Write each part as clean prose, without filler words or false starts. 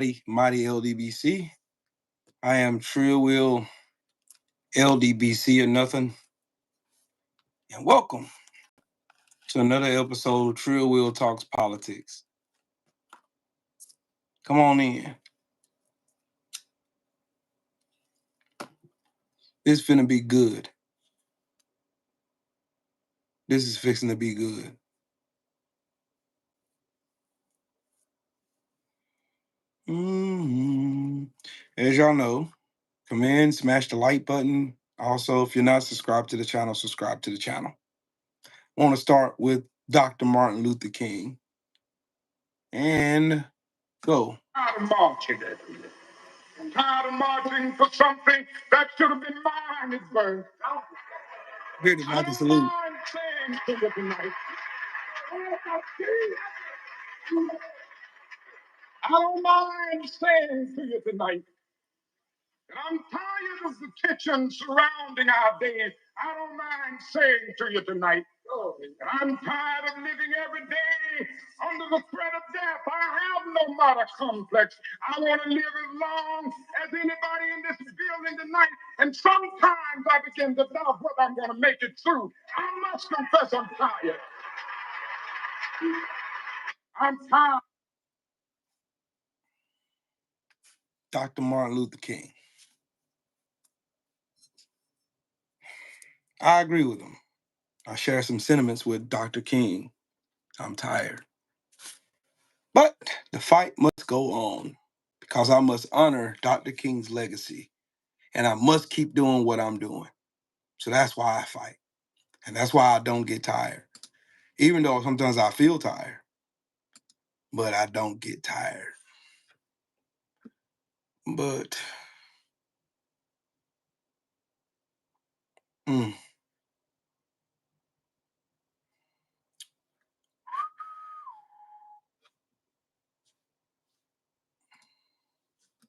mighty LDBC. I am Trill Wheel LDBC or nothing. And welcome to another episode of Trill Wheel Talks Politics. Come on in. This finna be good. This is fixing to be good. As y'all know, come in, smash the like button. Also, if you're not subscribed to the channel, subscribe to the channel. I want to start with Dr. Martin Luther King. And go. I'm marching. I'm tired of marching for something that should have been mine at birth. Here to Michael salute. I'm saying to you tonight. I don't mind saying to you tonight that I'm tired of the tension surrounding our day. I don't mind saying to you tonight that I'm tired of living every day under the threat of death. I have no martyr complex. I want to live as long as anybody in this building tonight. And sometimes I begin to doubt whether I'm going to make it through. I must confess I'm tired. I'm tired. Dr. Martin Luther King. I agree with him. I share some sentiments with Dr. King. I'm tired. But the fight must go on because I must honor Dr. King's legacy and I must keep doing what I'm doing. So that's why I fight. And that's why I don't get tired. Even though sometimes I feel tired, but I don't get tired. But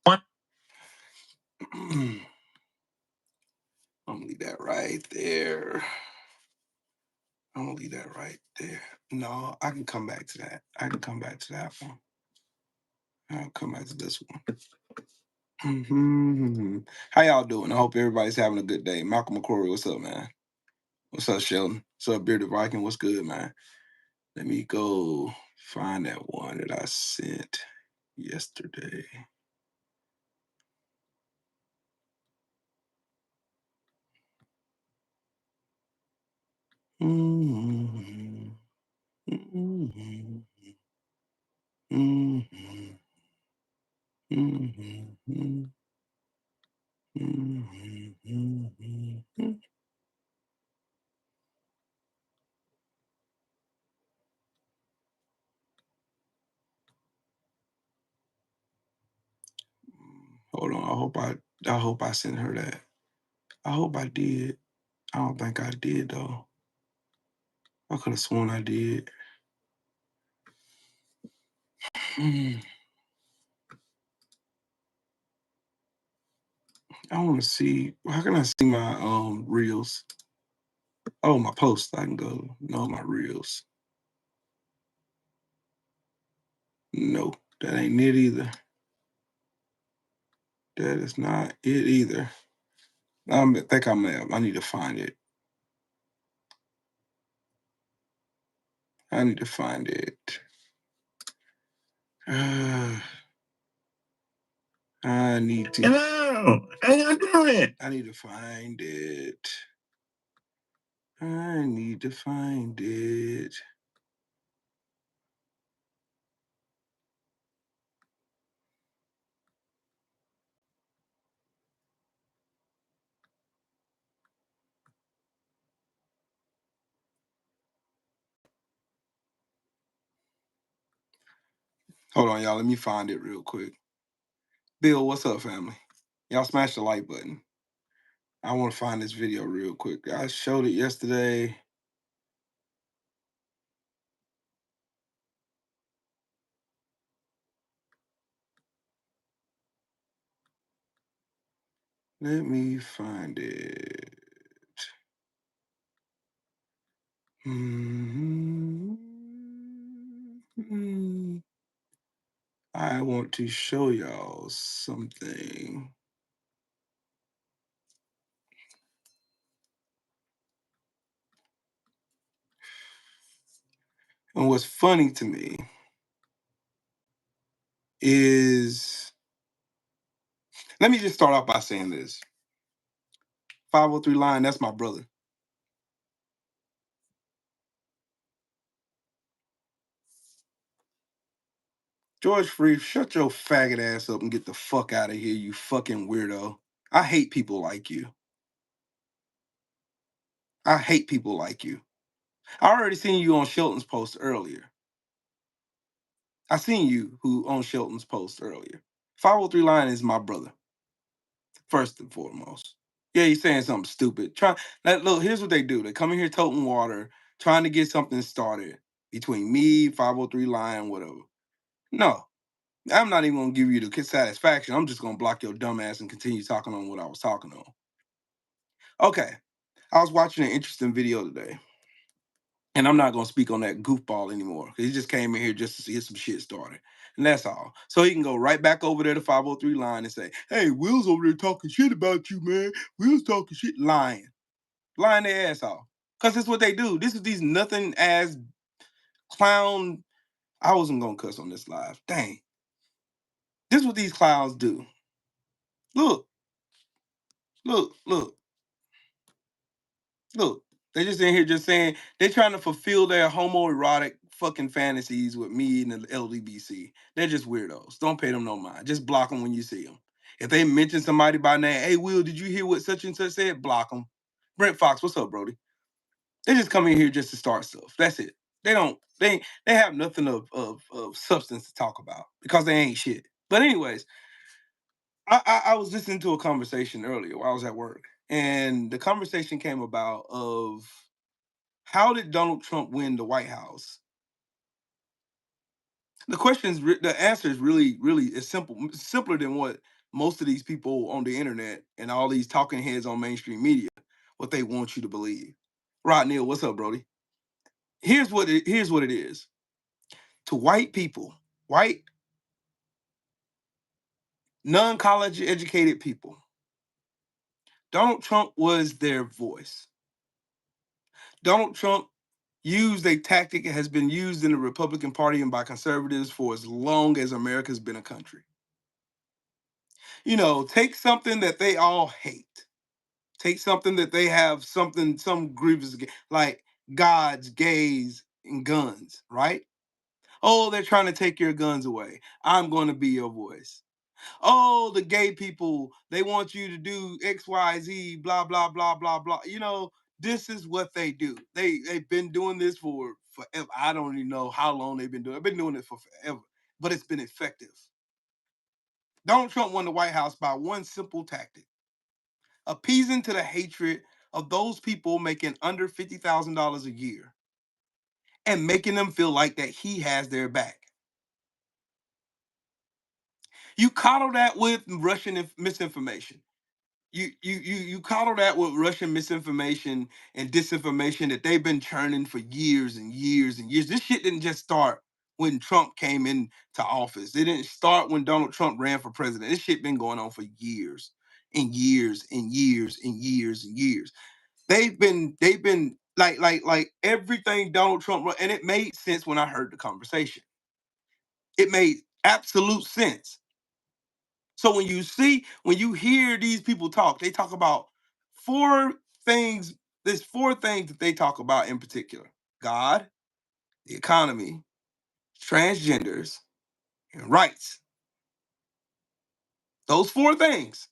What? I'm gonna leave that right there. I'm gonna leave that right there. No, I can come back to that. I can come back to that one. I'll come back to this one. How y'all doing? I hope everybody's having a good day. Malcolm McCrory, what's up, man? What's up, Sheldon? What's up, Bearded Viking? What's good, man? Let me go find that one that I sent yesterday. Hold on. I hope I sent her that. I hope I did. I don't think I did though. I could have sworn I did. I want to see. How can I see my reels? Oh, my posts. I can go. No, my reels. No, that ain't it either. That is not it either. I think I need to find it. I need to find it. I need to. Hello, how you doing? I need to find it. I need to find it. Hold on, y'all. Let me find it real quick. Bill, what's up, family? Y'all smash the like button. I want to find this video real quick. I showed it yesterday. Let me find it. I want want to show y'all something. And what's funny to me is, let me just start off by saying this. 503 Line, that's my brother. George Free, shut your faggot ass up and get the fuck out of here, you fucking weirdo. I hate people like you. I hate people like you. I already seen you on Shelton's post earlier. I seen you who on Shelton's post earlier. 503 Line is my brother, first and foremost. Yeah, he's saying something stupid. Look, here's what they do. They come in here toting water, trying to get something started between me, 503 Line, whatever. No, I'm not even gonna give you the satisfaction. I'm just gonna block your dumb ass and continue talking on what I was talking on. Okay, I was watching an interesting video today, and I'm not gonna speak on that goofball anymore because he just came in here just to get some shit started, and that's all. So he can go right back over there to 503 Line and say, "Hey, Will's over there talking shit about you, man. Will's talking shit, lying their ass off, because that's what they do. This is these nothing ass clown. I wasn't gonna cuss on this live. Dang, this is what these clowns do. Look, look, look. Look, they just in here just saying they trying to fulfill their homoerotic fucking fantasies with me and the LDBC. They're just weirdos. Don't pay them no mind. Just block them when you see them. If they mention somebody by name, hey Will, did you hear what such and such said? Block them. Brent Fox, what's up, Brody? They just come in here just to start stuff. That's it. They don't. They have nothing of substance to talk about because they ain't shit. But anyways, I was listening to a conversation earlier while I was at work, and the conversation came about of how did Donald Trump win the White House? The answer is really is simple, simpler than what most of these people on the internet and all these talking heads on mainstream media, what they want you to believe. Rod Neal, what's up, Brody? Here's what it is. To white people, white non-college educated people, Donald Trump was their voice. Donald Trump used a tactic that has been used in the Republican Party and by conservatives for as long as America's been a country. You know, take something that they all hate. Take something that they have some grievous like gods, gays, and guns, right? Oh, they're trying to take your guns away. I'm going to be your voice. Oh, the gay people, they want you to do X, Y, Z, blah, blah, blah, blah, blah. You know, this is what they do. They've been doing this for forever. I don't even know how long they've been doing it. I've been doing it for forever, but it's been effective. Donald Trump won the White House by one simple tactic: appeasing to the hatred of those people making under $50,000 a year and making them feel like that he has their back. You coddle that with Russian misinformation. You coddle that with Russian misinformation and disinformation that they've been churning for years and years and years. This shit didn't just start when Trump came into office. It didn't start when Donald Trump ran for president. This shit been going on for years and years and years and years and years. They've been like everything Donald Trump and it made sense when I heard the conversation. It made absolute sense. So when you hear these people talk, they talk about four things. There's four things that they talk about in particular: God, the economy, transgenders, and rights. Those four things.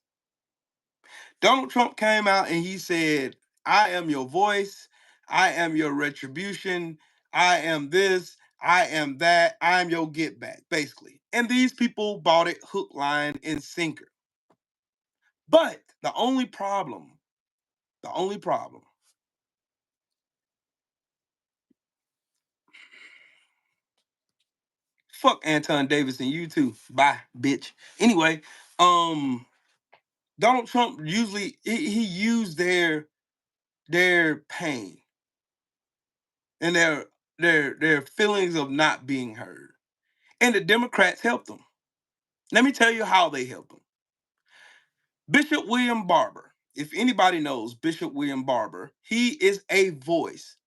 Donald Trump came out and he said, I am your voice. I am your retribution. I am this. I am that. I am your get back, basically. And these people bought it hook, line, and sinker. But the only problem, fuck Anton Davis and you too. Bye, bitch. Anyway, Donald Trump usually he used their pain and their feelings of not being heard. And the Democrats helped them. Let me tell you how they help him. Bishop William Barber. If anybody knows Bishop William Barber, he is a voice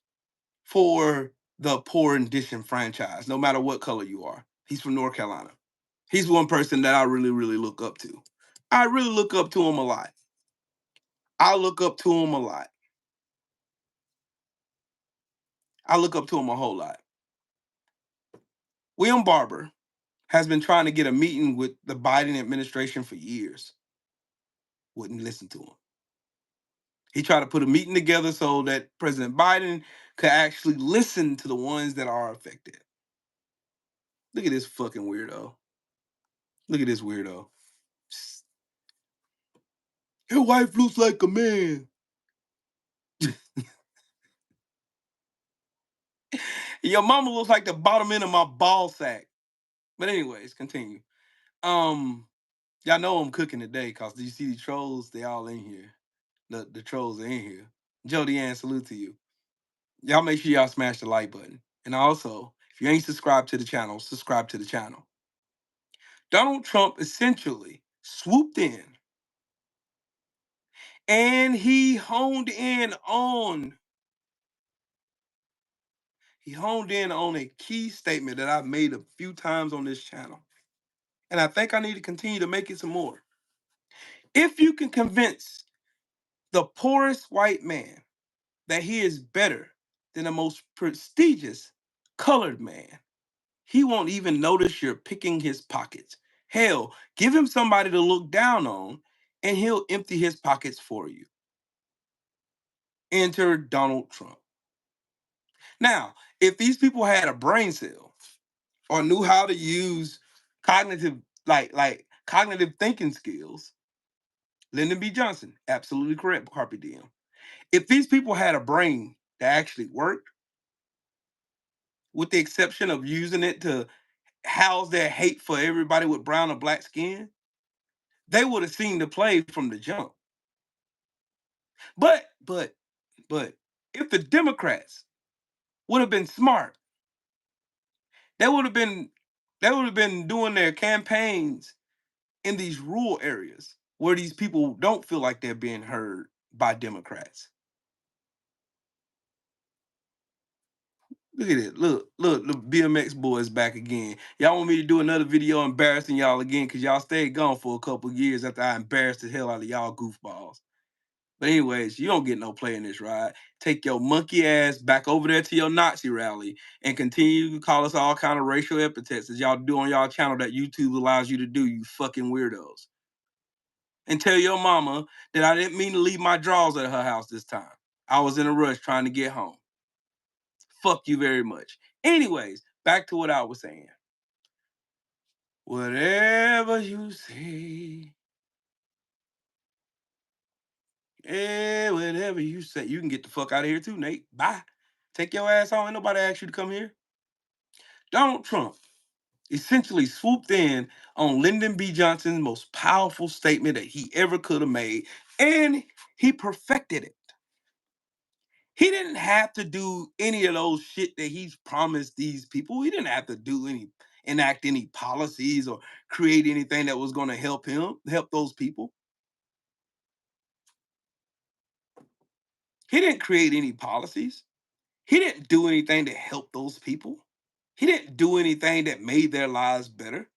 for the poor and disenfranchised, no matter what color you are. He's from North Carolina. He's one person that I really, really look up to. I really look up to him a lot. I look up to him a lot. I look up to him a whole lot. William Barber has been trying to get a meeting with the Biden administration for years. Wouldn't listen to him. He tried to put a meeting together so that President Biden could actually listen to the ones that are affected. Look at this fucking weirdo. Look at this weirdo. Your wife looks like a man. Your mama looks like the bottom end of my ball sack. But anyways, continue. Y'all know I'm cooking today because do you see the trolls? They all in here. The trolls are in here. Jody Ann, salute to you. Y'all make sure y'all smash the like button. And also, if you ain't subscribed to the channel, subscribe to the channel. Donald Trump essentially swooped in and he honed in on a key statement that I've made a few times on this channel. And I think I need to continue to make it some more. If you can convince the poorest white man that he is better than the most prestigious colored man, he won't even notice you're picking his pockets. Hell, give him somebody to look down on and he'll empty his pockets for you. Enter Donald Trump. Now, if these people had a brain cell or knew how to use cognitive, like cognitive thinking skills, Lyndon B. Johnson, absolutely correct, Carpe Diem. If these people had a brain that actually worked, with the exception of using it to house their hate for everybody with brown or black skin, they would have seen the play from the jump. But if the Democrats would have been smart, they would have been doing their campaigns in these rural areas where these people don't feel like they're being heard by Democrats. Look at it. Look, the BMX boys back again. Y'all want me to do another video embarrassing y'all again because y'all stayed gone for a couple of years after I embarrassed the hell out of y'all goofballs. But anyways, you don't get no play in this ride. Take your monkey ass back over there to your Nazi rally and continue to call us all kind of racial epithets as y'all do on y'all channel that YouTube allows you to do, you fucking weirdos. And tell your mama that I didn't mean to leave my drawers at her house this time. I was in a rush trying to get home. Fuck you very much. Anyways, back to what I was saying. Whatever you say, whatever you say, you can get the fuck out of here too, Nate. Bye. Take your ass on. Ain't nobody asked you to come here. Donald Trump essentially swooped in on Lyndon B. Johnson's most powerful statement that he ever could have made, and he perfected it. He didn't have to do any of those shit that he's promised these people. He didn't have to enact any policies or create anything that was going to help those people. He didn't create any policies. He didn't do anything to help those people. He didn't do anything that made their lives better.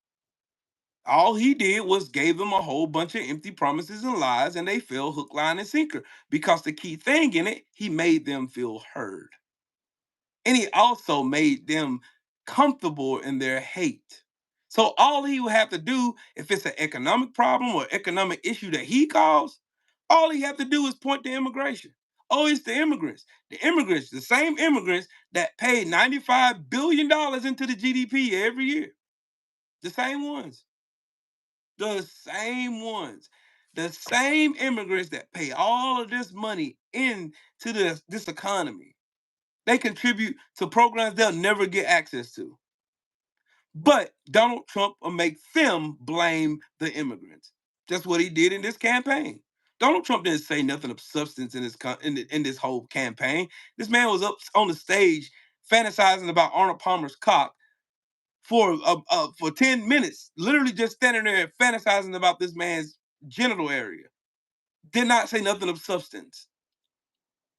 All he did was gave them a whole bunch of empty promises and lies, and they fell hook, line, and sinker. Because the key thing in it, he made them feel heard. And he also made them comfortable in their hate. So all he would have to do, if it's an economic problem or economic issue that he caused, all he have to do is point to immigration. Oh, it's the immigrants. The same immigrants that pay $95 billion into the GDP every year. The same ones. The same ones. The same immigrants that pay all of this money into this economy. They contribute to programs they'll never get access to. But Donald Trump will make them blame the immigrants. That's what he did in this campaign. Donald Trump didn't say nothing of substance in this whole campaign. This man was up on the stage fantasizing about Arnold Palmer's cock for 10 minutes, literally just standing there fantasizing about this man's genital area. Did not say nothing of substance.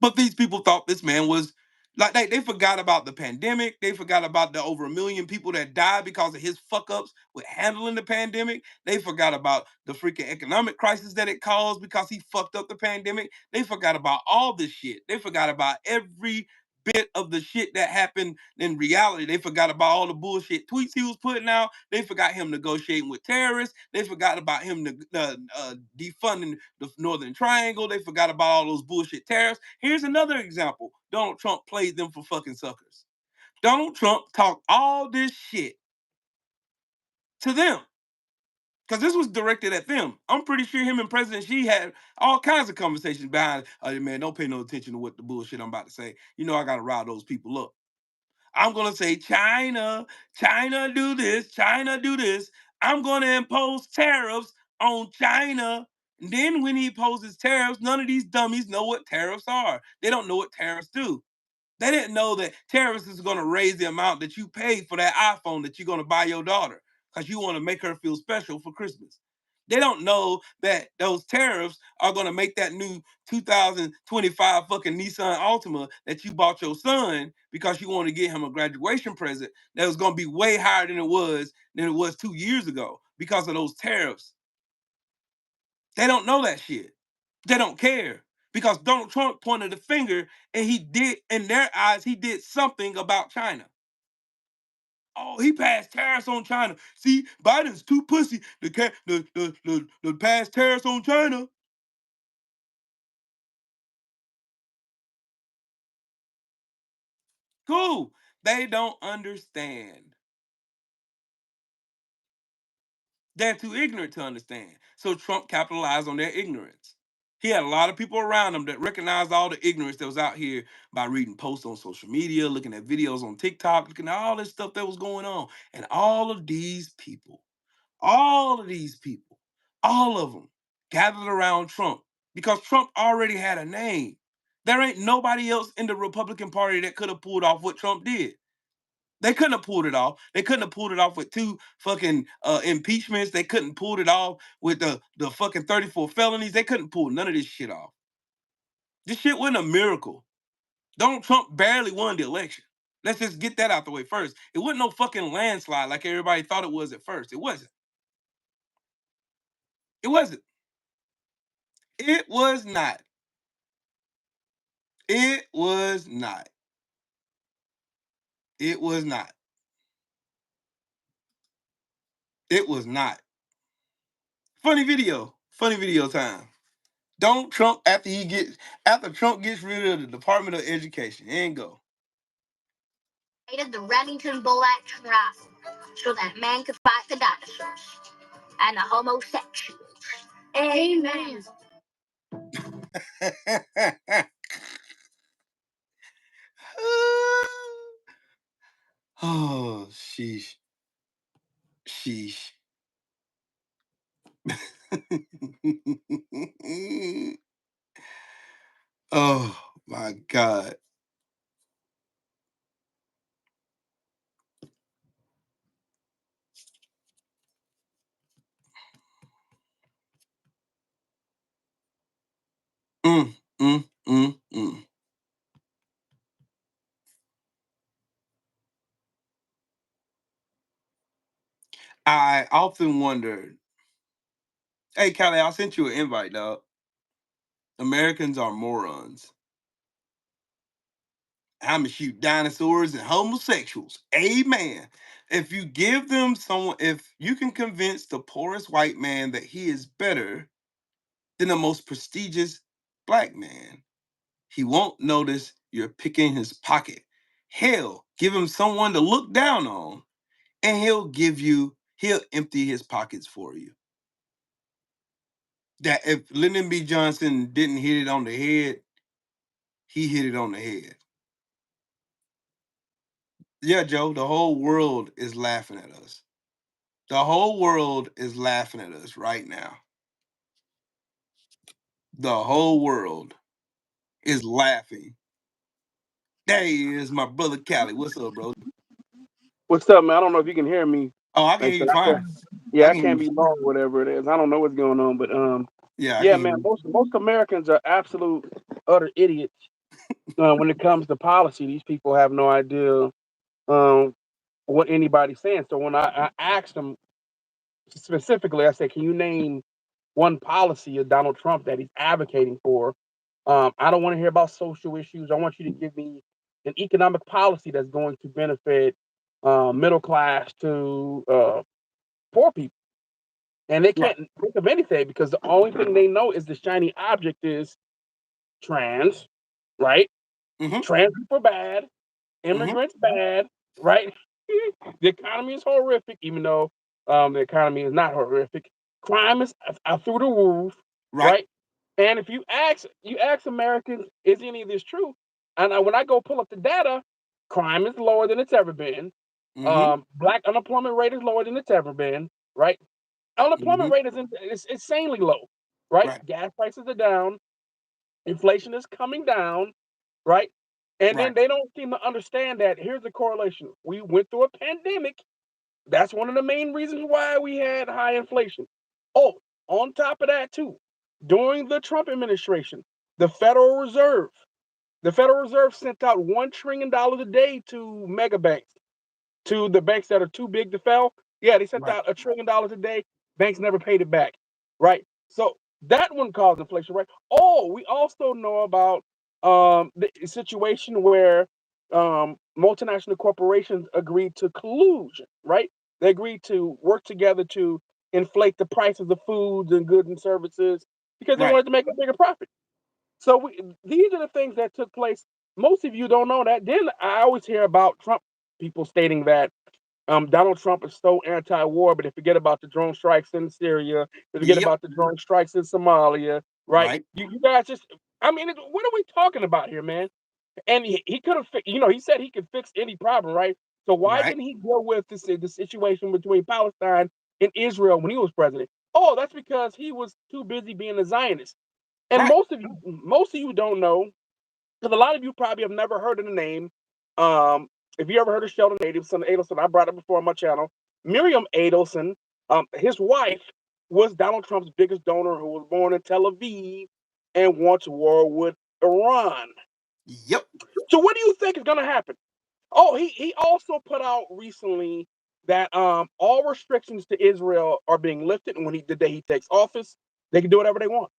But these people thought this man was like they forgot about the pandemic. They forgot about the over 1 million people that died because of his fuck ups with handling the pandemic. They forgot about the freaking economic crisis that it caused because he fucked up the pandemic. They forgot about all this shit. They forgot about every bit of the shit that happened in reality. They forgot about all the bullshit tweets he was putting out. They forgot him negotiating with terrorists. They forgot about him defunding the Northern Triangle. They forgot about all those bullshit tariffs. Here's another example. Donald Trump played them for fucking suckers. Donald Trump talked all this shit to them because this was directed at them. I'm pretty sure him and President Xi had all kinds of conversations behind. Oh man, don't pay no attention to what the bullshit I'm about to say. You know I gotta rile those people up. I'm gonna say China do this, China do this. I'm gonna impose tariffs on China. And then when he imposes tariffs, none of these dummies know what tariffs are. They don't know what tariffs do. They didn't know that tariffs is going to raise the amount that you pay for that iPhone that you're going to buy your daughter because you want to make her feel special for Christmas. They don't know that those tariffs are going to make that new 2025 fucking Nissan Altima that you bought your son because you want to get him a graduation present that was going to be way higher than it was 2 years ago because of those tariffs. They don't know that shit. They don't care because Donald Trump pointed the finger and he did, in their eyes, he did something about China. Oh, he passed tariffs on China. See, Biden's too pussy to pass tariffs on China. Cool. They don't understand. They're too ignorant to understand. So Trump capitalized on their ignorance. He had a lot of people around him that recognized all the ignorance that was out here by reading posts on social media, looking at videos on TikTok, looking at all this stuff that was going on. And all of these people, all of these people, all of them gathered around Trump because Trump already had a name. There ain't nobody else in the Republican Party that could have pulled off what Trump did. They couldn't have pulled it off. They couldn't have pulled it off with 2 fucking impeachments. They couldn't pull it off with the fucking 34 felonies. They couldn't pull none of this shit off. This shit wasn't a miracle. Donald Trump barely won the election. Let's just get that out the way first. It wasn't no fucking landslide like everybody thought it was at first. It wasn't. It wasn't. It was not. It was not. It was not. It was not. Funny video. Funny video time. Donald Trump after Trump gets rid of the Department of Education. And go. The Remington Bull Action Rifle so that man could fight the dinosaurs and the homosexuals. Amen. Oh, sheesh. Sheesh. Oh my God. Mm, mm, mm, mm. I often wondered. Hey, Callie, I sent you an invite, dog. Americans are morons. I'm gonna shoot dinosaurs and homosexuals. Amen. If you give them someone, if you can convince the poorest white man that he is better than the most prestigious black man, he won't notice you're picking his pocket. Hell, give him someone to look down on, and he'll empty his pockets for you. That if Lyndon B. Johnson didn't hit it on the head, he hit it on the head. Yeah, Joe, the whole world is laughing at us. The whole world is laughing at us right now. The whole world is laughing. There he is, my brother Callie. What's up, bro? What's up, man? I don't know if you can hear me. Oh, I can Like, hear 'cause you fine. I yeah, I can hear can't you. be long, whatever it is. I don't know what's going on, but Yeah, I yeah, can hear man. you. Most Americans are absolute utter idiots when it comes to policy. These people have no idea um what anybody's saying. So when I asked them specifically, I said, "Can you name one policy of Donald Trump that he's advocating for?" I don't want to hear about social issues. I want you to give me an economic policy that's going to benefit middle class to poor people. And they Right. can't think of anything because the only thing they know is the shiny object is trans, right? Mm-hmm. Trans people bad, Mm-hmm. immigrants bad, right? The economy is horrific, even though the economy is not horrific. Crime is out through the roof, Right. right? And if you ask Americans, is any of this true? And when I go pull up the data, crime is lower than it's ever been. Mm-hmm. Black unemployment rate is lower than it's ever been, right? Mm-hmm. Unemployment rate is insanely low, right? Right. Gas prices are down, inflation is coming down, right? And then Right. they don't seem to understand that here's the correlation. We went through a pandemic. That's one of the main reasons why we had high inflation. Oh, on top of that, too, during the Trump administration, the Federal Reserve, the Federal Reserve sent out $1 trillion a day to mega banks, to the banks that are too big to fail. Yeah, they sent Right. out $1 trillion a day. Banks never paid it back, right? So that one caused inflation, right? Oh, we also know about the situation where multinational corporations agreed to collusion, right? They agreed to work together to inflate the prices of foods and goods and services because they Right. wanted to make a bigger profit. So these are the things that took place. Most of you don't know that. Then I always hear about Trump people stating that Donald Trump is so anti-war, but they forget about the drone strikes in Syria. They forget Yep. about the drone strikes in Somalia, right? Right. You guys just, I mean, what are we talking about here, man? And he could have, he said he could fix any problem, right? So why Right. didn't he deal with the situation between Palestine and Israel when he was president? Oh, that's because he was too busy being a Zionist. And Right. most of you don't know, because a lot of you probably have never heard of the name. Um, if you ever heard of Sheldon Adelson, I brought it before on my channel. Miriam Adelson, his wife was Donald Trump's biggest donor, who was born in Tel Aviv and wants war with Iran. Yep. So what do you think is going to happen? Oh, he also put out recently that all restrictions to Israel are being lifted, and when the day he takes office, they can do whatever they want.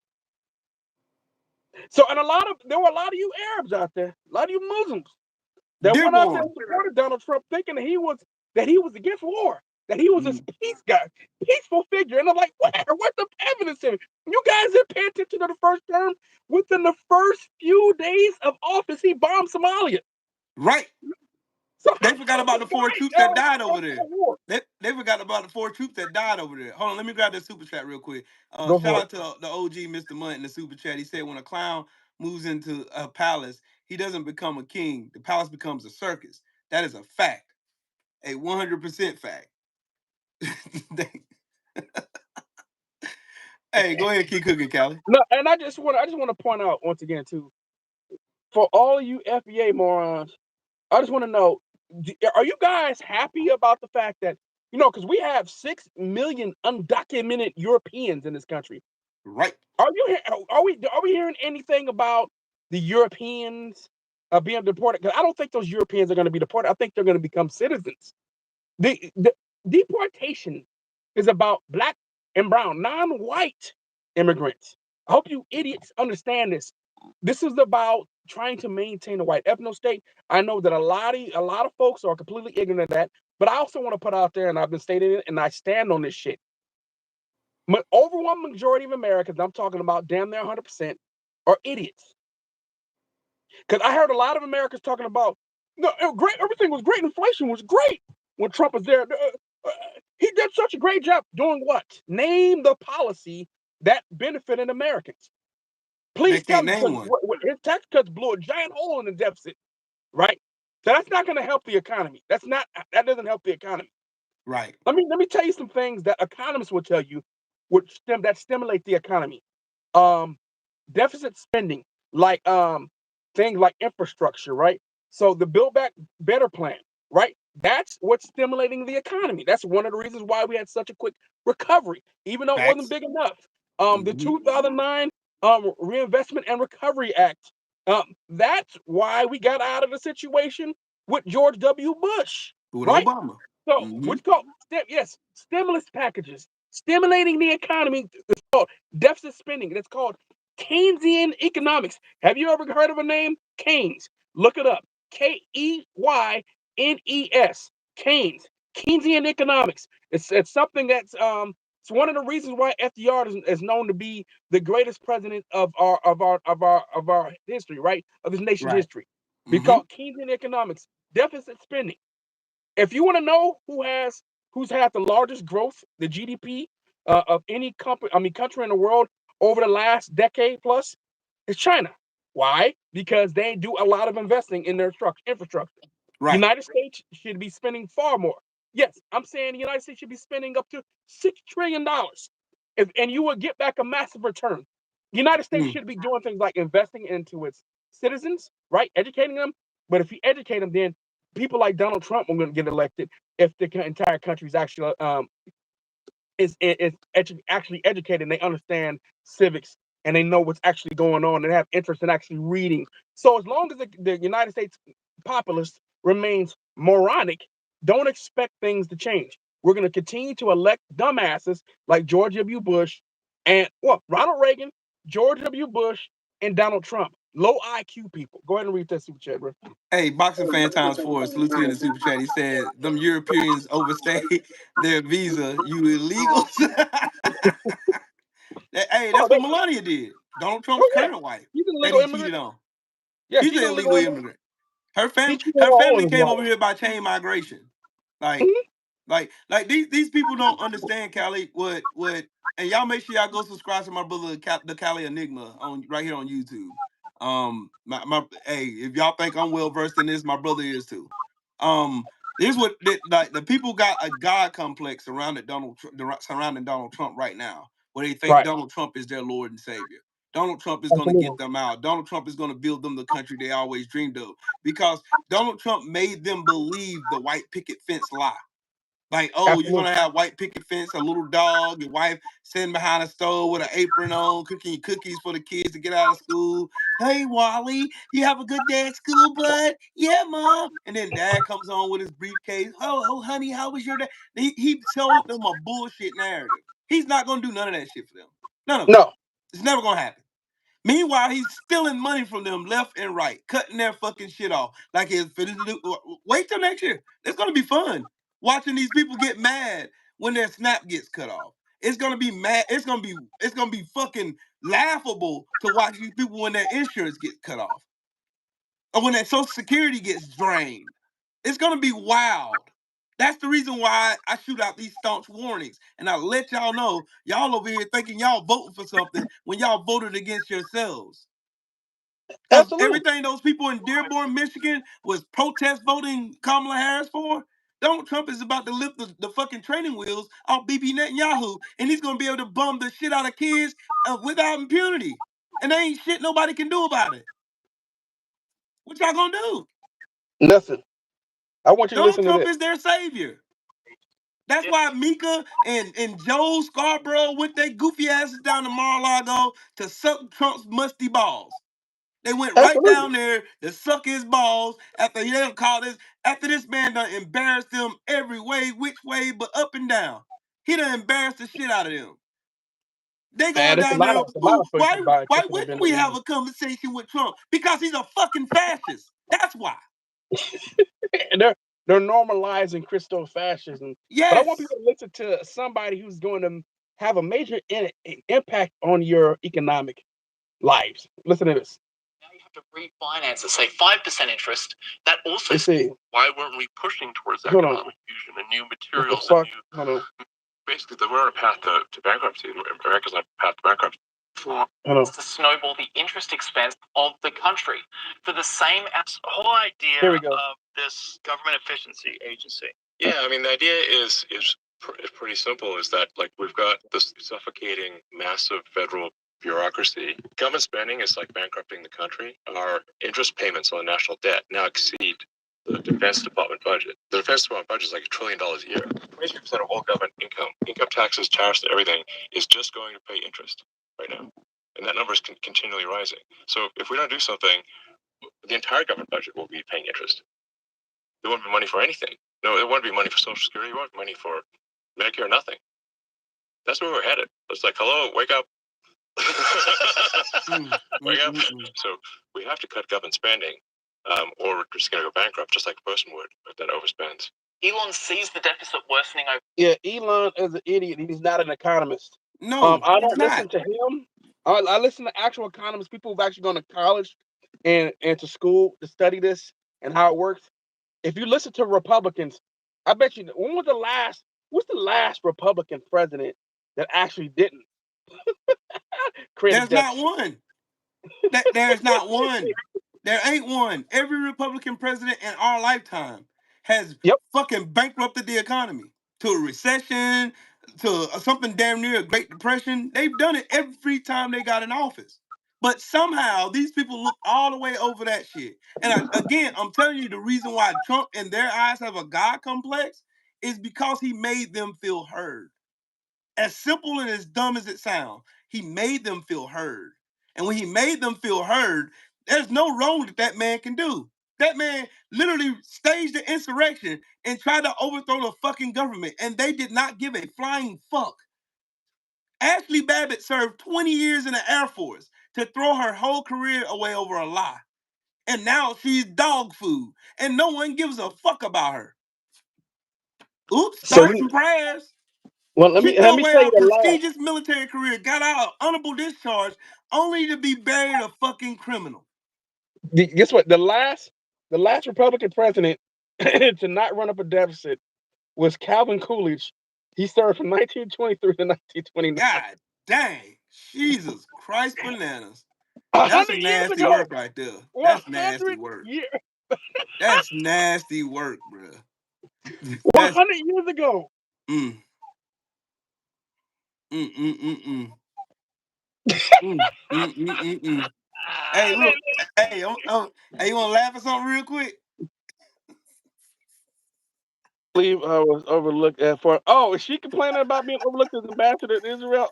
So, and there were a lot of you Arabs out there, a lot of you Muslims that went out there and Dearborn. supported Donald Trump, thinking that he was against war, that he was this Mm. peace guy, peaceful figure. And I'm like, where? Where's the evidence in it? You guys didn't pay attention to the first term. Within the first few days of office, he bombed Somalia. Right. So They forgot about the four why troops that else died over there. anti-war? They forgot about the four troops that died over there. Hold on, let me grab that super chat real quick. Go Shout for it. out to the OG Mr. Munt in the super chat. He said when a clown moves into a palace, he doesn't become a king. The palace becomes a circus. That is a fact, a 100% fact. Hey, go ahead, keep cooking, Callie. No, and I just want to point out once again too, for all you FBA morons, I just want to know: are you guys happy about the fact that because we have 6 million undocumented Europeans in this country? Right, Are we hearing anything about the Europeans being deported? Because I don't think those Europeans are going to be deported. I think they're going to become citizens. The deportation is about black and brown, non-white immigrants. I hope you idiots understand this. This is about trying to maintain a white ethno state. I know that a lot of folks are completely ignorant of that, but I also want to put out there, and I've been stating it, and I stand on this shit. Overwhelming majority of Americans, I'm talking about damn near 100%, are idiots. Because I heard a lot of Americans talking about, no, great, everything was great, inflation was great when Trump was there. He did such a great job doing what? Name the policy that benefited Americans. they Please tell can't me, name because one. his tax cuts blew a giant hole in the deficit, right? So that's not going to help the economy. That doesn't help the economy. Right, Let me tell you some things that economists will tell you that stimulate the economy. Um, Deficit spending, like things like infrastructure, right? So the Build Back Better plan, right? That's what's stimulating the economy. That's one of the reasons why we had such a quick recovery, even though it wasn't Facts. big enough. The Mm-hmm. 2009 Reinvestment and Recovery Act. That's why we got out of the situation with George W. Bush, With right? Obama. So, Mm-hmm. what's called stimulus packages, stimulating the economy. It's called deficit spending. It's called Keynesian economics. Have you ever heard of a name Keynes? Look it up. Keynes. Keynes. Keynesian economics. It's something that's it's one of the reasons why FDR is known to be the greatest president of our history, right? Of this nation's Right. history. Mm-hmm. Because Keynesian economics, deficit spending. If you want to know who's had the largest growth, the GDP of any country in the world over the last decade plus, it's China. Why? Because they do a lot of investing in their infrastructure. Right. United States should be spending far more. Yes, I'm saying the United States should be spending up to $6 trillion, and you will get back a massive return. The United States should be doing things like investing into its citizens, right? Educating them. But if you educate them, then people like Donald Trump are going to get elected if the entire country is actually actually educated and they understand civics and they know what's actually going on and have interest in actually reading. So as long as the United States populace remains moronic, don't expect things to change. We're going to continue to elect dumbasses like George W. Bush and Ronald Reagan, George W. Bush, and Donald Trump. Low IQ people. Go ahead and read that super chat, bro. Hey, Boxing Fan Times 4 salute you in the super chat. He said, them Europeans overstay their visa. You illegals. Hey, Oh, that's what Melania did. Donald Trump's yeah. current wife He's an that illegal he immigrant. cheated on. Yeah, She's she's an an illegal illegal immigrant. immigrant. Her He family, cheated her on all of family his came over wives. here by chain migration. Like, Mhm. like these people don't understand Cali. And y'all make sure y'all go subscribe to my brother the Cali Enigma on right here on YouTube. Hey, if y'all think I'm well versed in this, my brother is too. Here's what like the people got a God complex surrounding Donald Trump right now, where they think Right. Donald Trump is their Lord and Savior. Donald Trump is going to get Absolutely. them out. Donald Trump is going to build them the country they always dreamed of because Donald Trump made them believe the white picket fence lie. Like, oh, you're Absolutely. gonna have white picket fence, a little dog, your wife sitting behind a stove with an apron on, cooking cookies for the kids to get out of school. Hey, Wally, you have a good day at school, bud? Yeah, mom. And then dad comes on with his briefcase. Oh, honey, how was your day? He told them a bullshit narrative. He's not gonna do none of that shit for them. None of it. No. It's never gonna happen. Meanwhile, he's stealing money from them left and right, cutting their fucking shit off. Like his wait till next year. It's gonna be fun watching these people get mad when their snap gets cut off. It's gonna be mad. It's gonna be fucking laughable to watch these people when their insurance gets cut off or when their Social Security gets drained. It's gonna be wild. That's the reason why I shoot out these staunch warnings and I let y'all know y'all over here thinking y'all voting for something when y'all voted against yourselves. Because Absolutely. everything those people in Dearborn, Michigan was protest voting Kamala Harris for, Donald Trump is about to lift the fucking training wheels off Bibi Netanyahu, and he's going to be able to bum the shit out of kids without impunity. And there ain't shit nobody can do about it. What y'all going to do? Nothing. I want you to Donald listen to Trump this. is their savior. That's why Mika and Joe Scarborough went their goofy asses down to Mar-a-Lago to suck Trump's musty balls. They went right Absolutely. down there to suck his balls after this man done embarrassed them every way, which way, but up and down. He done embarrassed the shit out of them. They Man, going it's a down lot there. of places by Why Christopher wouldn't we have Bennett. a conversation with Trump? Because he's a fucking fascist. That's why. And they're normalizing Christo fascism. But I want Yes. people to listen to somebody who's going to have a major impact on your economic lives. Listen to this. Now you have to refinance at say 5% interest. That also why weren't we pushing towards economic fusion and new materials and new basically we're on a path to bankruptcy. America's on a path to bankruptcy. To snowball the interest expense of the country for the same whole idea of this government efficiency agency. Yeah, I mean the idea is pretty simple. Is that like we've got this suffocating massive federal bureaucracy. Government spending is like bankrupting the country. Our interest payments on national debt now exceed the Defense Department budget. The Defense Department budget is like $1 trillion a year. 23% of all government income taxes, tariffs, and everything is just going to pay interest right now. And that number is continually rising. So if we don't do something, the entire government budget will be paying interest. There won't be money for anything. No, there won't be money for Social Security. There won't be money for Medicare, nothing. That's where we're headed. It's like, hello, wake up. Wake up. So we have to cut government spending, or we're just going to go bankrupt, just like a person would if that overspends. Elon sees the deficit worsening. Yeah, Elon is an idiot. He's not an economist. No, I he's don't listen not. to him. I listen to actual economists, people who've actually gone to college and to school to study this and how it works. If you listen to Republicans, I bet you, what's the last Republican president that actually didn't create a There's not deficit? one. There's not one. There ain't one. Every Republican president in our lifetime has Yep. fucking bankrupted the economy to a recession, to something damn near a Great Depression. They've done it every time they got in office. But somehow these people look all the way over that shit. And again, I'm telling you, the reason why Trump in their eyes have a God complex is because he made them feel heard. As simple and as dumb as it sounds, he made them feel heard. And when he made them feel heard, there's no wrong that man can do. That man literally staged the insurrection and tried to overthrow the fucking government, and they did not give a flying fuck. Ashley Babbitt served 20 years in the Air Force to throw her whole career away over a lie. And now she's dog food, and no one gives a fuck about her. Oops, start some prayers. Well, let She me threw away tell you a the last. prestigious military career, got out of honorable discharge, only to be buried a fucking criminal. Guess what? The last Republican president to not run up a deficit was Calvin Coolidge. He served from 1923 to 1929. God dang. Jesus Christ bananas. That's 100 some years nasty ago. work right there. That's nasty 100 work. years. That's nasty work, bro. 100 years ago. Mm. Mm, mm, mm, mm. Hey, look. Hey, hey, you want to laugh at something real quick? I believe I was overlooked for. Oh, is she complaining about being overlooked as ambassador to Israel?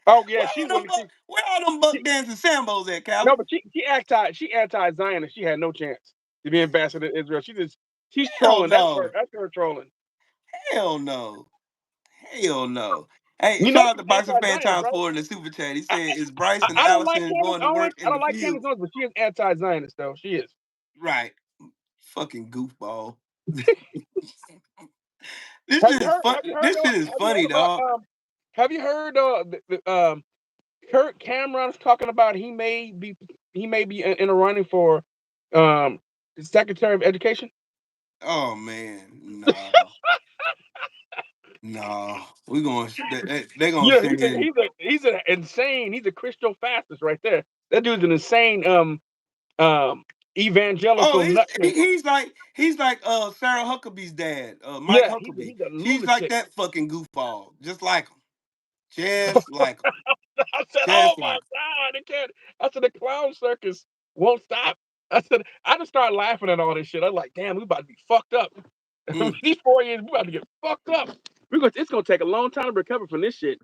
Oh yeah, Where all them buck dancing Sambos at, Calvin? No, but she anti-Zionist. She had no chance to be ambassador to Israel. She's Hell trolling. no. That's her trolling. Hell no. Hell no. Hey, You know shout out she's to Bryson Fan anti-Zionist, Times right? 4 in the super chat. He said, "Is Bryce and I don't like Allison Candace going to Owens. work I in don't the like fields?" Candace Owens, but she is anti-Zionist though. She is. Right. Fucking goofball. Have you heard? This shit is funny, dog. Have you heard? Kurt Cameron's talking about he may be in a running for Secretary of Education. Oh man, no. No. We're going they're gonna Yeah, send in. he's an insane. He's a Christo fascist right there. That dude's an insane evangelical Oh, nutcase. he's like Sarah Huckabee's dad, Mike Yeah, Huckabee. he's a She's like lunatic. that fucking goofball. Just like him. Just like him. I said, "Oh Just my like God, I can't." I said, "The clown circus won't stop." I said, "I just started laughing at all this shit." I'm like, "Damn, we about to be fucked up." These 4 years, we about to get fucked up. It's gonna take a long time to recover from this shit.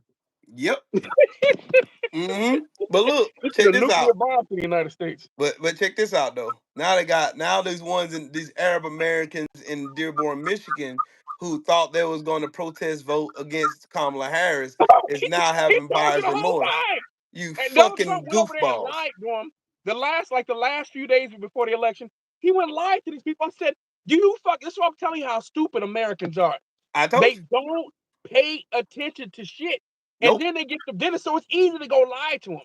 Yep. But look, This is check a this nuclear out. bomb for the United States. But check this out though. Now these ones in these Arab Americans in Dearborn, Michigan, who thought they was going to protest vote against Kamala Harris is now He's having talking buyer's the whole remorse. time. You And Donald Trump fucking went over there and goofballs. lied to him. The last few days before the election, he went and lied to these people. I said, "Do you fuck?" This is what I'm telling you how stupid Americans are. I told They you. don't pay attention to shit, and Nope. then they get the dinner, so it's easy to go lie to them.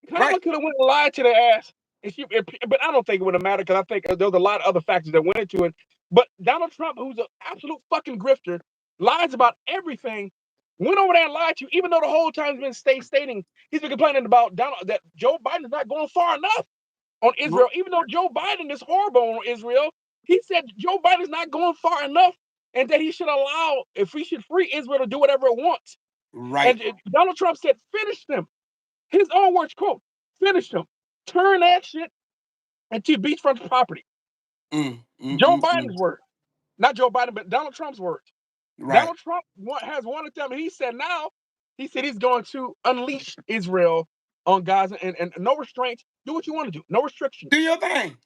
Kamala Right. could have went and lied to their ass, but I don't think it would have mattered because I think there was a lot of other factors that went into it. But Donald Trump, who's an absolute fucking grifter, lies about everything. Went over there and lied to you, even though the whole time he's been stating he's been complaining about that Joe Biden is not going far enough on Israel. Even though Joe Biden is horrible on Israel, he said Joe Biden is not going far enough, and that he should if we should free Israel to do whatever it wants. Right. And Donald Trump said, "Finish them." His own words, quote, "Finish them. Turn that shit into beachfront property." Joe Biden's words, not Joe Biden, but Donald Trump's words. Right. Donald Trump has wanted them, and he said he's going to unleash Israel on Gaza and no restraints. Do what you want to do, no restrictions. Do your thing.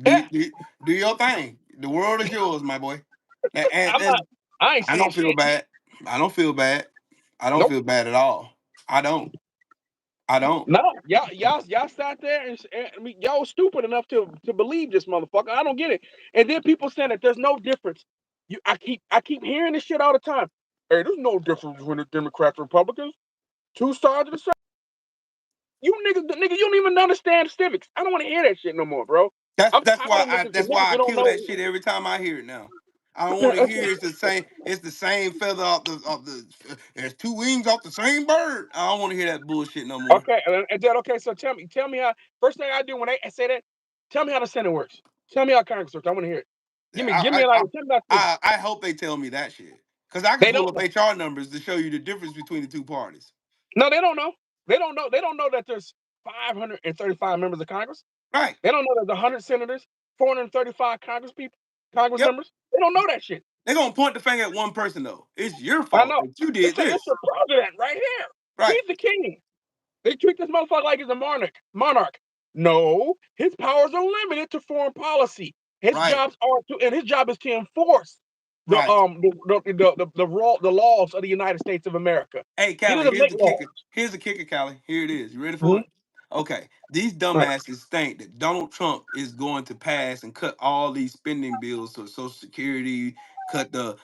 Do your thing. The world is yours, my boy. And I don't feel bad. I don't feel bad. I don't feel bad at all. I don't. No, y'all sat there and I mean, y'all was stupid enough to believe this motherfucker. I don't get it. And then people saying that there's no difference. I keep hearing this shit all the time. Hey, there's no difference between the Democrats and Republicans. Two sides of the same. You nigga, you don't even understand civics. I don't want to hear that shit no more, bro. That's why I kill that shit every time I hear it now. I don't want to hear it's the same feather off the there's two wings off the same bird. I don't want to hear that bullshit no more. Okay, and then okay, so tell me how first thing I do when they say that, tell me how the Senate works. Tell me how Congress works. I want to hear it. Give me I hope they tell me that shit. Because I can pull up HR numbers to show you the difference between the two parties. No, they don't know. They don't know that there's 535 members of Congress. Right. They don't know there's 100 senators, 435 Congress members. They don't know that shit. They're gonna point the finger at one person though. It's your fault that you did this. It's the president right here. Right. He's the king. They treat this motherfucker like he's a monarch. No, his powers are limited to foreign policy. His his job is to enforce the laws of the United States of America. Hey, Callie, here's the kicker. Here's the kicker, Callie. Here it is. You ready for it? Okay. These dumbasses think that Donald Trump is going to pass and cut all these spending bills to Social Security, cut the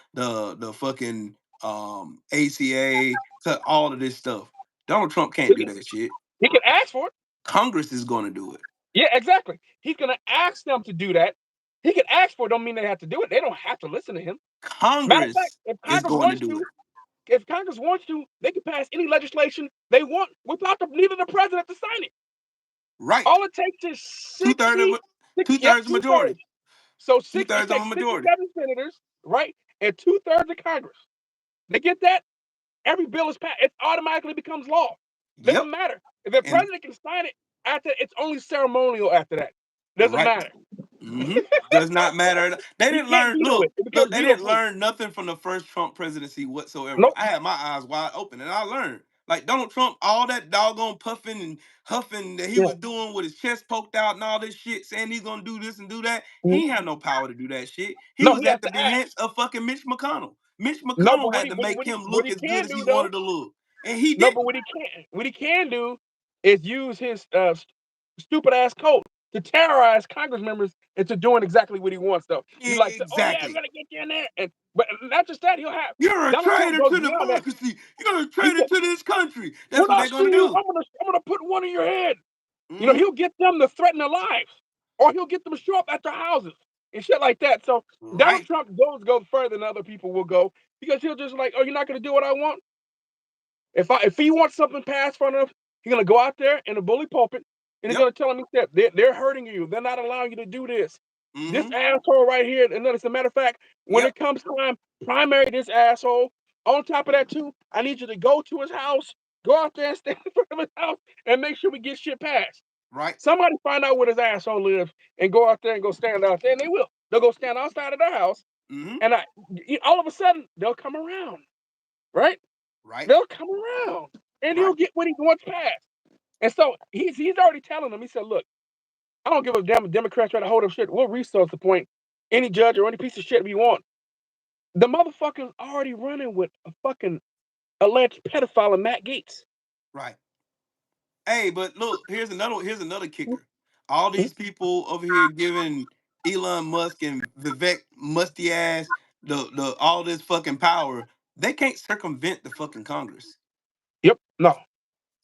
fucking ACA, cut all of this stuff. Donald Trump can't do that shit. He can ask for it. Congress is going to do it. Yeah, exactly. He's going to ask them to do that. He can ask for it. Don't mean they have to do it. They don't have to listen to him. Congress is going to do it. If Congress wants to, they can pass any legislation they want without neither the president to sign it. Right. All it takes is 2/3 majority. So 67 senators, right, and 2/3 of Congress. They get that. Every bill is passed. It automatically becomes law. Doesn't matter if the president can sign it. After it's only ceremonial. After that, doesn't matter. Does not matter. They didn't learn. Look, they didn't learn nothing from the first Trump presidency whatsoever. Nope. I had my eyes wide open and I learned. Like Donald Trump, all that doggone puffing and huffing that he was doing with his chest poked out and all this shit, saying he's gonna do this and do that. He ain't had no power to do that shit. He was at the behest of fucking Mitch McConnell. Mitch McConnell had to make him look as good as he wanted to look, and he did. No, but what he can do is use his stupid ass code to terrorize Congress members into doing exactly what he wants, though. He's like, oh yeah, I'm gonna get you in there, but not just that, he'll have. You're a traitor to democracy. You're a traitor to this country. That's what they're gonna do. I'm gonna put one in your head. You know, he'll get them to threaten their lives, or he'll get them to show up at their houses and shit like that. So Donald Trump goes further than other people will go because he'll just like, oh, you're not gonna do what I want. If he wants something passed for him, he's gonna go out there in a bully pulpit and he's gonna tell him that they're hurting you. They're not allowing you to do this. This asshole right here. And then, as a matter of fact, when it comes time, primary this asshole. On top of that, too, I need you to go to his house, go out there and stand in front of his house, and make sure we get shit passed. Right. Somebody find out where this asshole lives and go out there and go stand out there, and they will. They'll go stand outside of their house, and all of a sudden they'll come around, right? Right. They'll come around, and he'll get what he wants passed. And so he's already telling them. He said, "Look, I don't give a damn if Democrats try to hold up shit. We'll resource appoint any judge or any piece of shit we want." The motherfucker's already running with a fucking alleged pedophile of Matt Gaetz. Right. Hey, but look, here's another kicker. All these people over here giving Elon Musk and Vivek musty ass the all this fucking power. They can't circumvent the fucking Congress. Yep. No.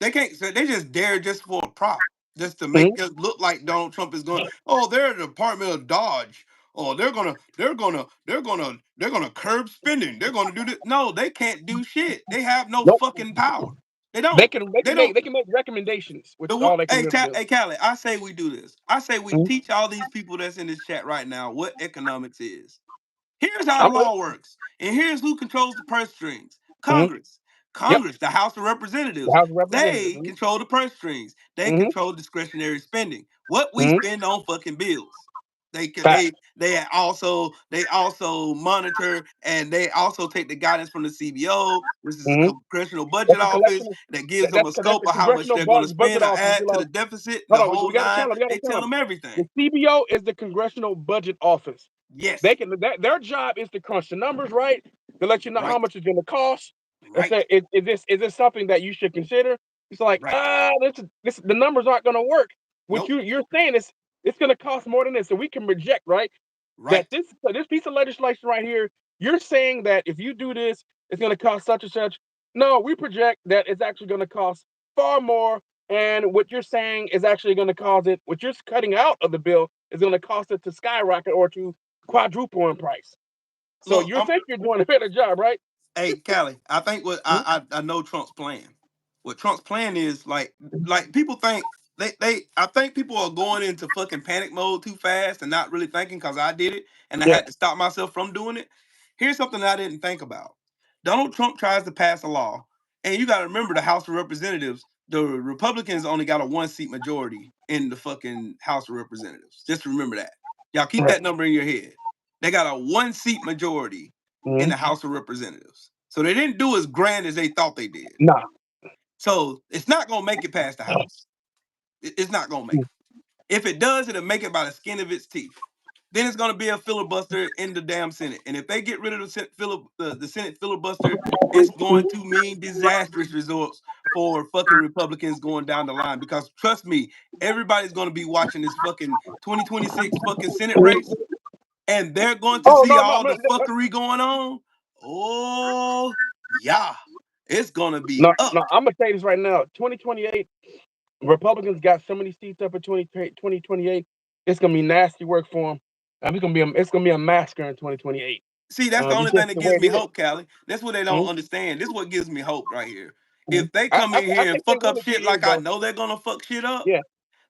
They can't. They just dare just for a prop, just to make it look like Donald Trump is going. Oh, they're the Department of Dodge. Oh, they're gonna curb spending. They're gonna do this. No, they can't do shit. They have no fucking power. They don't. They can make recommendations. Which all they can do. Hey, Callie, I say we do this. I say we teach all these people that's in this chat right now what economics is. Here's how the law works, and here's who controls the purse strings: Congress. Congress, the House of Representatives, they control the purse strings. They control discretionary spending. What we spend on fucking bills. They also monitor, and they also take the guidance from the CBO, which is the Congressional Budget Office, that gives them a scope of how much they're going to spend or add to the deficit. The whole nine. They tell them everything. The CBO is the Congressional Budget Office. Yes. Their job is to crunch the numbers, right? To let you know how much it's going to cost. Right. And say, is this something that you should consider? It's like, the numbers aren't going to work. What you're saying is it's going to cost more than this, so we can reject, right? Right. That this piece of legislation right here, you're saying that if you do this, it's going to cost such and such. No, we project that it's actually going to cost far more, and what you're saying is actually going to cause it. What you're cutting out of the bill is going to cost it to skyrocket or to quadruple in price. So you think you're doing a better job, right? Hey, Callie, I think what I know Trump's plan. What Trump's plan is like people think I think people are going into fucking panic mode too fast and not really thinking, because I did it and I had to stop myself from doing it. Here's something that I didn't think about. Donald Trump tries to pass a law, and you got to remember the House of Representatives. The Republicans only got a 1-seat majority in the fucking House of Representatives. Just remember that. Y'all keep that number in your head. They got a 1-seat majority in the House of Representatives. So they didn't do as grand as they thought they did. Nah. So it's not going to make it past the House. It's not going to make it. If it does, it'll make it by the skin of its teeth. Then it's going to be a filibuster in the damn Senate. And if they get rid of the Senate filibuster, it's going to mean disastrous results for fucking Republicans going down the line. Because trust me, everybody's going to be watching this fucking 2026 fucking Senate race, and they're going to see all the fuckery going on. Oh, yeah. It's going to be up. No, I'm going to tell you this right now. 2028, Republicans got so many seats up in 2028. It's going to be nasty work for them. It's going to be a massacre in 2028. See, that's the only thing that gives me hope, Callie. That's what they don't understand. This is what gives me hope right here. If they come in here and fuck up shit like I know they're going to fuck shit up,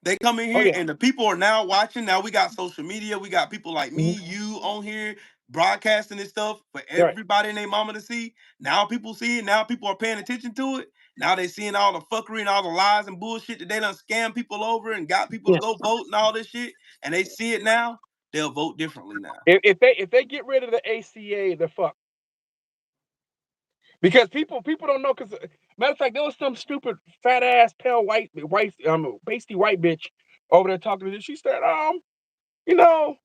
they come in here and the people are now watching. Now we got social media. We got people like me, you on here broadcasting this stuff for everybody and their mama to see. Now people see it. Now people are paying attention to it. Now they seeing all the fuckery and all the lies and bullshit that they done scam people over and got people to go vote and all this shit. And they see it now. They'll vote differently now. If they get rid of the ACA, they're fucked. Because people don't know. Because matter of fact, there was some stupid fat ass pale pasty white bitch over there talking to this. She said, you know,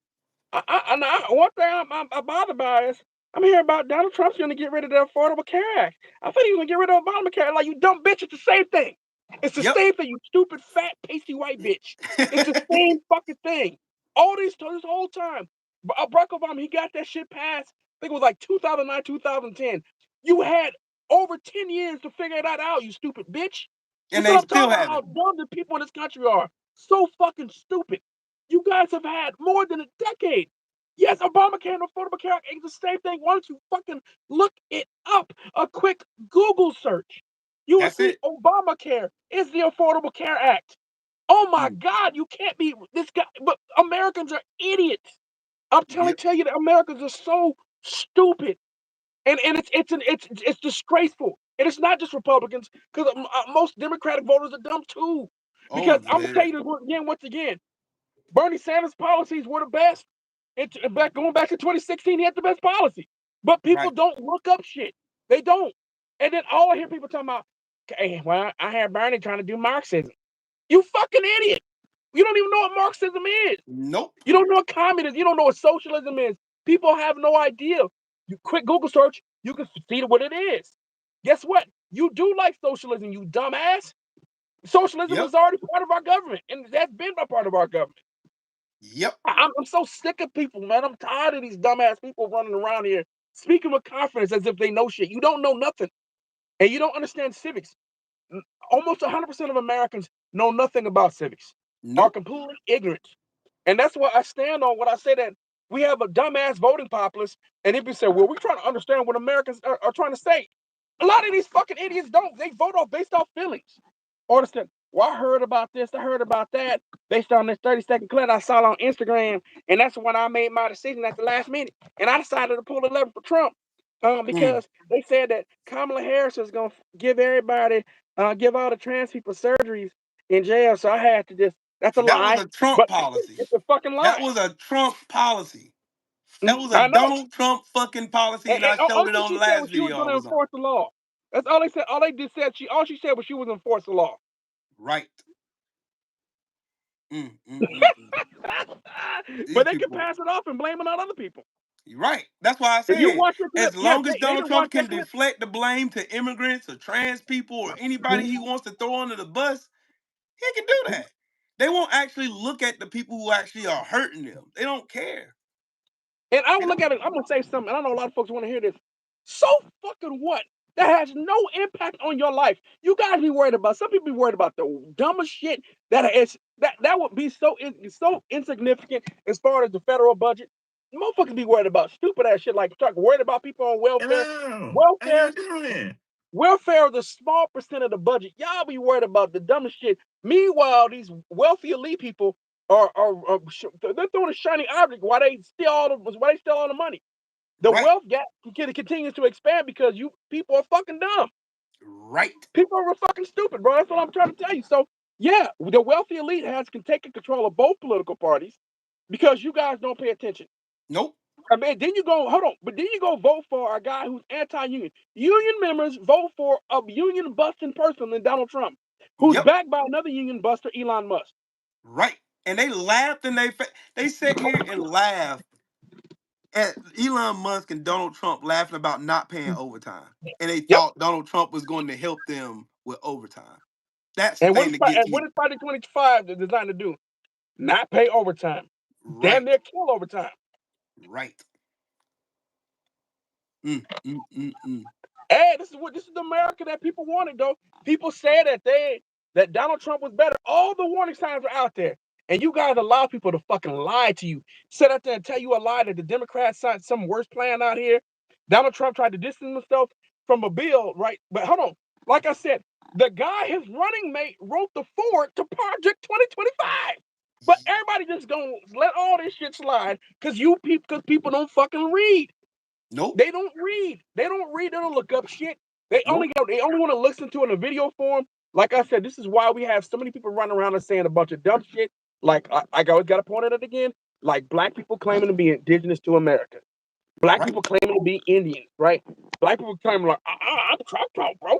one thing I'm bothered by is I'm hearing about Donald Trump's going to get rid of the Affordable Care Act. I thought he was going to get rid of Obamacare. Like, you dumb bitch, it's the same thing. It's the same thing, you stupid fat pasty white bitch. It's the same fucking thing. This whole time, Barack Obama, he got that shit passed. I think it was like 2009, 2010. You had over 10 years to figure that out, you stupid bitch. And they still have how dumb the people in this country are. So fucking stupid. You guys have had more than a decade. Yes, Obamacare and Affordable Care Act ain't the same thing. Why don't you fucking look it up? A quick Google search. You will see Obamacare is the Affordable Care Act. Oh my God, you can't be this guy. But Americans are idiots. I'm trying to tell you that Americans are so stupid, and it's disgraceful. And it's not just Republicans, because most Democratic voters are dumb too. Because I'm gonna tell you this once again, Bernie Sanders' policies were the best. Going back to 2016, he had the best policy. But people don't look up shit. They don't. And then all I hear people talking about, hey, well, I had Bernie trying to do Marxism. You fucking idiot. You don't even know what Marxism is. Nope. You don't know what communism is. You don't know what socialism is. People have no idea. You quick Google search, you can see what it is. Guess what? You do like socialism, you dumbass. Socialism is already part of our government, and that's been a part of our government. Yep. I'm so sick of people, man. I'm tired of these dumbass people running around here speaking with confidence as if they know shit. You don't know nothing, and you don't understand civics. Almost 100% of Americans know nothing about civics. Are completely ignorant, and that's what I stand on when I say that we have a dumbass voting populace. And if you say, well, we're trying to understand what Americans are trying to say, a lot of these fucking idiots don't. They vote based off feelings. Understand? Well, I heard about this, I heard about that, based on this 30-second clip I saw on Instagram, and that's when I made my decision at the last minute. And I decided to pull the lever for Trump because they said that Kamala Harris is going to give everybody, give all the trans people surgeries in jail. So I had to just That's a lie. That was a Trump but policy. It's a fucking lie. That was a Trump policy. That was a Donald Trump fucking policy, and I showed it on the last video I was on. Enforce the law. That's all they said. All they just said. All she said was she was enforce the law. Right. But they can pass it off and blame it on other people. You're right. That's why I said, as long as Donald Trump can deflect the blame to immigrants or trans people or anybody he wants to throw under the bus, he can do that. They won't actually look at the people who actually are hurting them. They don't care. And I would look at it. I'm gonna say something. And I know a lot of folks want to hear this. So fucking what? That has no impact on your life. You guys be worried about. Some people be worried about the dumbest shit that would be so insignificant as far as the federal budget. Motherfuckers be worried about stupid ass shit like worried about people on welfare. Welfare is a small percent of the budget. Y'all be worried about the dumbest shit. Meanwhile, these wealthy elite people are they're throwing a shiny object while they steal all the money. The wealth gap continues to expand because you people are fucking dumb. Right. People are fucking stupid, bro. That's what I'm trying to tell you. So yeah, the wealthy elite can take control of both political parties because you guys don't pay attention. Nope. I mean, then you go vote for a guy who's anti-union. Union members vote for a union busting person than Donald Trump, who's backed by another union buster, Elon Musk. Right. And they laughed and they sit here and laugh at Elon Musk and Donald Trump laughing about not paying overtime. And they thought Donald Trump was going to help them with overtime. That's the thing that gets me. What is Project 25 designed to do? Not pay overtime. Right. Damn near kill overtime. Right. Hey, this is the America that people wanted, though. People said that Donald Trump was better. All the warning signs are out there. And you guys allow people to fucking lie to you. Sit out there and tell you a lie that the Democrats had some worse plan out here. Donald Trump tried to distance himself from a bill, right? But hold on. Like I said, the guy, his running mate, wrote the forward to Project 2025. But everybody just gonna let all this shit slide because people don't fucking read. Nope. They don't read. They don't look up shit. They only want to listen to it in a video form. Like I said, this is why we have so many people running around and saying a bunch of dumb shit. Like I always got to point at it again. Like black people claiming to be indigenous to America. Black people claiming to be Indians, right? Black people claiming like, I'm Trump, bro.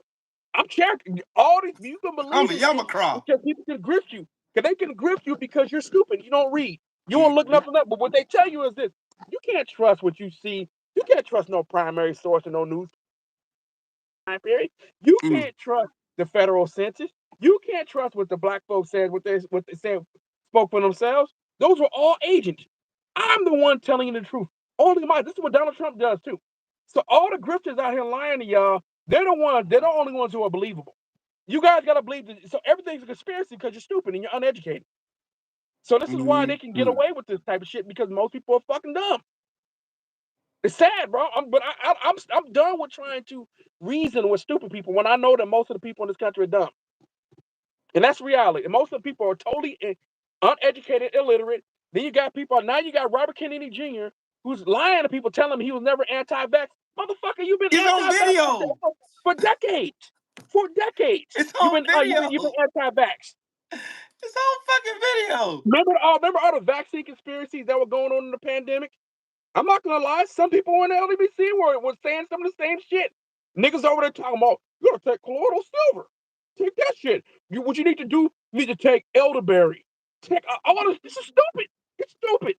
I'm Cherokee. All these, you can believe I'm a Yamacraw. because people can grift you. Because they can grift you because you're stupid. You don't read. You won't look nothing up. But what they tell you is this. You can't trust what you see. You can't trust no primary source or no news. You can't trust the federal census. You can't trust what the black folks said, what they said, spoke for themselves. Those were all agents. I'm the one telling you the truth. This is what Donald Trump does too. So all the grifters out here lying to y'all, they're the only ones who are believable. You guys gotta believe so everything's a conspiracy because you're stupid and you're uneducated. So this is why they can get away with this type of shit because most people are fucking dumb. It's sad, bro. I'm done with trying to reason with stupid people when I know that most of the people in this country are dumb. And that's reality. And most of the people are totally uneducated, illiterate. Then you got Robert Kennedy Jr., who's lying to people, telling them he was never anti-vax. Motherfucker, you've been anti-vax for decades. For decades. It's on video. You've been anti-vax. It's on fucking video. Remember all the vaccine conspiracies that were going on in the pandemic? I'm not gonna lie, some people in the LDBC were saying some of the same shit. Niggas over there talking about, you gotta take colloidal silver. Take that shit. What you need to do, you need to take elderberry. Take all this. This is stupid. It's stupid.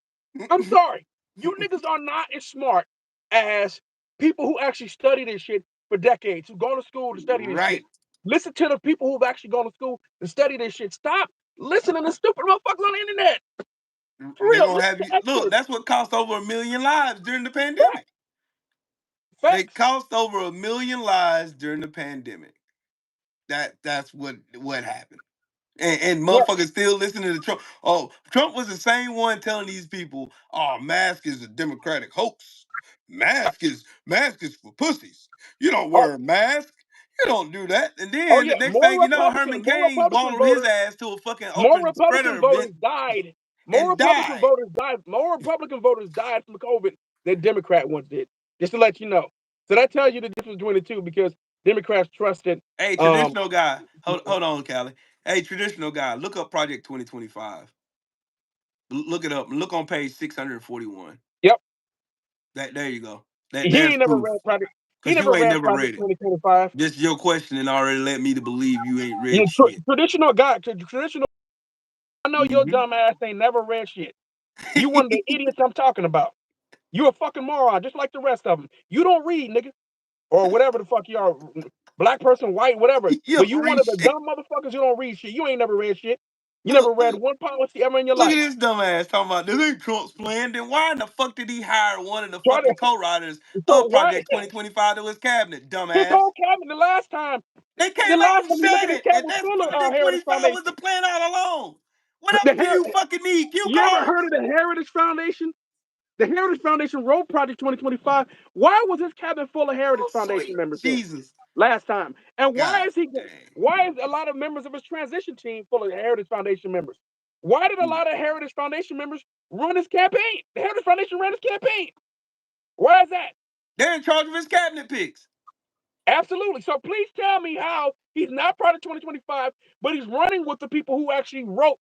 I'm sorry. You niggas are not as smart as people who actually study this shit for decades, who go to school to study this shit. Listen to the people who've actually gone to school to study this shit. Stop listening to stupid motherfuckers on the internet. For real, look, that's what cost over 1 million lives during the pandemic. They cost over 1 million lives during the pandemic. That's what happened. And motherfuckers still listening to Trump. Oh, Trump was the same one telling these people, oh, mask is a Democratic hoax. Mask is for pussies. You don't wear a mask. You don't do that. And then the next thing you know, Herman Cain wallowed his ass to a fucking open spreader event. More Republican voters died from COVID than Democrat ones did. Just to let you know. So that tells you the difference between the two because Democrats trusted. Hey, traditional guy. Hold on, Callie. Hey, traditional guy. Look up Project 2025. Look it up. Look on page 641. Yep. There you go. He There's ain't never proof. read Project. He Cause never you ain't read never Project read it. 2025. Just your questioning already led me to believe you ain't Yeah, read shit. traditional guy. Traditional. I know your Mm-hmm. dumb ass ain't never read shit. You one of the idiots I'm talking about. You a fucking moron, just like the rest of them. You don't read, nigga, or whatever the fuck you are, black person, white, whatever. You But don't you one read of the shit. dumb motherfuckers who don't read shit. You ain't never read shit. You never Look, read one policy ever in your look at life. this dumbass talking about this ain't Trump's plan. Then why in the fuck did he hire one of the Try fucking to. co-writers So of why Project 2025 to his cabinet? his Dumbass. whole cabinet the last time? They The came out last and time you look said at his it. cabinet That was that's full of Project Heritage 25 was the Foundation. plan all along. What The else do you Her- fucking need? Cue you ever cards. heard of the Heritage Foundation? The Heritage Foundation wrote Project 2025. Why was his cabinet full of Heritage Oh, Foundation sweet members then? Jesus. Last time. And why God is he? dang. Why is a lot of members of his transition team full of Heritage Foundation members? Why did a lot of Heritage Foundation members run his campaign? The Heritage Foundation ran his campaign. Why is that? They're in charge of his cabinet picks. Absolutely. So please tell me how he's not part of 2025, but he's running with the people who actually wrote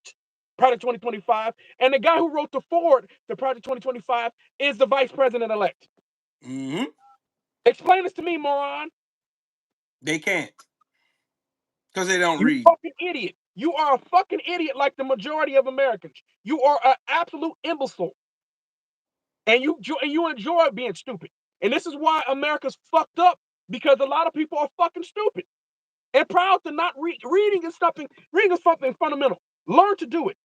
Project 2025, and the guy who wrote the forward to Project 2025 is the vice president elect. Mm-hmm. Explain this to me, moron. They can't. Because they don't You read. fucking idiot. You are a fucking idiot like the majority of Americans. You are an absolute imbecile. And you enjoy being stupid. And this is why America's fucked up, because a lot of people are fucking stupid and proud to not read. Reading is something fundamental. Learn to do it.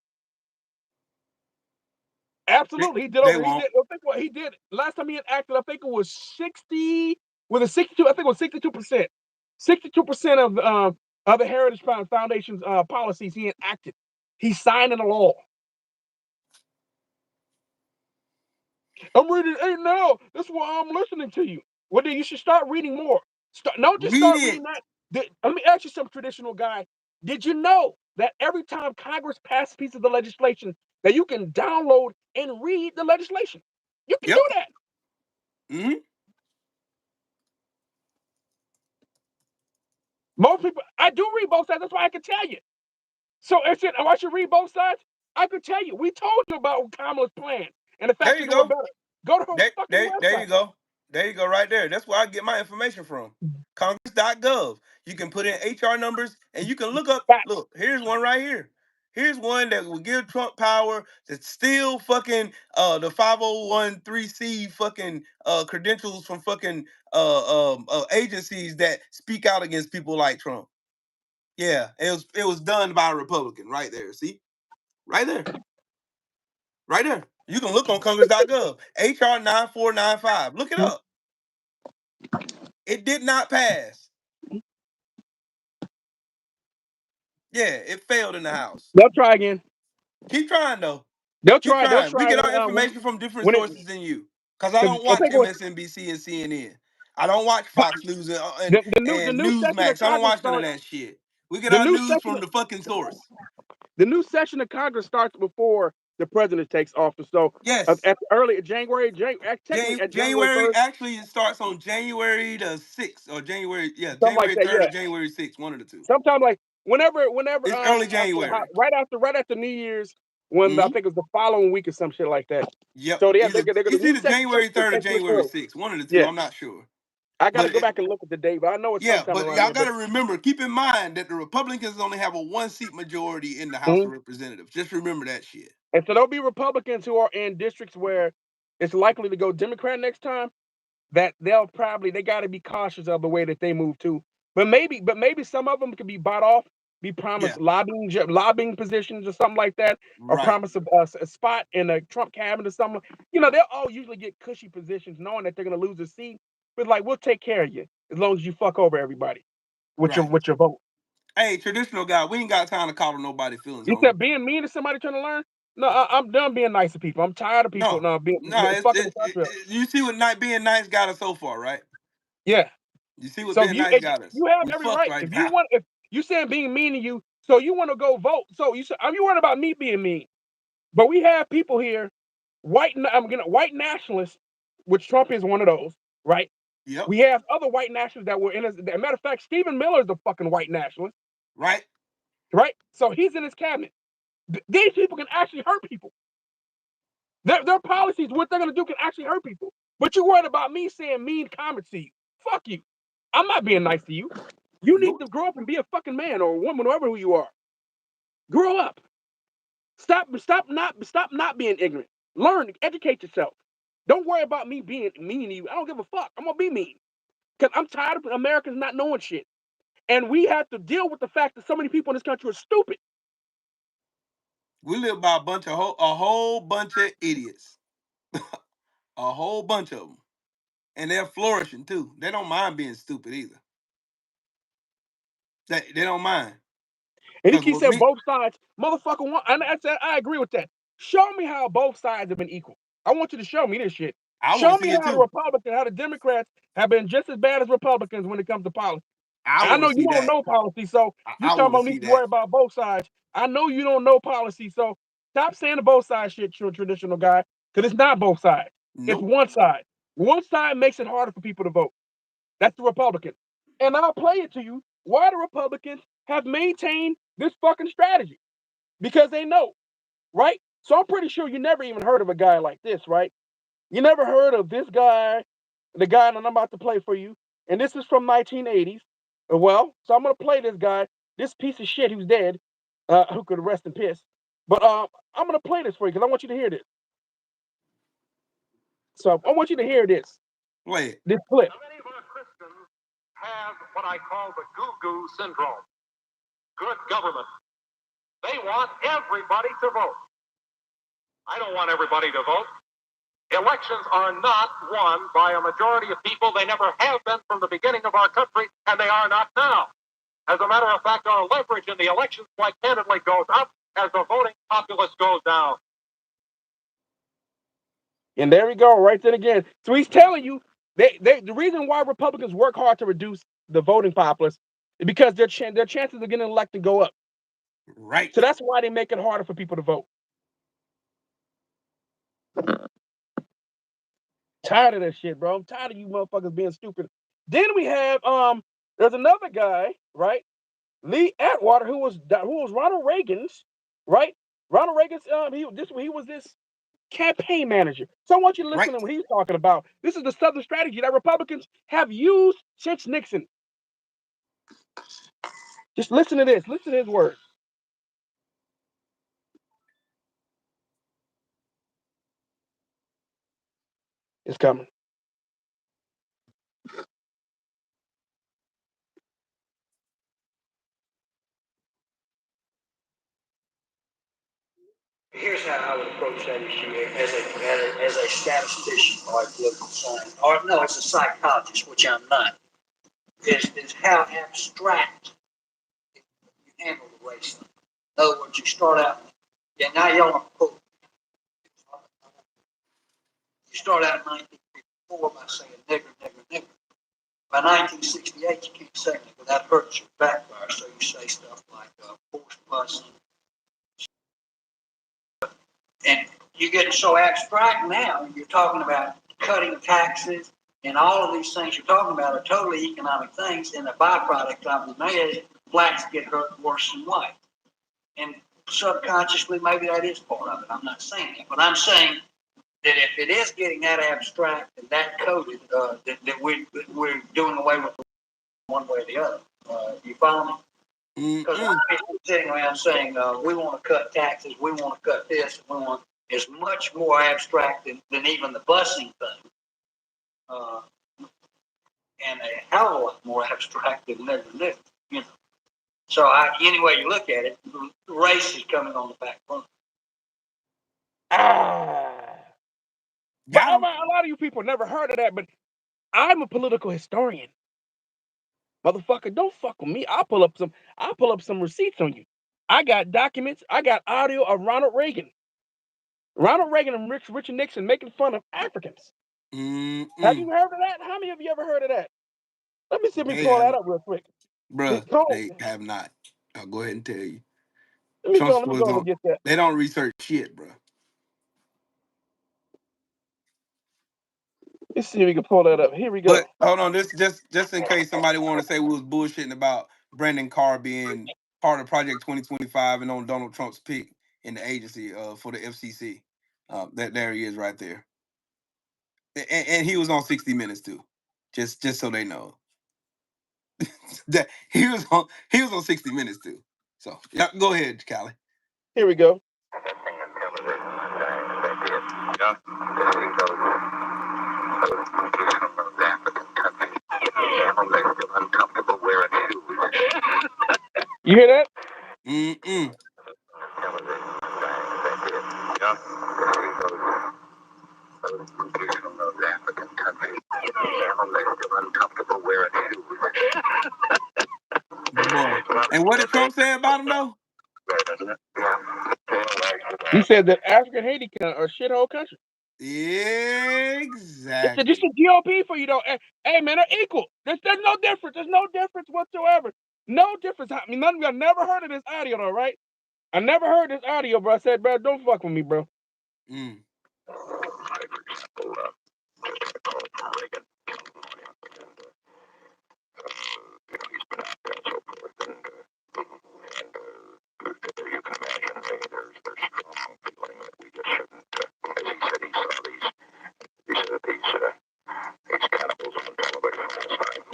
They, Absolutely. He did they over. He won't. did. I think what he did last time he enacted, I think it was 60 with a 62. I think it was 62%. 62% of the Heritage Foundation's policies he enacted. He signed into law. I'm reading 8 now. That's why I'm listening to you. Well, then you should start reading more. Don't just Read start it. reading that. Let me ask you some traditional guy. Did you know that every time Congress passes pieces of legislation, that you can download and read the legislation? You can Yep. do that. Mm-hmm. Most people, I do read both sides. That's why I can tell you. So I should read both sides. I could tell you. We told you about Kamala's plan and the There fact you they're doing go. better. Go to her fucking There you website. go. There you go, right there. That's where I get my information from. Congress.gov. You can put in HR numbers and you can look up. Facts. Look, here's one right here. Here's one that will give Trump power to steal fucking the 501c fucking credentials from fucking agencies that speak out against people like Trump. Yeah, it was done by a Republican right there. See? Right there. Right there. You can look on Congress.gov. HR 9495. Look it up. It did not pass. Yeah, it failed in the House. They'll try again. Keep trying though. They'll Keep try. They'll trying. We try get our information from different when it. sources than you. Cause I don't I watch think it was MSNBC and CNN. I don't watch Fox News the and new session of Newsmax. I don't Congress watch none of starts. that shit. We get The our new news session. from the fucking source. The new session of Congress starts before the president takes office. So Yes. at early January, technically at January January 1st, actually it starts on January the 6th or something like January that. 3rd or Yeah. January 6th, one of the two. Sometime like whenever It's early after January. right after New Year's, when I Mm-hmm. think it was the following week or some shit like that. Yep. So yeah, Either they're gonna it's new either session January will 3rd or take place January early. 6th. One of the two. Yeah, I'm not sure. I got to But go back and look at the date, but I know it's yeah, sometime but around y'all there. But gotta remember, keep in mind that the Republicans only have a 1 seat majority in the House mhm. of Representatives. Just remember that shit. And so there'll be Republicans who are in districts where it's likely to go Democrat next time. That they got to be cautious of the way that they move too. But maybe some of them could be bought off, be Yeah, promised lobbying positions or something like that, or right, promise a spot in a Trump cabinet or something. They'll all usually get cushy positions, knowing that they're going to lose a seat. But like, we'll take care of you as long as you fuck over everybody with your right. with your vote. Hey, traditional guy, we ain't got time to coddle nobody's feelings, You homie. said being mean to somebody trying to learn. No, I'm done being nice to people. I'm tired of people No, being no, fucking the country up. you see what being nice got us so far, right? Yeah. You see what So being you nice got us. you have We every fucked right. right If now. you saying being mean to you, so you want to go vote. So you worried about me being mean. But we have people here, white nationalists, which Trump is one of those, right? Yep. We have other white nationalists that were in his. As a matter of fact, Stephen Miller is a fucking white nationalist. Right. Right? So he's in his cabinet. These people can actually hurt people. Their policies, what they're going to do, can actually hurt people. But you're worried about me saying mean comments to you. Fuck you. I'm not being nice to you. You need to grow up and be a fucking man or a woman, whoever who you are. Grow up. Stop not being ignorant. Learn, educate yourself. Don't worry about me being mean to you. I don't give a fuck. I'm gonna be mean. Because I'm tired of Americans not knowing shit. And we have to deal with the fact that so many people in this country are stupid. We live by a whole bunch of idiots. A whole bunch of them. And they're flourishing too. They don't mind being stupid either. They don't mind. And he keeps saying both sides, motherfucker. And I said, I agree with that. Show me how both sides have been equal. I want you to show me this shit. Show me how the Republicans, how the Democrats have been just as bad as Republicans when it comes to policy. I know you don't know policy, so you talking about need to worry about both sides. I know you don't know policy, so stop saying the both sides shit, traditional guy, because it's not both sides. Nope. It's one side. One side makes it harder for people to vote. That's the Republicans. And I'll play it to you why the Republicans have maintained this fucking strategy. Because they know, right? So I'm pretty sure you never even heard of a guy like this, right? You never heard of this guy, the guy that I'm about to play for you. And this is from 1980s. Well, so I'm going to play this guy, this piece of shit who's dead, who could rest in piss. But I'm going to play this for you because I want you to hear this. So I want you to hear this. Play it. This clip. Many of our Christians have what I call the goo-goo syndrome. Good government. They want everybody to vote. I don't want everybody to vote. Elections are not won by a majority of people. They never have been from the beginning of our country, and they are not now. As a matter of fact, our leverage in the elections quite candidly goes up as the voting populace goes down. And there we go, right then again. So he's telling you the reason why Republicans work hard to reduce the voting populace is because their chances of getting elected go up. Right. So that's why they make it harder for people to vote. Tired of that shit, bro. I'm tired of you motherfuckers being stupid. Then we have there's another guy, right? Lee Atwater, who was Ronald Reagan's, right? Ronald Reagan's he was this campaign manager. So I want you to listen to what he's talking about. This is the Southern strategy that Republicans have used since Nixon. Just listen to this. Listen to his words. It's coming. Here's how I would approach that issue as a statistician or a political scientist, or no, as a psychologist, which I'm not, is how abstract you handle the race thing. In other words, you start out, and now y'all are cool. You start out in 1954 by saying nigger, nigger, nigger. By 1968, you can't say it without hurting your backfire, so you say stuff like forced busing. And you're getting so abstract now, you're talking about cutting taxes and all of these things you're talking about are totally economic things, and the byproduct of them is blacks get hurt worse than white. And subconsciously, maybe that is part of it. I'm not saying that. But I'm saying that if it is getting that abstract and that coded, that we're doing away with one way or the other. You follow me? Because I'm sitting around saying we want to cut taxes, we want to cut this, we want is much more abstract than even the busing thing, and a hell of a lot more abstract than never lived. You know, so any way you look at it, race is coming on the back front. But a lot of you people never heard of that, but I'm a political historian. Motherfucker, don't fuck with me. I'll pull up some receipts on you. I got documents, I got audio of Ronald Reagan. Ronald Reagan and Richard Nixon making fun of Africans. Have you heard of that? How many of you ever heard of that? Let me see if we pull that up real quick. Bruh, they have not. I'll go ahead and tell you. Let me go and get that. They don't research shit, bro. Let's see if we can pull that up. Here we go. But hold on, this just in case somebody want to say we was bullshitting about Brandon Carr being part of Project 2025 and on Donald Trump's pick in the agency for the FCC. That there he is right there, and he was on 60 Minutes too. Just so they know that he was on 60 Minutes too. So yeah, go ahead, Callie. Here we go. You hear that? Mm-mm. Boy. And what did Trump say about him though? He said that African Haiti are a shithole country. Exactly. This is GOP for you though. Hey man, they're equal. There's no difference. There's no difference whatsoever. No difference. I mean, I've never heard of this audio though, right? I never heard this audio, bro. I said, bro, don't fuck with me, bro. Mm.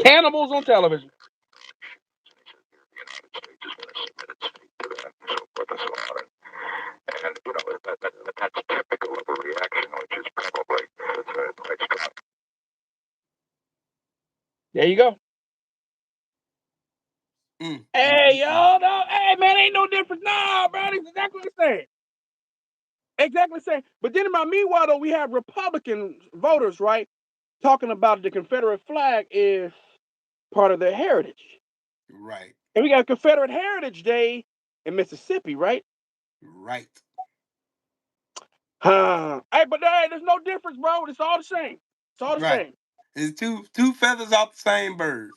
Cannibals on television. There you go. Hey, yo, no, hey, man, ain't no difference. Nah, bro, it's exactly the same. Exactly the same. But then, meanwhile, though, we have Republican voters, right, talking about the Confederate flag is part of their heritage. Right. And we got Confederate Heritage Day in Mississippi, right? Right. Hey, but there's no difference, bro. It's all the same. It's all the same. It's two feathers off the same bird.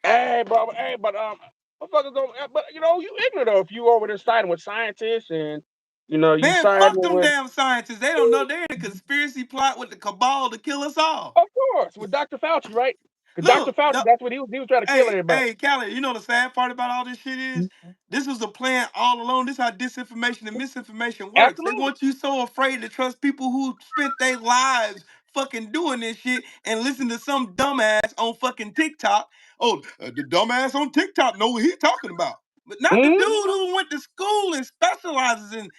Hey, bro. Hey, but motherfuckers don't. But you know, you ignorant though if you over there siding with scientists and you know you Man, siding fuck them with damn scientists. They don't know they're in a conspiracy plot with the cabal to kill us all. Of course, with Dr. Fauci, right? Because Dr. Look, Fauci, that's what he was trying to kill everybody. Hey, Callie, you know the sad part about all this shit is this was a plan all along. This is how disinformation and misinformation works. Absolutely. They want you so afraid to trust people who spent their lives fucking doing this shit and listen to some dumbass on fucking TikTok. Oh, the dumbass on TikTok know what he's talking about. But not the dude who went to school and specializes in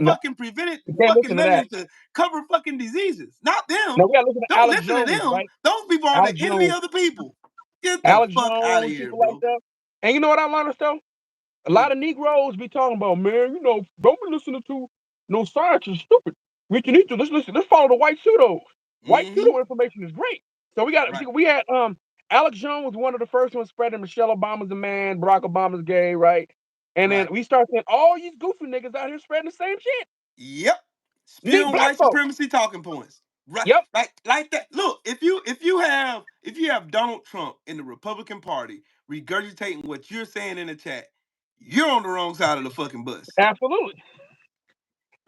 fucking prevented fucking measures to cover fucking diseases. Not them. No, we gotta listen to Don't Alex listen Jones, to them. right? Those people are Alex the enemy Jones. of the people. Get the Alex fuck out of Jones, here, people bro. like that. And you know what I learned though? A lot of Negroes be talking about, man, you know, don't be listening to no science is stupid. We need to let's follow the white pseudos. White pseudo information is great. So we had Alex Jones was one of the first ones spreading Michelle Obama's a man, Barack Obama's gay, right? And then we start seeing all these goofy niggas out here spreading the same shit. Yep. Spin on white supremacy talking points. Right. Yep. Like that. Look, if you have Donald Trump in the Republican Party regurgitating what you're saying in the chat, you're on the wrong side of the fucking bus. Absolutely.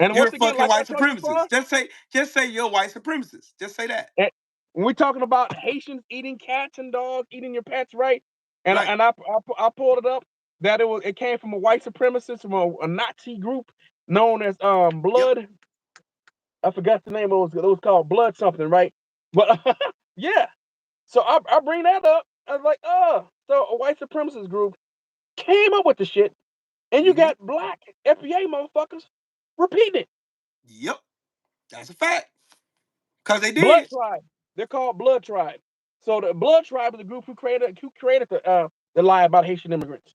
And you're once again, fucking like white supremacist. Just say you're white supremacist. Just say that. And when we're talking about Haitians eating cats and dogs, eating your pets, right? And I pulled it up that it came from a white supremacist from a Nazi group known as Blood. Yep. I forgot the name. It was called Blood something, right? But yeah. So I bring that up. I was like, so a white supremacist group came up with the shit, and you got black FBA motherfuckers repeating it. Yep, that's a fact. Cause they did. Blood Tribe. They're called Blood Tribe. So the Blood Tribe is the group who created the lie about Haitian immigrants.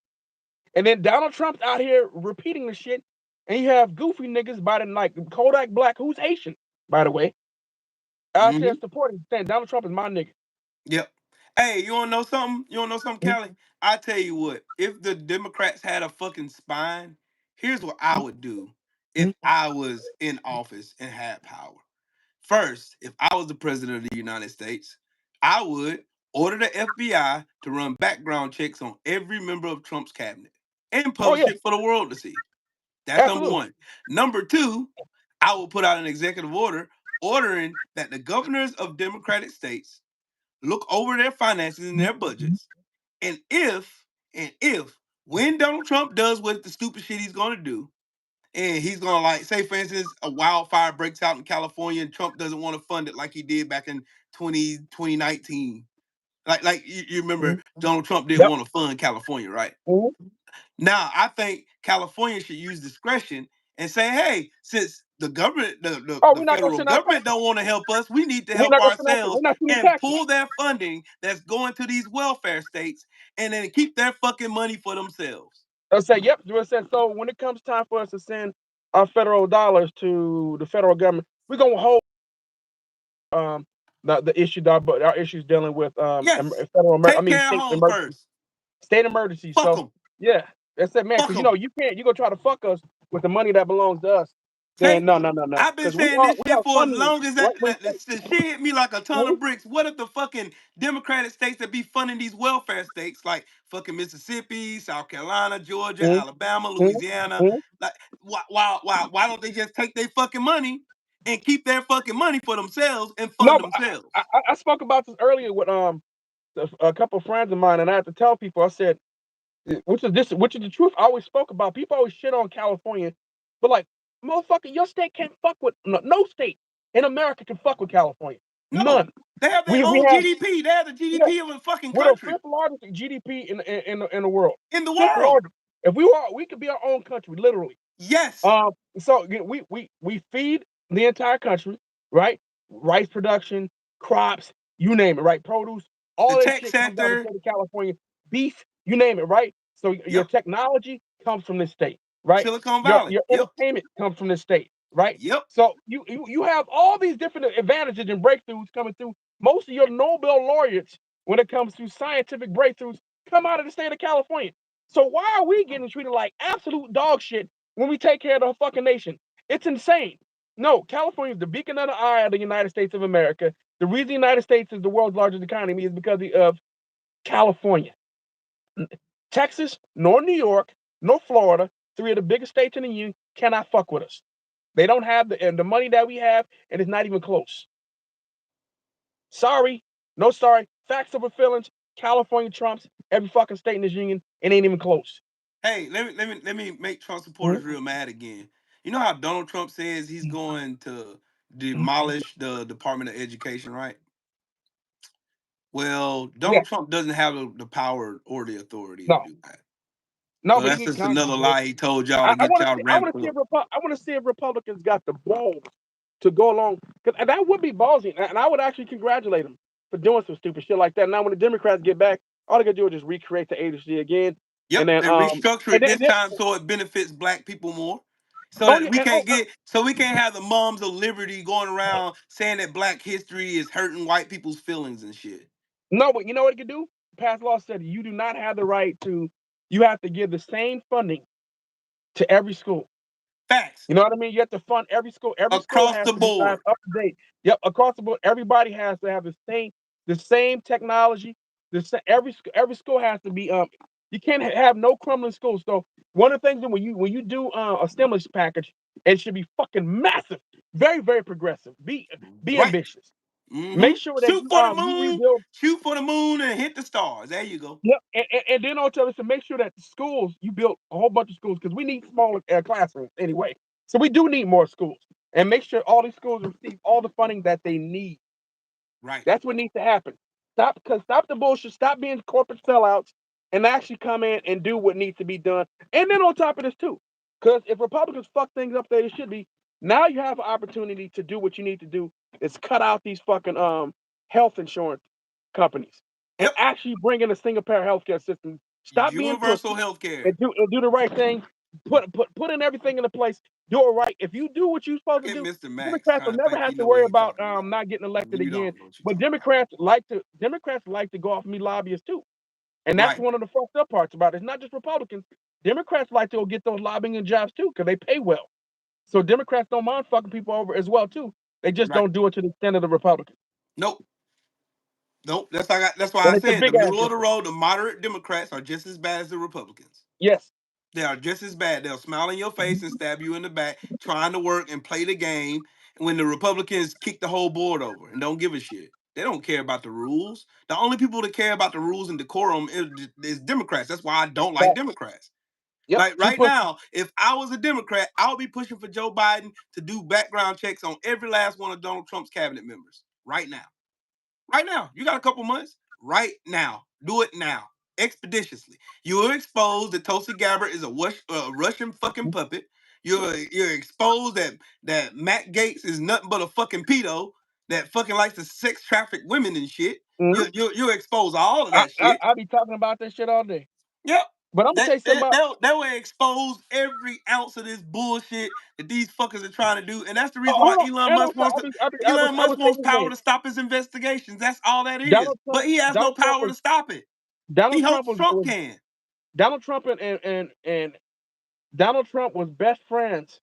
And then Donald Trump's out here repeating the shit, and you have goofy niggas by the like Kodak Black, who's Haitian, by the way, out there supporting, saying Donald Trump is my nigga. Yep. Hey, you wanna know something? Callie? I tell you what, if the Democrats had a fucking spine, here's what I would do if I was in office and had power. First, if I was the president of the United States, I would order the FBI to run background checks on every member of Trump's cabinet and publish it for the world to see. That's number one. Number two, I will put out an executive order ordering that the governors of Democratic states look over their finances and their budgets, and if when Donald Trump does what the stupid shit he's going to do, and he's going to, like, say for instance a wildfire breaks out in California and Trump doesn't want to fund it like he did back in 2019. Like you remember Donald Trump didn't want to fund California, right? Now I think California should use discretion and say, hey, since the government, the federal government don't want to help us, we need to help ourselves and pull their funding that's going to these welfare states and then keep their fucking money for themselves. They'll say, yep. So when it comes time for us to send our federal dollars to the federal government, we're gonna hold the issue, but our issues dealing with federal state emergencies. Fuck so them. Yeah, that's it, man. Because you can't. You gonna try to fuck us with the money that belongs to us. Then no. I've been saying this shit for as long as that shit hit me like a ton of bricks. What if the fucking Democratic states that be funding these welfare states like fucking Mississippi, South Carolina, Georgia, Alabama, Louisiana, like why don't they just take their fucking money and keep their fucking money for themselves and fund themselves? I spoke about this earlier with a couple of friends of mine, and I had to tell people. I said, which is the truth. I always spoke about. People always shit on California, but like, motherfucker, your state can't fuck with no state in America can fuck with California. No. None. They have their own GDP. They have the GDP of a fucking country. We're the fifth largest GDP in the world. In the world. If we could be our own country, literally. Yes. So we feed the entire country, right? Rice production, crops, you name it, right? Produce, all that shit comes out of the state of California. Beef, you name it, right? So your technology comes from this state, right? Silicon Valley. Your entertainment comes from this state, right? Yep. So you have all these different advantages and breakthroughs coming through. Most of your Nobel laureates, when it comes to scientific breakthroughs, come out of the state of California. So why are we getting treated like absolute dog shit when we take care of the fucking nation? It's insane. No, California is the beacon of the eye of the United States of America. The reason the United States is the world's largest economy is because of California. Texas, nor New York, nor Florida, three of the biggest states in the union, cannot fuck with us. They don't have the money that we have, and it's not even close. Sorry. No sorry. Facts over feelings. California trumps every fucking state in this union. It ain't even close. Hey, let me make Trump supporters real mad again. You know how Donald Trump says he's going to demolish the Department of Education, right? Well, Donald Trump doesn't have the power or the authority to do that. No, so that's just another lie he told y'all to get y'all ramped up. I want to see if Republicans got the balls to go along, and that would be ballsy, and I would actually congratulate them for doing some stupid shit like that. Now, when the Democrats get back, all they gotta do is just recreate the agency again. Yep, and then restructure it this time so it benefits black people more. So that we can't have the moms of liberty going around saying that black history is hurting white people's feelings and shit. No, but you know what it could do? Past law said you do not have the right to. You have to give the same funding to every school. Facts. You know what I mean? You have to fund every school. Every across school has the board, up to date. Yep, across the board. Everybody has to have the same technology. Every school has to be. You can't have no crumbling schools. So one of the things that when you do a stimulus package, it should be fucking massive, very very progressive. Be ambitious. Make sure that shoot for the moon, shoot for the moon, and hit the stars. There you go. Yep, and then on top of it, to make sure that the schools you build a whole bunch of schools because we need smaller classrooms anyway. So we do need more schools, and make sure all these schools receive all the funding that they need. Right. That's what needs to happen. Stop the bullshit. Stop being corporate sellouts, and actually come in and do what needs to be done. And then on top of this too, because if Republicans fuck things up there, it should be. Now you have an opportunity to do what you need to do. Is cut out these fucking health insurance companies and actually bring in a single payer healthcare system. Stop being universal healthcare and do the right thing. Put in everything into place. Do it right. If you do what you're supposed to do, Democrats will never have to worry about not getting elected again. But Democrats like to go off and be lobbyists too, and that's one of the fucked up parts about it. It's not just Republicans. Democrats like to go get those lobbying jobs too because they pay well. So Democrats don't mind fucking people over as well too. They just don't do it to the extent of the Republicans. Nope. That's why I said the middle of the road, the moderate Democrats are just as bad as the Republicans. Yes. They are just as bad. They'll smile in your face and stab you in the back, trying to work and play the game. When the Republicans kick the whole board over and don't give a shit. They don't care about the rules. The only people that care about the rules and decorum is Democrats. That's why I don't like Democrats. Yep. Like right now, if I was a Democrat, I would be pushing for Joe Biden to do background checks on every last one of Donald Trump's cabinet members. Right now. Right now. You got a couple months. Right now. Do it now. Expeditiously. You're exposed that Tulsi Gabbard is a Russian fucking puppet. You're exposed that Matt Gaetz is nothing but a fucking pedo that fucking likes to sex traffic women and shit. Mm-hmm. You're exposed to all of that shit. I be talking about this shit all day. Yep. But I'm gonna tell you something about that way expose every ounce of this bullshit that these fuckers are trying to do, and that's the reason why Elon Musk wants power to stop his investigations. That's all that is. But he has no power to stop it. He hopes Trump can. Donald Trump and Donald Trump was best friends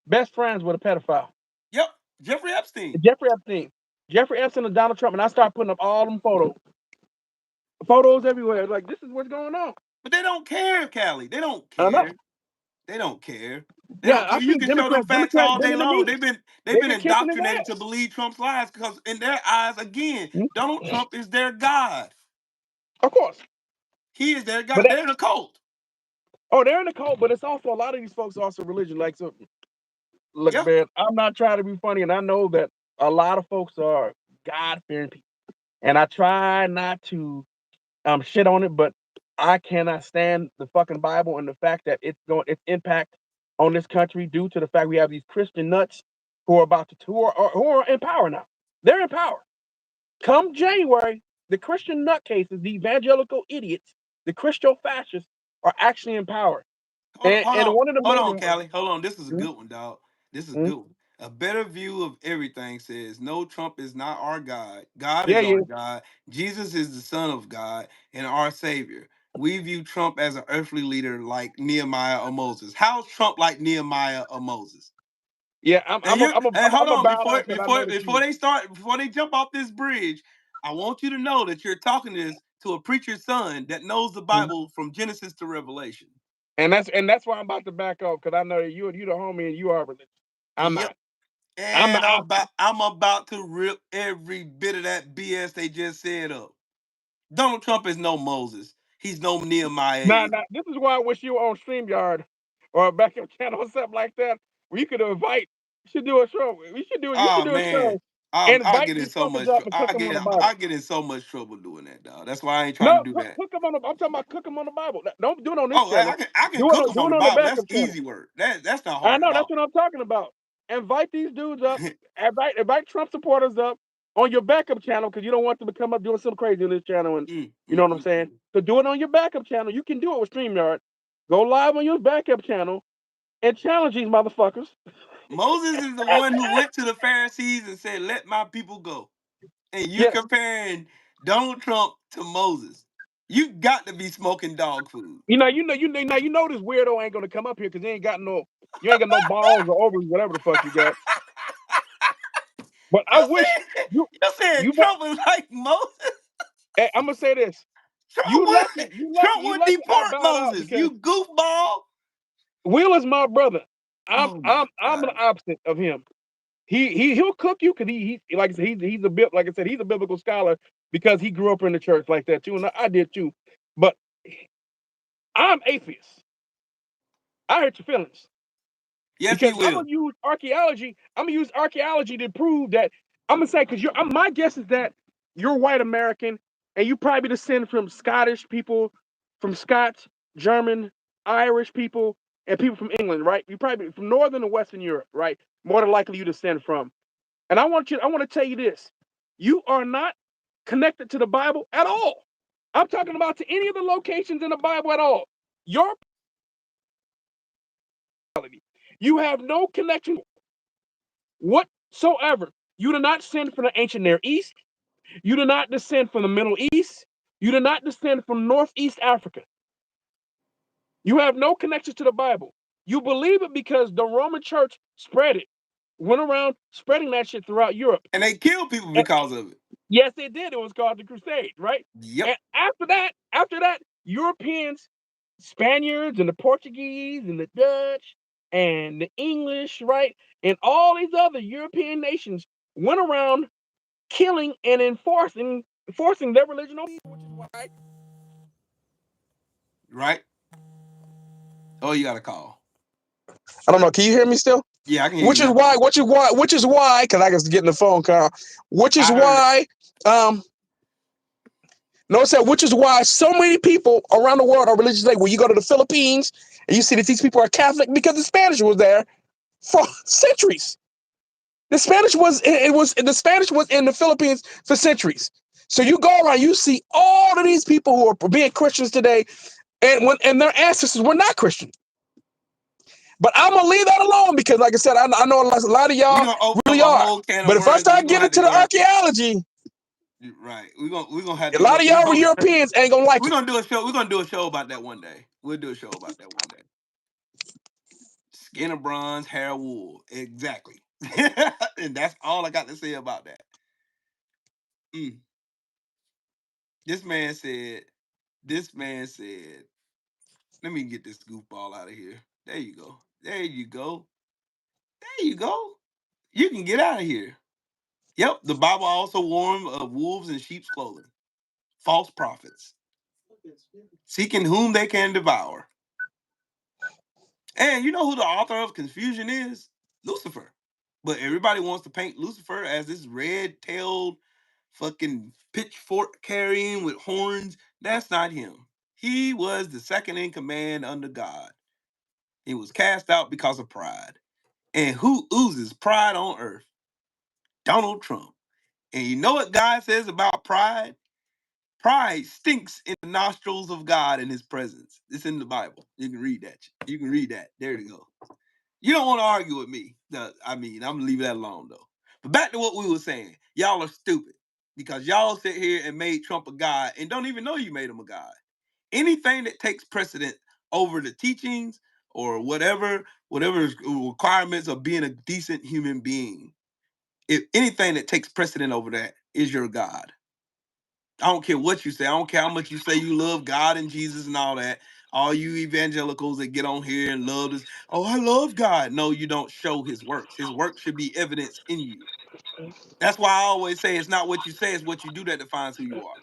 with a pedophile. Yep, Jeffrey Epstein And Donald Trump, and I started putting up all them photos everywhere. Like, this is what's going on. But they don't care, Callie. They don't care. They don't care. You can show them facts all day long. They've been indoctrinated to believe Trump's lies because in their eyes, again, Donald Trump is their god. Of course, he is their god. They're in a cult. Oh, they're in a cult, but it's also a lot of these folks are also religion. Like, so look, man, I'm not trying to be funny, and I know that a lot of folks are God-fearing people, and I try not to shit on it, but I cannot stand the fucking Bible and the fact that its impact on this country due to the fact we have these Christian nuts who are in power now. They're in power. Come January, the Christian nutcases, the evangelical idiots, the Christo fascists are actually in power. Hold on, Callie. Hold on. This is a good one, dog. This is a good one. A better view of everything says, no, Trump is not our God. God is our God. Jesus is the Son of God and our Savior. We view Trump as an earthly leader like Nehemiah or Moses. How's Trump like Nehemiah or Moses? Yeah, hold on. Before they jump off this bridge, I want you to know that you're talking this to a preacher's son that knows the Bible from Genesis to Revelation. And that's why I'm about to back off, because I know you the homie and you are religious. I'm not. And I'm about to rip every bit of that BS they just said up. Donald Trump is no Moses. He's no Nehemiah. Nah, this is why I wish you were on StreamYard or a backup channel or something like that, where you could invite. You should do a show. You should do a show. I get in so much trouble doing that, dog. That's why I ain't trying to do that. Cook them on I'm talking about cook them on the Bible. Don't do it on this channel. I can cook them on the Bible. That's easy work. That's not hard. I know, that's what I'm talking about. Invite these dudes up. invite Trump supporters up on your backup channel, because you don't want them to come up doing something crazy on this channel. And you know what I'm saying? So do it on your backup channel. You can do it with StreamYard. Go live on your backup channel and challenge these motherfuckers. Moses is the one who went to the Pharisees and said, "Let my people go." And you're comparing Donald Trump to Moses. You got to be smoking dog food. You know this weirdo ain't gonna come up here because you ain't got no balls or ovaries, whatever the fuck you got. But I wish you said Trump was like Moses. Hey, I'm gonna say this. Trump would deport Moses. You goofball. Will is my brother. I'm the opposite of him. He'll cook you because he like I said, he's a biblical scholar because he grew up in the church like that too, and I did too. But I'm atheist. I hurt your feelings. Yes, because I'm gonna use archaeology. I'm gonna use archaeology to prove that. I'm gonna say, because my guess is that you're white American and you probably descend from Scottish people, from Scots, German, Irish people, and people from England, right? You probably from Northern and Western Europe, right? More than likely you descend from. And I want to tell you this: you are not connected to the Bible at all. I'm talking about to any of the locations in the Bible at all. You have no connection whatsoever. You do not descend from the ancient Near East. You do not descend from the Middle East. You do not descend from Northeast Africa. You have no connection to the Bible. You believe it because the Roman Church spread it, went around spreading that shit throughout Europe. And they killed people because of it. Yes, they did. It was called the Crusade, right? Yep. And after that, Europeans Spaniards and the Portuguese and the Dutch and the English, right? And all these other European nations went around killing and enforcing their religion on people, which is why. Right? Oh, you got a call. I don't know. Can you hear me still? Yeah, I can hear Which you is now. why, because I was getting the phone call. Which is why, which is why so many people around the world are religious. Like when you go to the Philippines and you see that these people are Catholic because the Spanish was there for centuries. The Spanish was in the Philippines for centuries. So you go around, you see all of these people who are being Christians today, and their ancestors were not Christian. But I'm gonna leave that alone because, like I said, I know a lot of y'all We're gonna open up really a are. whole can of But if I worms, and we're start gonna getting have to into the go. archaeology, Right, we're gonna have a to lot go. of y'all Europeans ain't gonna like We're it. gonna do a show. We're gonna do a show about that one day. We'll do a show about that one day. Skin of bronze, hair of wool. Exactly. And that's all I got to say about that. This man said, let me get this goofball out of here. There you go. There you go. There you go. You can get out of here. Yep, the Bible also warned of wolves in sheep's clothing. False prophets. Seeking whom they can devour. And you know who the author of confusion is? Lucifer. But everybody wants to paint Lucifer as this red-tailed fucking pitchfork carrying with horns. That's not him. He was the second in command under God. He was cast out because of pride. And who oozes pride on earth? Donald Trump. And you know what God says about pride? Pride stinks in the nostrils of God in his presence. It's in the Bible. You can read that. You can read that. There you go. You don't want to argue with me. I'm gonna leave that alone though. But back to what we were saying. Y'all are stupid because y'all sit here and made Trump a god and don't even know you made him a god. Anything that takes precedent over the teachings or whatever requirements of being a decent human being, if anything that takes precedent over that is your god. I don't care what you say. I don't care how much you say you love God and Jesus and all that. All you evangelicals that get on here and love this, oh, I love God. No, you don't show his works. His works should be evidence in you. That's why I always say it's not what you say, it's what you do that defines who you are.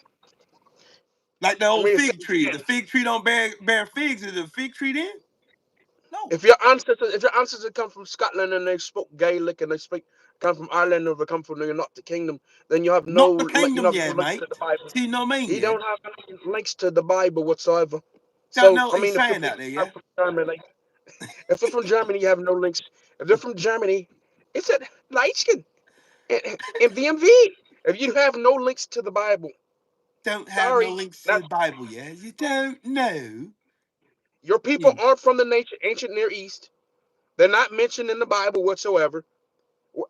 Like the old fig tree. The fig tree don't bear figs. Is the fig tree then? No. If your ancestors come from Scotland and they spoke Gaelic and they come from Ireland or they come from the United Kingdom, then you have Not the no kingdom yet, links to mate. the Bible. See, no mean He yet. don't have any links to the Bible whatsoever. Don't So know I what he's mean, if saying people out there come yet. from Germany, if they're from Germany, you have no links. If they're from Germany, it's a light skin in DMV. If you have no links to the Bible, Don't have no sorry, links to the that's Bible yet. You don't know. your people aren't from the ancient Near East. They're not mentioned in the Bible whatsoever.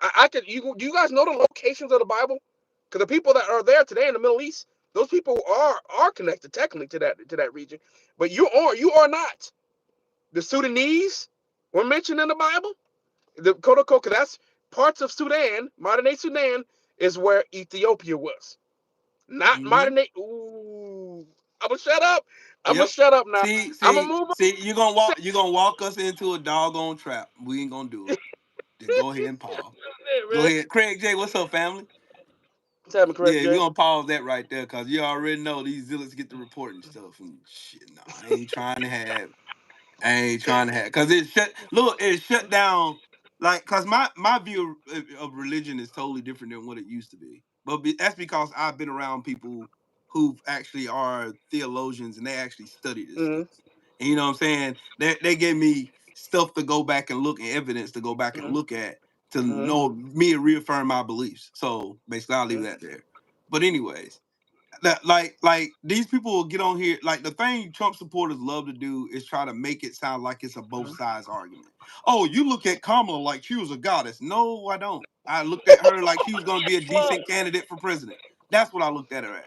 I could you do you guys know the locations of the Bible? Because the people that are there today in the Middle East, those people are connected technically to that region, but you are not. The Sudanese were mentioned in the Bible. The Kodakoko, that's parts of Sudan, modern day Sudan, is where Ethiopia was. Not modern day. Ooh, I'm gonna shut up. I'm gonna Yep. shut up now. See, I'm gonna see, move on. see. You're gonna walk us into a doggone trap. We ain't gonna do it. Then go ahead and pause. Go Man. ahead, Craig J. What's up, family? What's happening, Craig Yeah, we're J? gonna pause that right there because you already know these zealots get the reporting stuff and shit. No, I ain't trying to have. Because it shut down. Like, cause my view of religion is totally different than what it used to be. But that's because I've been around people who actually are theologians and they actually study this Mm-hmm. stuff. And you know what I'm saying? They gave me stuff to go back and look and evidence to go back and Mm-hmm. look at to Mm-hmm. know me and reaffirm my beliefs. So basically, I'll leave that there. But anyways, that like these people will get on here. Like the thing Trump supporters love to do is try to make it sound like it's a both sides argument. Oh, you look at Kamala like she was a goddess. No, I don't. I looked at her like she was going to be a decent candidate for president. That's what I looked at her as.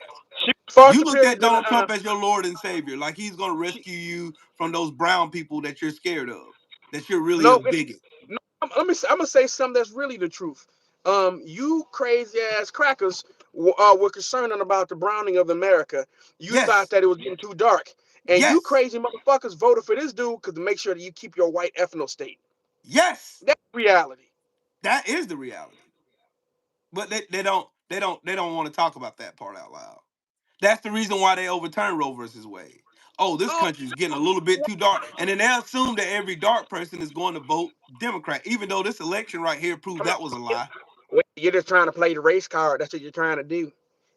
Far You looked superior at than Donald Trump as your Lord and Savior, like he's going to rescue you from those brown people that you're scared of, that you're really a no. bigot. No, I'm gonna say something that's really the truth. You crazy ass crackers were concerned about the browning of America. You thought Yes. that it was getting too dark, And Yes. you crazy motherfuckers voted for this dude to make sure that you keep your white ethno state. Yes. That's reality. That is the reality. But they don't want to talk about that part out loud. That's the reason why they overturned Roe versus Wade. Oh, this country's getting a little bit too dark. And then they assume that every dark person is going to vote Democrat, even though this election right here proves that was a lie. Wait, you're just trying to play the race card. That's what you're trying to do.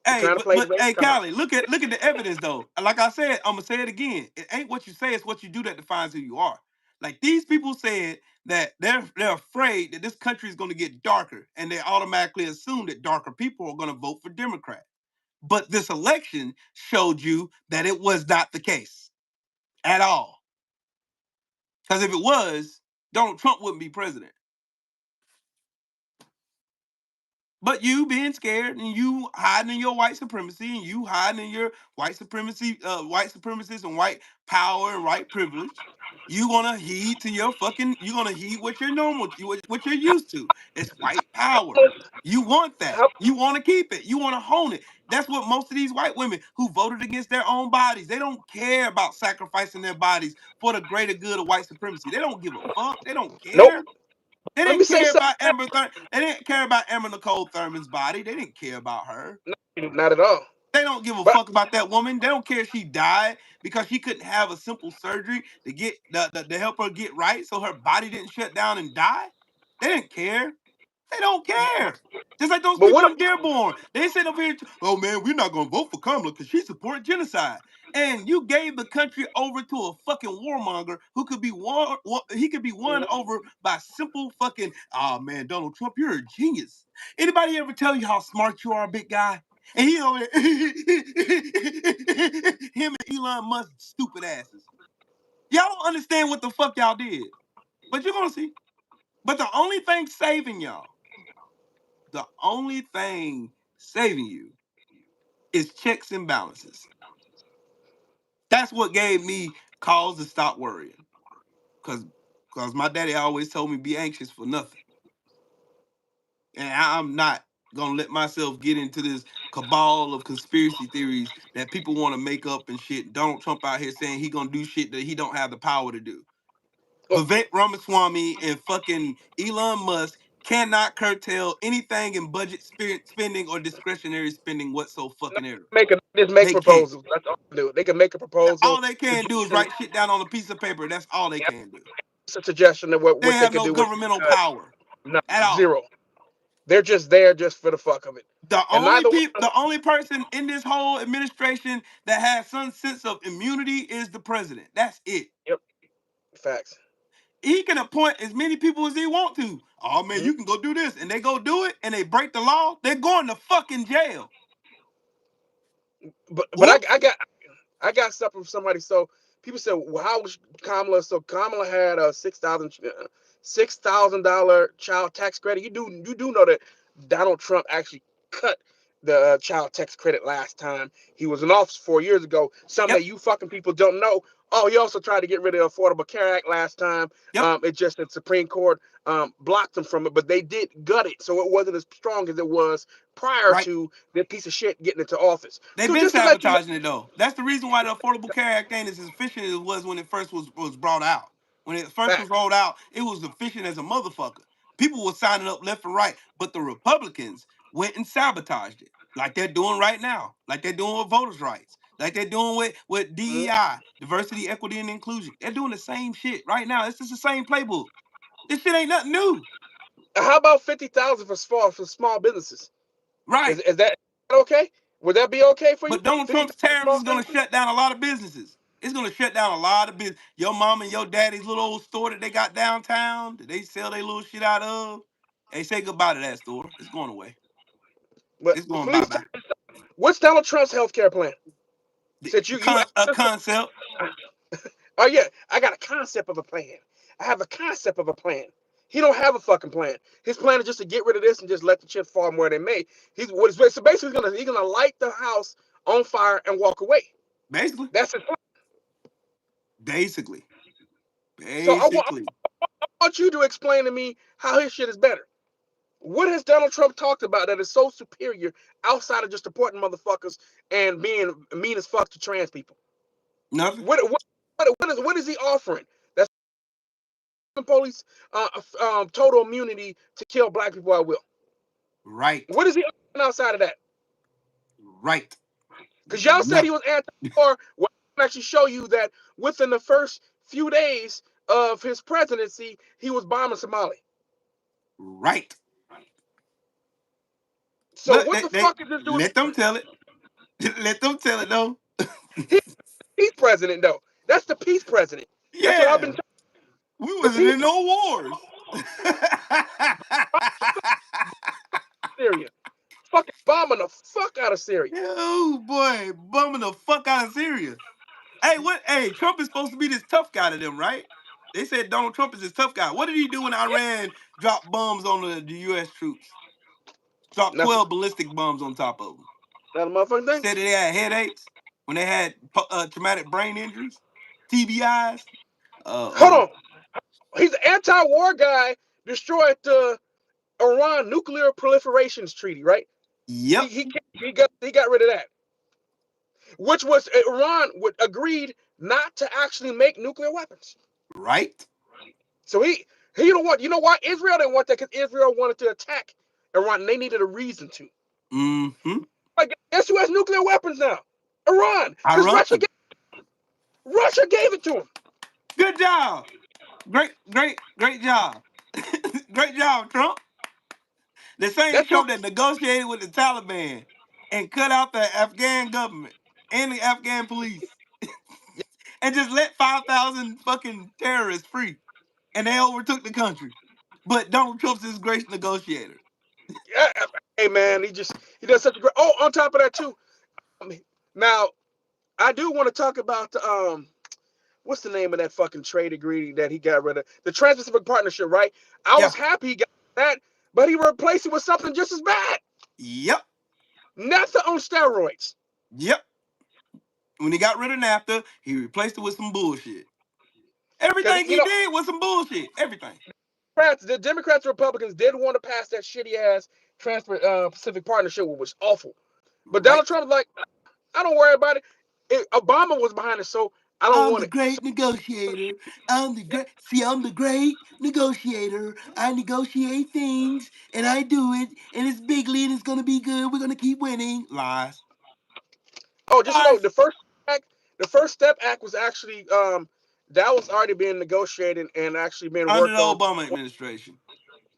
You're trying to play the race Hey, card. Callie, look at the evidence though. Like I said, I'm gonna say it again. It ain't what you say, it's what you do that defines who you are. Like these people said that they're afraid that this country is gonna get darker, and they automatically assume that darker people are gonna vote for Democrat. But this election showed you that it was not the case at all. Because if it was, Donald Trump wouldn't be president. But you being scared and you hiding in your white supremacy and you hiding in your white supremacy, white supremacists and white power and white privilege, you're gonna heed what you're normal, what you're used to. It's white power. You want that. You want to keep it. You want to hone it. That's what most of these white women who voted against their own bodies, they don't care about sacrificing their bodies for the greater good of white supremacy. They don't give a fuck. They don't Nope. care. They Let me didn't say care something. about Amber They didn't care about Amber Nicole Thurman's body. They didn't care about her. Not at all. They don't give a But fuck about that woman. They don't care if she died because she couldn't have a simple surgery to get to help her get right, so her body didn't shut down and die. They didn't care. They don't care. Just like those people what? in Dearborn. They said over here, oh man, we're not gonna vote for Kamala because she supported genocide. And you gave the country over to a fucking warmonger who could be won over by simple fucking, oh man, Donald Trump, you're a genius. Anybody ever tell you how smart you are, big guy? And he over there, him and Elon Musk stupid asses. Y'all don't understand what the fuck y'all did. But you're gonna see. But the only thing saving y'all, the only thing saving you is checks and balances. That's what gave me cause to stop worrying. Cause my daddy always told me be anxious for nothing. And I'm not gonna let myself get into this cabal of conspiracy theories that people want to make up and shit. Donald Trump out here saying he gonna do shit that he don't have the power to do. Vivek Ramaswamy and fucking Elon Musk cannot curtail anything in budget spending or discretionary spending whatsoever. Make They can't. proposals. That's all they do. They can make a proposal. All they can do is write shit down on a piece of paper. That's all they can do. A suggestion of They what they have can no do with governmental power at all. zero. They're just there just for the fuck of it. The And only neither one. people, the only person in this whole administration that has some sense of immunity is the president. That's it. Yep. Facts. He can appoint as many people as he want to. Oh man, you can go do this, and they go do it, and they break the law. They're going to fucking jail. But Whoops. I got stuff from somebody. So people said, well, how was Kamala? So Kamala had a $6,000 child tax credit. You do know that Donald Trump actually cut the child tax credit last time he was in office 4 years ago. Something Yep. that you fucking people don't know. Oh, he also tried to get rid of the Affordable Care Act last time. Yep. It just the Supreme Court blocked them from it, but they did gut it, so it wasn't as strong as it was prior Right. to that piece of shit getting into office. They've So been just to let you know. sabotaging it though. That's the reason why the Affordable Care Act ain't as efficient as it was when it first was brought out. When it first was Fact. rolled out, it was efficient as a motherfucker. People were signing up left and right, but the Republicans went and sabotaged it, like they're doing right now, like they're doing with voters' rights, like they're doing with DEI, diversity, equity, and inclusion. They're doing the same shit right now. It's just the same playbook. This shit ain't nothing new. How about 50,000 for small businesses? Right. Is that okay? Would that be okay for you? But Donald Trump's 50,000 tariffs small is going to businesses? shut down a lot of businesses. It's going to shut down a lot of business. Your mom and your daddy's little old store that they got downtown that they sell their little shit out of. Hey, say goodbye to that store. It's going away. But It's going please, bye-bye. what's Donald Trump's health care plan? Since you A concept. oh yeah, I got a concept of a plan. I have a concept of a plan. He don't have a fucking plan. His plan is just to get rid of this and just let the chips fall where they may. So basically he's gonna light the house on fire and walk away. Basically. That's his plan. Basically. So I Basically. want you to explain to me how his shit is better. What has Donald Trump talked about that is so superior outside of just supporting motherfuckers and being mean as fuck to trans people? Nothing. What is he offering? That's police total immunity to kill black people at will. Right. What is he offering outside of that? Right. Because y'all said he Nothing. was anti-war. Well, I can actually show you that within the first few days of his presidency, he was bombing Somalia. Right. So But what the fuck is this dude? let them tell it. Let them tell it though. He's peace president, though. That's the peace president. That's what I've been Yeah. talking. We The wasn't peace in no wars. Syria. Fucking bombing the fuck out of Syria. Oh boy, bumming the fuck out of Syria. Hey, what? Hey, Trump is supposed to be this tough guy to them, right? They said Donald Trump is this tough guy. What did he do when Yeah. Iran dropped bombs on the U.S. troops? Dropped That's 12 ballistic bombs on top of them. not a motherfucking thing. Said that they had headaches when they had traumatic brain injuries, TBIs. Hold on. He's an anti-war guy. Destroyed the Iran nuclear proliferations treaty, right? Yep. He got rid of that, which was Iran would agreed not to actually make nuclear weapons. Right. So he don't want. You know why Israel didn't want that? Because Israel wanted to attack Iran, and they needed a reason to. Mm-hmm. Like, guess who has nuclear weapons now? Iran, because Iran. Russia gave it to him. Good job. Great job. Great job, Trump. The same That's Trump that negotiated with the Taliban and cut out the Afghan government and the Afghan police and just let 5,000 fucking terrorists free. And they overtook the country. But Donald Trump's this great negotiator. yeah. Hey man, he does such a great. Oh, on top of that too. Now I do want to talk about what's the name of that fucking trade agreement that he got rid of? The Trans-Pacific Partnership, right? I Yeah. was happy he got that, but he replaced it with something just as bad. Yep. NAFTA on steroids. Yep. When he got rid of NAFTA, he replaced it with some bullshit. Because Everything he did was some bullshit. Everything. the Democrats and Republicans did want to pass that shitty ass Trans-Pacific Partnership, which was awful. But Right. Donald Trump was like, I don't worry about it. Obama was behind it, so I don't I'm want the it. great negotiator. I'm the great negotiator. I negotiate things and I do it, and it's bigly and it's gonna be good. We're gonna keep winning. Lies. Oh, just know Lies. the First Step Act was actually that was already being negotiated and actually being Under the worked on. Obama administration.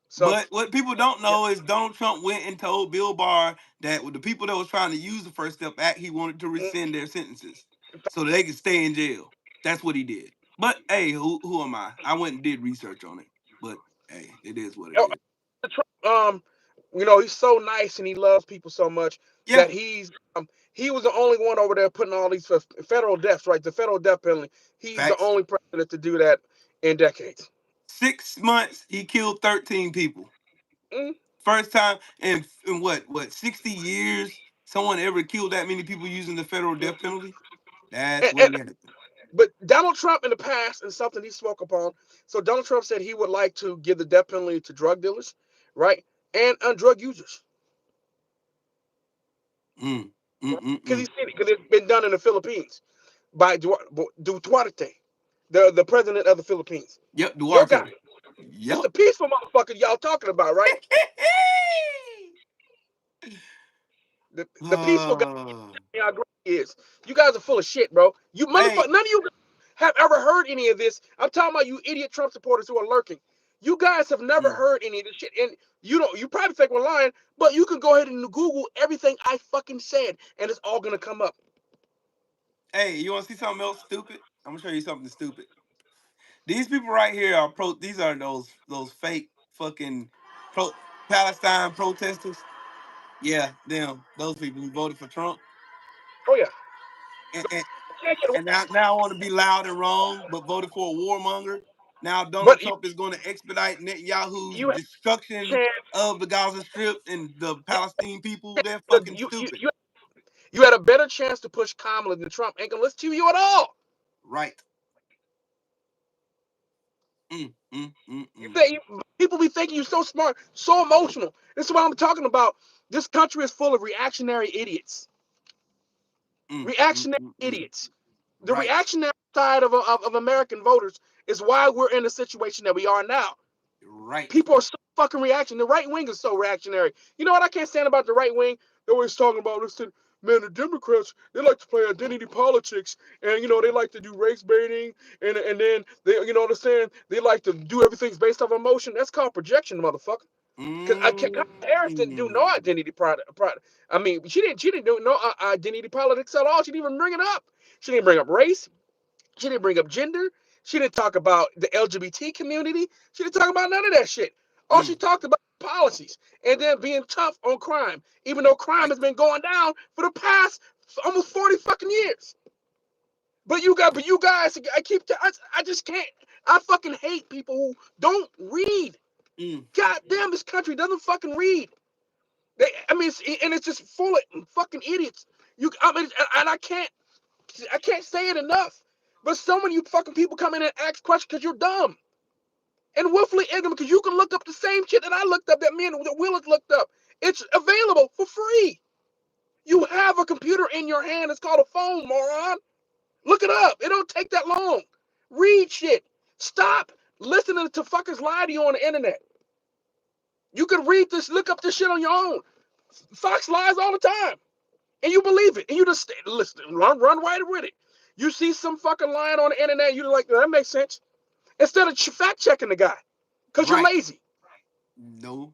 So But what people don't yeah, know is Donald Trump went and told Bill Barr that with the people that was trying to use the First Step Act, he wanted to rescind their sentences so that they could stay in jail. That's what he did. But hey, who am I? I went and did research on it. But hey, it is what it oh, is. he's so nice and he loves people so much Yeah, that he was the only one over there putting all these federal deaths, right? The federal death penalty. He's the facts. only president to do that in decades. 6 months, he killed 13 people. Mm. First time in what 60 years someone ever killed that many people using the federal death penalty. That's what And, happened. but Donald Trump in the past, and something he spoke upon. So Donald Trump said he would like to give the death penalty to drug dealers, right, and drug users, Mm, mm, right? mm, Because mm. it's been done in the Philippines by Duarte, the president of the Philippines. Yep, Your guy. Duarte. This Yep. the peaceful motherfucker y'all talking about, right? The peaceful guy uh, y'all agree is. You guys are full of shit, bro. You hey, motherfucker. None of you have ever heard any of this. I'm talking about you idiot Trump supporters who are lurking. You guys have never mm. heard any of this shit, and you probably think we're lying, but you can go ahead and Google everything I fucking said, and it's all gonna come up. Hey, you want to see something else stupid? I'm gonna show you something stupid. These people right here are These are those fake fucking pro Palestine protesters. Yeah, them. Those people who voted for Trump. Oh yeah, And, and, can't get away. and now I want to be loud and wrong, but voted for a warmonger. Now Donald But Trump is going to expedite Netanyahu's you had a destruction chance. of the Gaza Strip and the Yeah, Palestinian people. They're fucking stupid. you had a better chance to push Kamala than Trump. Ain't gonna listen to you at all. Right. Mm, mm, mm, You mm, think people be thinking you so smart, so emotional. This is what I'm talking about. This country is full of reactionary idiots. mm, mm, Reactionary mm, mm. idiots. The reactionary side of American voters is why we're in the situation that we are now. Right. People are so fucking reactionary. The right wing is so reactionary. You know what I can't stand about the right wing? They're always talking about this. Man, the Democrats, they like to play identity politics, and they like to do race baiting, and then they, what I'm saying, they like to do everything based off emotion. That's called projection, motherfucker. Because Kamala Harris didn't do no identity product. I mean, she didn't do no identity politics at all. She didn't even bring it up. She didn't bring up race. She didn't bring up gender. She didn't talk about the LGBT community. She didn't talk about none of that shit. All she talked about policies and then being tough on crime, even though crime has been going down for the past almost 40 fucking years. But you guys, I just can't. I fucking hate people who don't read. God damn, this country doesn't fucking read. It's just full of fucking idiots. And I can't say it enough. But so many you fucking people come in and ask questions because you're dumb and willfully ignorant, because you can look up the same shit that I looked up, that me and Willis looked up. It's available for free. You have a computer in your hand. It's called a phone, moron. Look it up. It don't take that long. Read shit. Stop listening to fuckers lie to you on the internet. You can read this, look up this shit on your own. Fox lies all the time. And you believe it. And you just listen, run right with it. You see some fucking lying on the internet, you're like, that makes sense. Instead of fact checking the guy. Because you're lazy. No,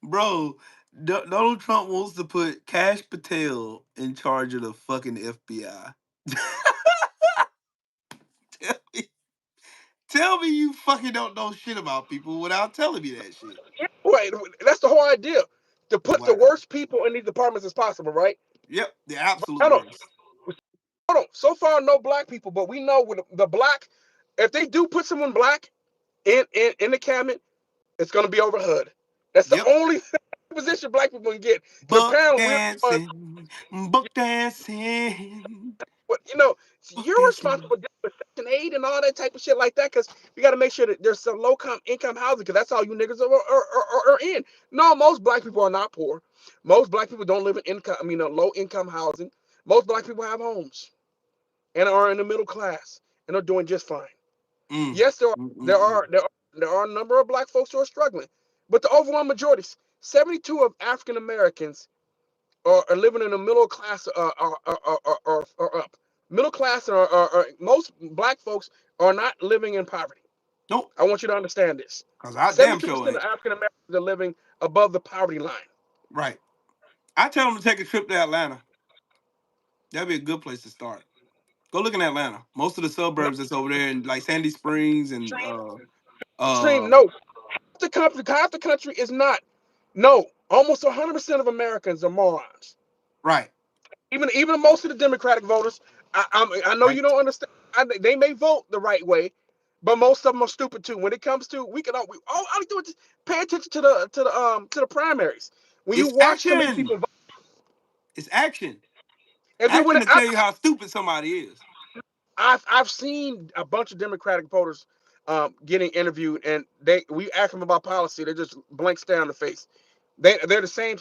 bro, Donald Trump wants to put Kash Patel in charge of the fucking FBI. Tell me you fucking don't know shit about people without telling me that shit. Wait, that's the whole idea. To put the worst people in these departments as possible, right? Yep, the absolute Hold worst. on. So far, no black people, but we know with the black, if they do put someone black in the cabinet, it's going to be over HUD. That's the only position black people can get. Buck dancing. But you're responsible for Section 8 and all that type of shit like that, because we got to make sure that there's some low income housing, because that's all you niggas are in. No, most black people are not poor. Most black people don't live in low income housing. Most black people have homes and are in the middle class and are doing just fine. Yes, there are a number of black folks who are struggling, but the overwhelming majority, 72 of African Americans are living in the middle class or up. Middle class or most black folks are not living in poverty. Nope. I want you to understand this. Because I damn 72% sure of African Americans are living above the poverty line. Right. I tell them to take a trip to Atlanta. That'd be a good place to start. Go look in Atlanta. Most of the suburbs that's over there, in like Sandy Springs and no. Half the country is not. No, almost 100% of Americans are morons. Right. Even most of the Democratic voters. I know you don't understand. They may vote the right way, but most of them are stupid too. When it comes to, all I do is just pay attention to the primaries. When you watch so many people vote, it's action. And then action to tell you how stupid somebody is. I've seen a bunch of Democratic voters getting interviewed, and we ask them about policy, they just blank stare on the face. They're the same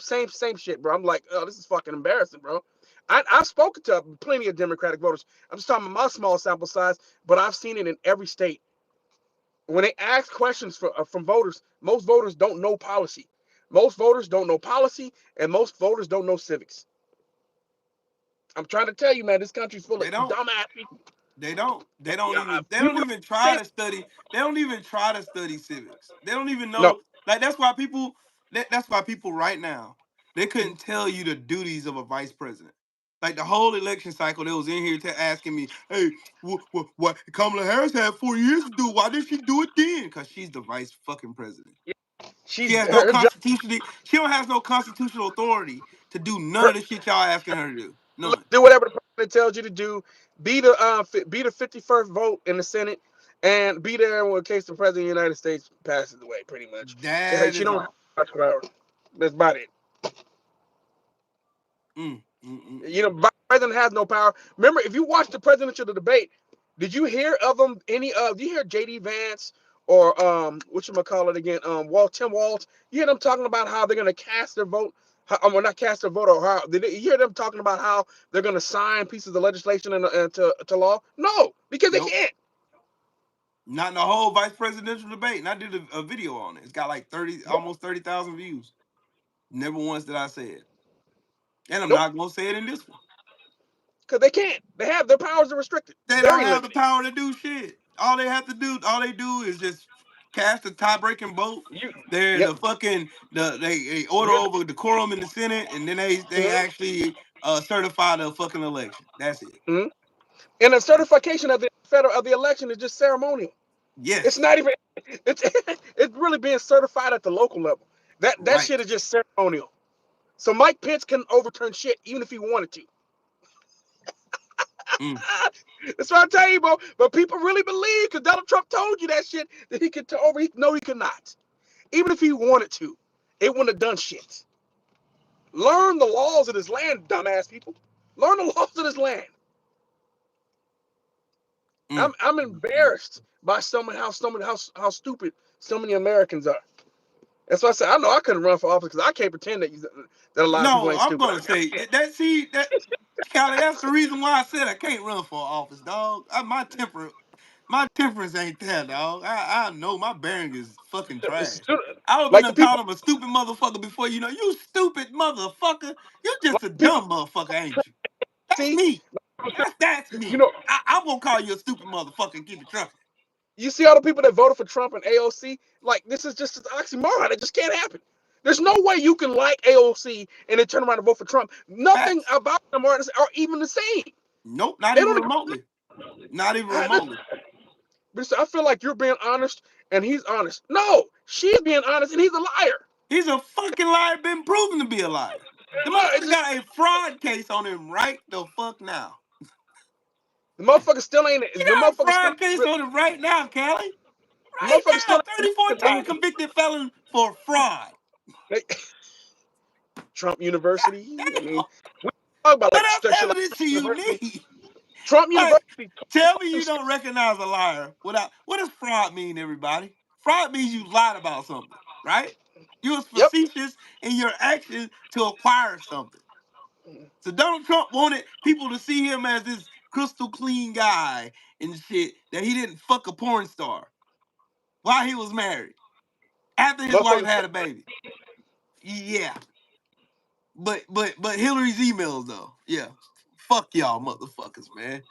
shit, bro. I'm like, oh, this is fucking embarrassing, bro. I've spoken to plenty of Democratic voters. I'm just talking about my small sample size, but I've seen it in every state. When they ask questions from voters, most voters don't know policy. Most voters don't know policy, and most voters don't know civics. I'm trying to tell you, man, this country's full of dumbass people. They don't even try to study. They don't even try to study civics. They don't even know. No. Like that's why people right now, they couldn't tell you the duties of a vice president. Like the whole election cycle, they was in here asking me, hey, what Kamala Harris had 4 years to do? Why did she do it then? Because she's the vice fucking president. She has no constitutional. She don't have no constitutional authority to do none of the shit y'all asking her to do. None. Do whatever the president tells you to do. Be the 51st vote in the Senate, and be there in case the president of the United States passes away. Pretty much. She don't have much power. That's about it. The president has no power. Remember, if you watch the presidential debate, did you hear of them? Did you hear J.D. Vance or Tim Walz? You hear them talking about how they're going to cast their vote When I cast a vote, or how did you hear them talking about how they're going to sign pieces of legislation into law? No, because they can't. Not in the whole vice presidential debate. And I did a video on it. It's got like almost 30,000 views. Never once did I say it. And I'm not going to say it in this one. Because they can't. They have their powers are restricted. They don't have the power to do shit. All they do is just cast a tie-breaking vote. They're the fucking they order over the quorum in the Senate, and then they actually certify the fucking election. That's it. Mm-hmm. And the certification of the election is just ceremonial. Yes. It's not even. It's really being certified at the local level. That shit is just ceremonial. So Mike Pence can overturn shit even if he wanted to. That's what I'm telling you, bro. But people really believe, because Donald Trump told you that shit, that he could no, he could not. Even if he wanted to, it wouldn't have done shit. Learn the laws of this land, dumbass people. Learn the laws of this land. I'm embarrassed by how stupid so many Americans are. That's why I said I know I couldn't run for office, because I can't pretend that a lot of people ain't stupid. No, I'm gonna say that. Callie, that's the reason why I said I can't run for office, dog. My temperance ain't there, dog. I know my bearing is fucking trash. I would have been called him a stupid motherfucker before. You stupid motherfucker. You just a dumb motherfucker, ain't you? That's me. That's me. I'm gonna call you a stupid motherfucker and keep it trucking. You see all the people that voted for Trump and AOC? Like, this is just an oxymoron. It just can't happen. There's no way you can like AOC and then turn around and vote for Trump. Nothing about them are even the same. Nope, not even remotely. Not even remotely. But I feel like you're being honest and he's honest. No, she's being honest and he's a liar. He's a fucking liar, been proven to be a liar. The motherfucker got a fraud case on him right the fuck now. The motherfucker still ain't. He got a fraud case on him right now, Callie. Right now, 34-time convicted felon for fraud. Trump University. I mean, we talk about what else evidence do you need? Trump University. Tell me you don't recognize a liar. What does fraud mean, everybody? Fraud means you lied about something, right? You was facetious in your action to acquire something. So Donald Trump wanted people to see him as this crystal clean guy and shit, that he didn't fuck a porn star while he was married, after his wife had a baby. Yeah. But Hillary's emails though. Yeah. Fuck y'all motherfuckers, man.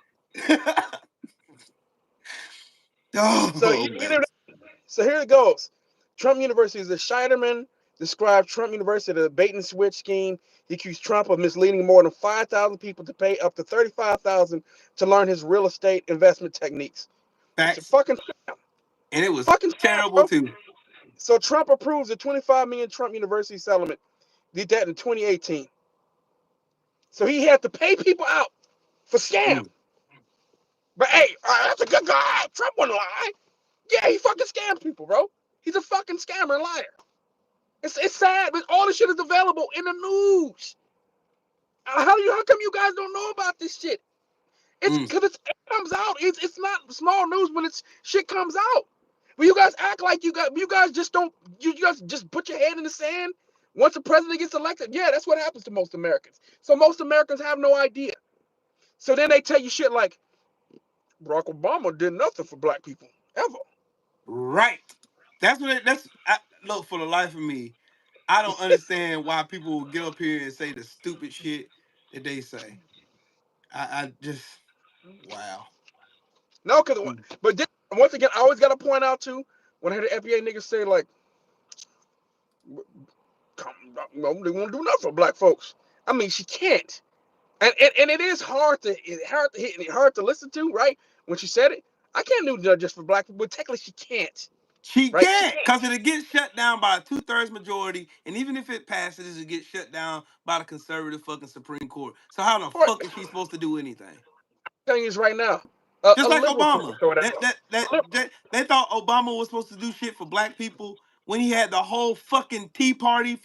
So here it goes. Trump University is a Scheiderman described Trump University as a bait and switch scheme. He accused Trump of misleading more than 5,000 people to pay up to $35,000 to learn his real estate investment techniques. Facts. It's a fucking scam. And it was fucking terrible too. So Trump approves the $25 million Trump University settlement. Did that in 2018. So he had to pay people out for scam. But hey, that's a good guy. Trump wouldn't lie. Yeah, he fucking scams people, bro. He's a fucking scammer and liar. It's sad, but all this shit is available in the news. How come you guys don't know about this shit? It's because it comes out. It's not small news when shit comes out. But you guys act like you guys just don't. You guys just put your head in the sand. Once the president gets elected, yeah, that's what happens to most Americans. So most Americans have no idea. So then they tell you shit like Barack Obama did nothing for black people ever. Right. Look, for the life of me, I don't understand why people will get up here and say the stupid shit that they say. I just, wow. No, but once again, I always got to point out too, when I hear the FBA niggas say like, they won't do nothing for black folks. I mean, she can't, and it is hard to listen to, right? When she said it, I can't do that just for black people, but technically she can't. She can't, because it'll get shut down by a 2/3 majority, and even if it passes, it gets shut down by the conservative fucking Supreme Court. So how the fuck is she supposed to do anything? I'm telling you this right now. Just like Obama. They thought Obama was supposed to do shit for black people when he had the whole fucking Tea Party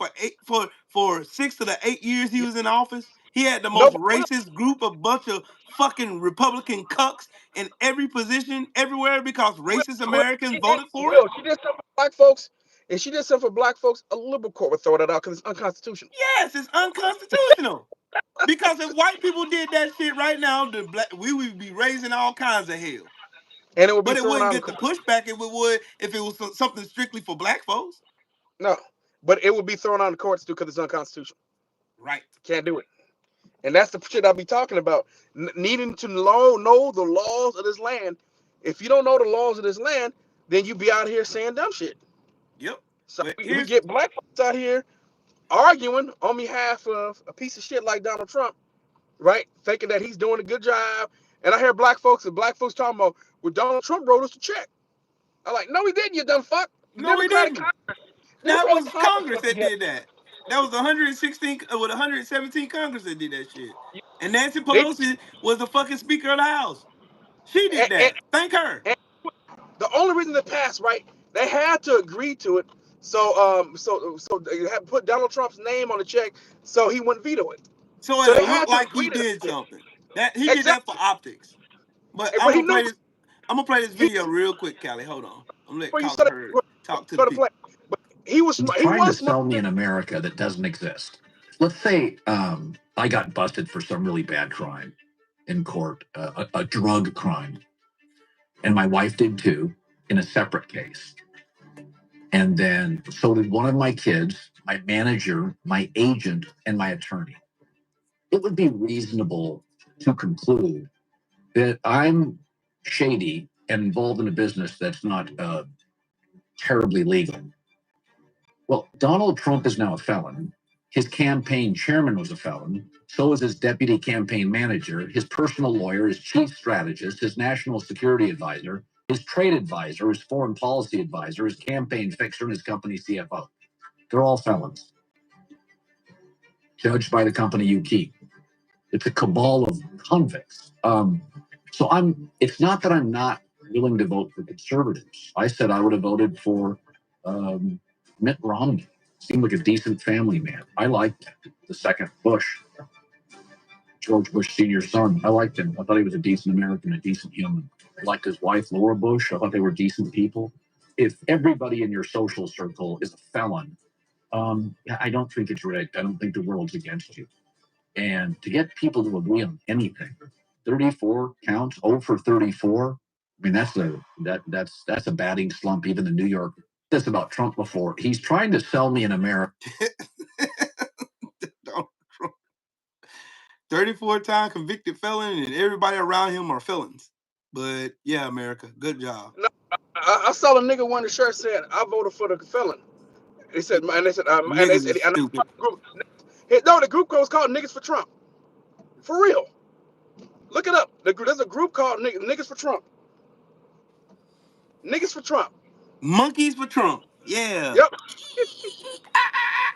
for 6 of the 8 years he was in office. He had the most racist group, a bunch of fucking Republican cucks in every position, everywhere, because racist Americans voted for it. She did something for black folks and she did something for black folks, a liberal court would throw that out because it's unconstitutional. Yes, it's unconstitutional. Because if white people did that shit right now, we would be raising all kinds of hell. And it would be But it thrown wouldn't out in get the court. pushback it would if it was something strictly for black folks. No, but it would be thrown out in the courts too because it's unconstitutional. Right. Can't do it. And that's the shit I be talking about. Needing to know the laws of this land. If you don't know the laws of this land, then you be out here saying dumb shit. Yep. So But we get black folks out here arguing on behalf of a piece of shit like Donald Trump, right? Thinking that he's doing a good job. And I hear black folks talking about, well, Donald Trump wrote us a check. I'm like, no, he didn't, you dumb fuck. The no, we Democratic didn't. That Democratic was Congress Congress put that together. did that. That was the 116 with 117 Congress that did that shit. And Nancy They, Pelosi was the fucking Speaker of the House. She did and, that. Thank her. and the only reason they passed, right? They had to agree to it. So they had put Donald Trump's name on the check, so he wouldn't veto it. So So it'll they look had to like he agree to did that. something. That he did that for Exactly. optics. But I'm But he gonna play knows this. I'm gonna play this he video real quick, Callie. Hold on. I'm gonna let before you Colin said Hurd it talk to the for the people. play. But he was trying to smart. sell me an America that doesn't exist. Let's say I got busted for some really bad crime in court, a drug crime, and my wife did too, in a separate case. And then so did one of my kids, my manager, my agent, and my attorney. It would be reasonable to conclude that I'm shady and involved in a business that's not terribly legal. Well, Donald Trump is now a felon. His campaign chairman was a felon. So is his deputy campaign manager, his personal lawyer, his chief strategist, his national security advisor, his trade advisor, his foreign policy advisor, his campaign fixer, and his company CFO. They're all felons, judged by the company you keep. It's a cabal of convicts. It's not that I'm not willing to vote for conservatives. I said I would have voted for Mitt Romney. Seemed like a decent family man. I liked the second Bush, George Bush Sr.'s son. I liked him. I thought he was a decent American, a decent human. I liked his wife, Laura Bush. I thought they were decent people. If everybody in your social circle is a felon, I don't think it's right. I don't think the world's against you. And to get people to agree on anything, 34 counts, 0 for 34. I mean, that's a batting slump. Even the New York. This about Trump before. He's trying to sell me in America. 34-time convicted felon, and everybody around him are felons. But yeah, America, good job. No, I saw a nigga wearing the shirt said, "I voted for the felon." They said, and they said, Niggas is stupid. No, the group was called Niggas for Trump. For real. Look it up. There's a group called Niggas for Trump. Niggas for Trump. Monkeys for Trump. Yeah. Yep.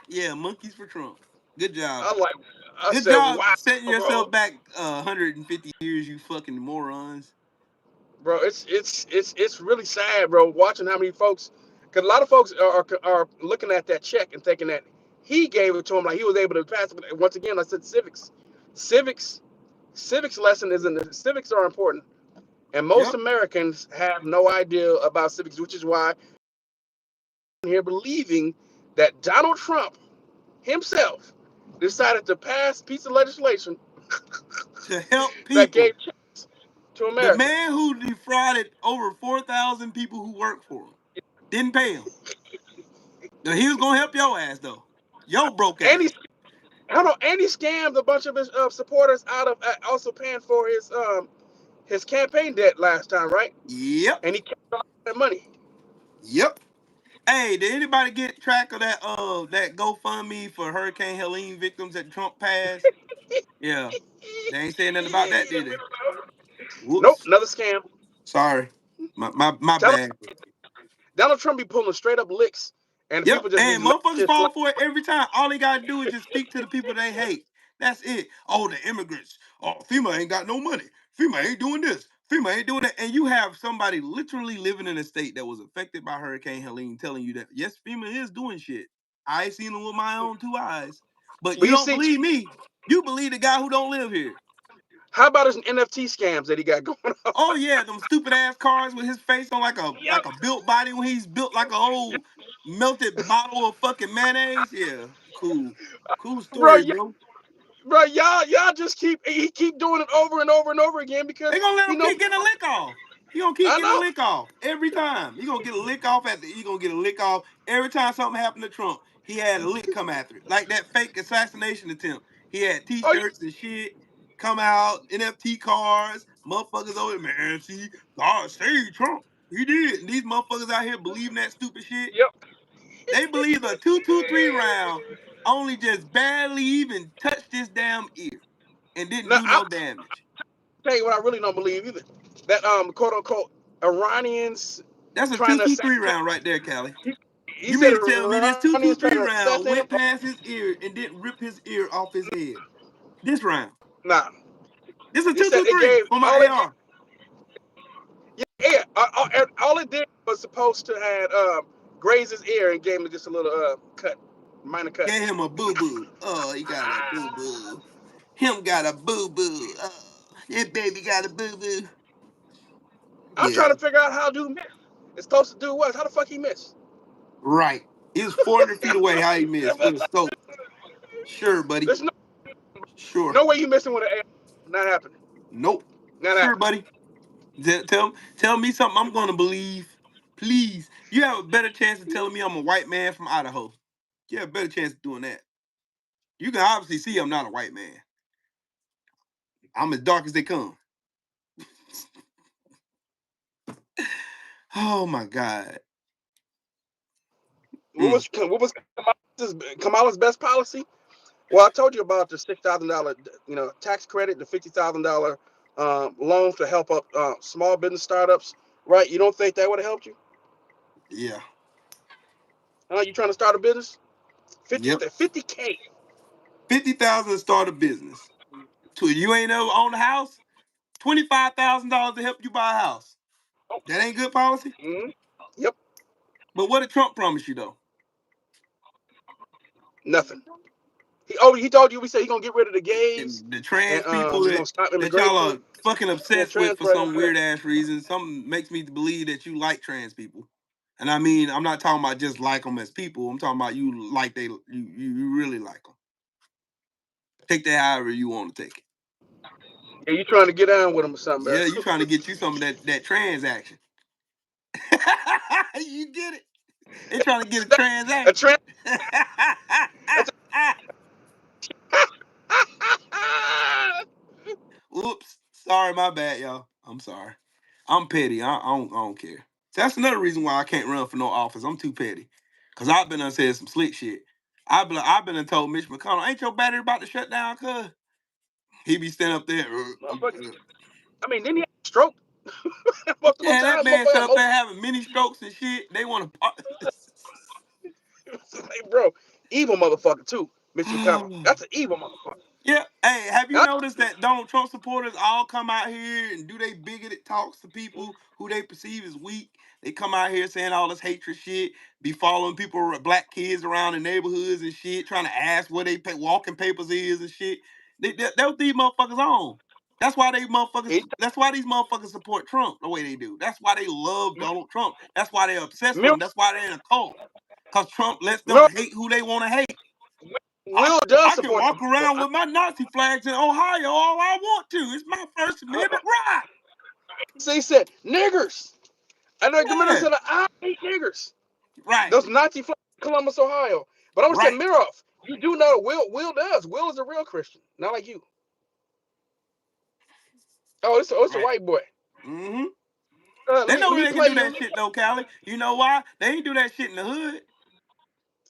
Yeah, monkeys for Trump. Good job. I Good said, job wow, setting bro. yourself back 150 years, you fucking morons. Bro, it's really sad, bro, watching how many folks, because a lot of folks are looking at that check and thinking that he gave it to him, like he was able to pass it. But once again, I said civics lesson isn't. Civics are important, and most Americans have no idea about civics, which is why I'm here believing that Donald Trump himself decided to pass a piece of legislation to help that people. gave checks to The America. man who defrauded over 4,000 people who worked for him didn't pay him. He was gonna help your ass though. Yo broke ass. And he scammed a bunch of his supporters out of also paying for his campaign debt last time, right? Yep. And he kept all that money. Yep. Hey, did anybody get track of that GoFundMe for Hurricane Helene victims that Trump passed? Yeah. They ain't saying nothing about that, did they? Whoops. Nope, another scam. Sorry. My bad. Donald Trump be pulling straight up licks, and Yep. people just And need to let motherfuckers shit fall fly. for it every time. All they gotta do is just speak to the people they hate. That's it. Oh, the immigrants. Oh, FEMA ain't got no money. FEMA ain't doing this. FEMA ain't doing that. And you have somebody literally living in a state that was affected by Hurricane Helene telling you that, yes, FEMA is doing shit. I seen them with my own 2 eyes. But you don't believe me. You believe the guy who don't live here. How about his NFT scams that he got going on? Oh yeah, them stupid ass cars with his face on like a built body when he's built like a old melted bottle of fucking mayonnaise. Yeah, cool Bro, story, bro. bro, y'all just keep doing it over and over and over again because They gonna let he him know. keep getting a lick off. He gonna keep I getting a know. lick off every time. He gonna get a lick off every time something happened to Trump. He had a lick come after it, like that fake assassination attempt. He had Oh, yeah. T-shirts and shit come out, NFT cards, motherfuckers over there, man. See, God saved Trump. He did. And these motherfuckers out here believing that stupid shit. Yep. They believe a 223 round only just barely even touched this damn ear and didn't Now do I'll no damage. tell you what I really don't believe either. That quote unquote Iranians That's a trying to 223 assassinate. round right there, Callie. He You said mean to tell me this Iranians trying 223 to round assassinate him. went past his ear and didn't rip his ear off his head? This round. Nah. This is a He said it 223 gave for all my it AR. all it did was supposed to had grazed his ear and gave him just a little cut, minor cut. Gave him a boo-boo. Oh, he got a boo-boo. Him got a boo-boo. Oh, this baby got a boo-boo. I'm Yeah, trying to figure out how dude missed. It's supposed to do what? How the fuck he missed? right. He was 400 feet away. How he missed with a scope. Sure, buddy. There's Sure. no way you missing with an AR. Not happening. Nope. Not Sure, happening. buddy. Tell me something I'm gonna believe. Please. You have a better chance of telling me I'm a white man from Idaho. You have a better chance of doing that. You can obviously see I'm not a white man. I'm as dark as they come. Oh my God. What was Kamala's best policy? Well, I told you about the $6,000 tax credit, the $50,000 loan to help up small business startups. Right? You don't think that would have helped you? Yeah. You trying to start a business? Yep. 50K. 50,000 to start a business. So you ain't ever owned a house? $25,000 to help you buy a house. That ain't good policy? Mm-hmm. Yep. But what did Trump promise you though? Nothing. He told you. We said he gonna get rid of the gays The trans and people he's gonna stop that y'all immigration. are fucking Yeah, obsessed with trans for rights. some weird ass reason. Something makes me believe that you like trans people. And I mean, I'm not talking about just like them as people. I'm talking about you like you really like them. Take that however you want to take it. Yeah, you trying to get down with him or something, bro? Yeah, you trying to get you some of that trans action. You get it? They trying to get a trans A action. trans. That's Whoops. Sorry, my bad, y'all. I'm sorry. I'm petty. I don't care. That's another reason why I can't run for no office. I'm too petty. Cause I've been said some slick shit. I've been and told Mitch McConnell, ain't your battery about to shut down, cuz? He be standing up there. motherfucker. I mean, didn't he have a stroke? Multiple Yeah, that times, man sat motherfucker. up there having mini strokes and shit. They want Like, bro, evil motherfucker too, Mitch McConnell. to. That's an evil motherfucker. Yeah. Hey, have you Huh? noticed that Donald Trump supporters all come out here and do they bigoted talks to people who they perceive as weak? They come out here saying all this hatred shit, be following people, black kids around the neighborhoods and shit, trying to ask where they pay walking papers is and shit. They'll these motherfuckers on. That's why He, that's why these motherfuckers support Trump the way they do. That's why they love Donald Trump. That's why they're obsessed with Mil, him. That's why they're in a cult. Because Trump lets them Mil, hate who they want to hate. Will does I can support walk Trump. But around with my Nazi flags in Ohio all I want to. It's my First Amendment right. he said niggers. I know Camilla Yeah. said I hate niggers. Right. Those Nazi flags in Columbus, Ohio. But I'm gonna say Right. Miroff. You do know Will does. Will is a real Christian, not like you. Oh, it's a Right. white boy. Mm-hmm. Let They me know let me they can play do you. that shit though, Callie. You know why? They ain't do that shit in the hood.